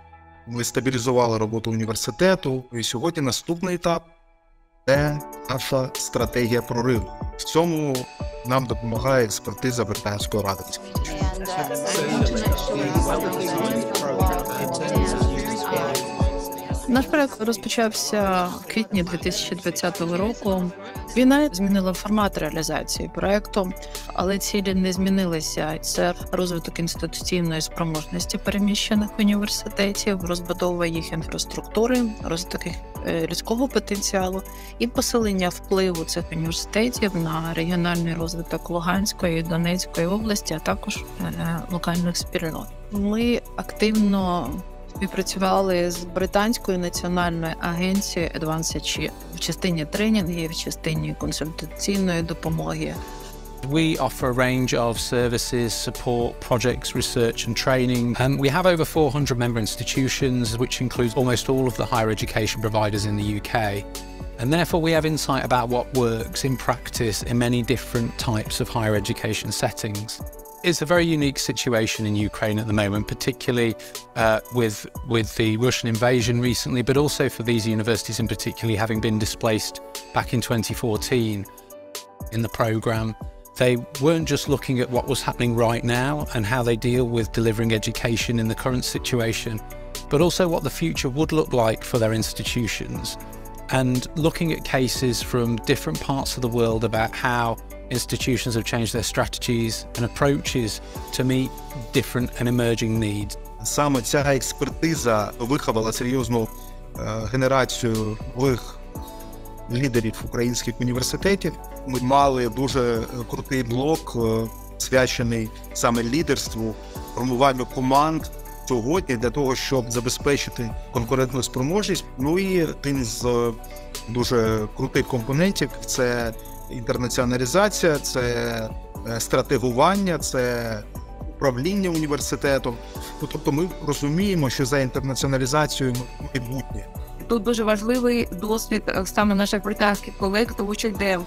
Ми стабілізували роботу університету, і сьогодні наступний етап – це наша стратегія прориву. В цьому нам допомагає експертиза Британської Ради. Наш проект розпочався в квітні 2020 року. Війна змінила формат реалізації проекту, але цілі не змінилися. Це розвиток інституційної спроможності переміщених університетів, розбудова їх інфраструктури, розвиток їх людського потенціалу і посилення впливу цих університетів на регіональний розвиток Луганської і Донецької області, а також локальних спільнот. Ми активно співпрацювали з Британською національною агенцією Advanced в частині тренінгів, в частині консультаційної допомоги. We offer a range of services, support, projects, research and training. We have over 400 member institutions, which includes almost all of the higher education providers in the UK. And therefore we have insight about what works in practice in many different types of higher education settings. It's a very unique situation in Ukraine at the moment, particularly with the Russian invasion recently, but also for these universities in particular having been displaced back in 2014 in the programme. They weren't just looking at what was happening right now and how they deal with delivering education in the current situation, but also what the future would look like for their institutions, and looking at cases from different parts of the world about how institutions have changed their strategies and approaches to meet different and emerging needs. Саме ця експертиза виховала серйозну генерацію нових лідерів українських університетів. Ми мали дуже крутий блок, свячений саме лідерству, формуванню команд сьогодні для того, щоб забезпечити конкурентну спроможність. Ну і один з дуже крутих компонентів – це інтернаціоналізація, це стратегування, це управління університетом. Тобто ми розуміємо, що за інтернаціоналізацією майбутнє. Тут дуже важливий досвід саме наших британських колег, тому що йде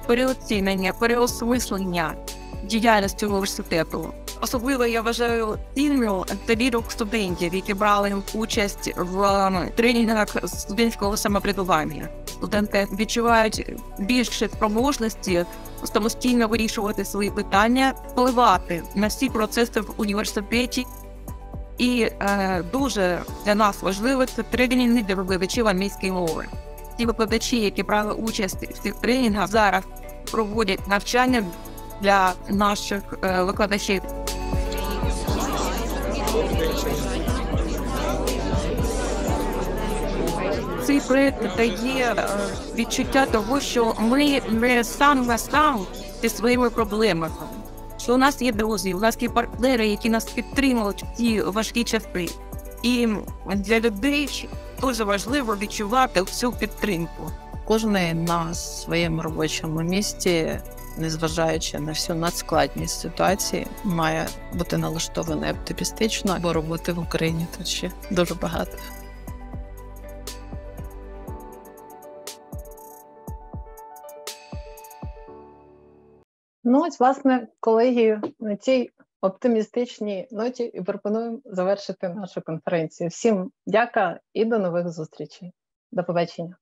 переоцінення, переосмислення діяльності університету. Особливо я вважаю цінною це відгук студентів, які брали участь в тренінгах студентського самоврядування. Студенти відчувають більше спроможності самостійно вирішувати свої питання, впливати на всі процеси в університеті. І дуже для нас важливо це тренінги для викладачів англійської мови. Ті викладачі, які брали участь в цих тренінгах, зараз проводять навчання для наших викладачів. Цей проєкт дає відчуття того, що ми не сам на сам зі своїми проблемами. Що у нас є друзі, у нас є партнери, які нас підтримують в ці важкі часи. І для людей дуже важливо відчувати всю підтримку. Кожен на своєму робочому місці, незважаючи на всю надскладність ситуації, має бути налаштований оптимістично, бо роботи в Україні тут ще дуже багато. Ну, ось, власне, колеги, на цій оптимістичній ноті і пропонуємо завершити нашу конференцію. Всім дяка і до нових зустрічей. До побачення.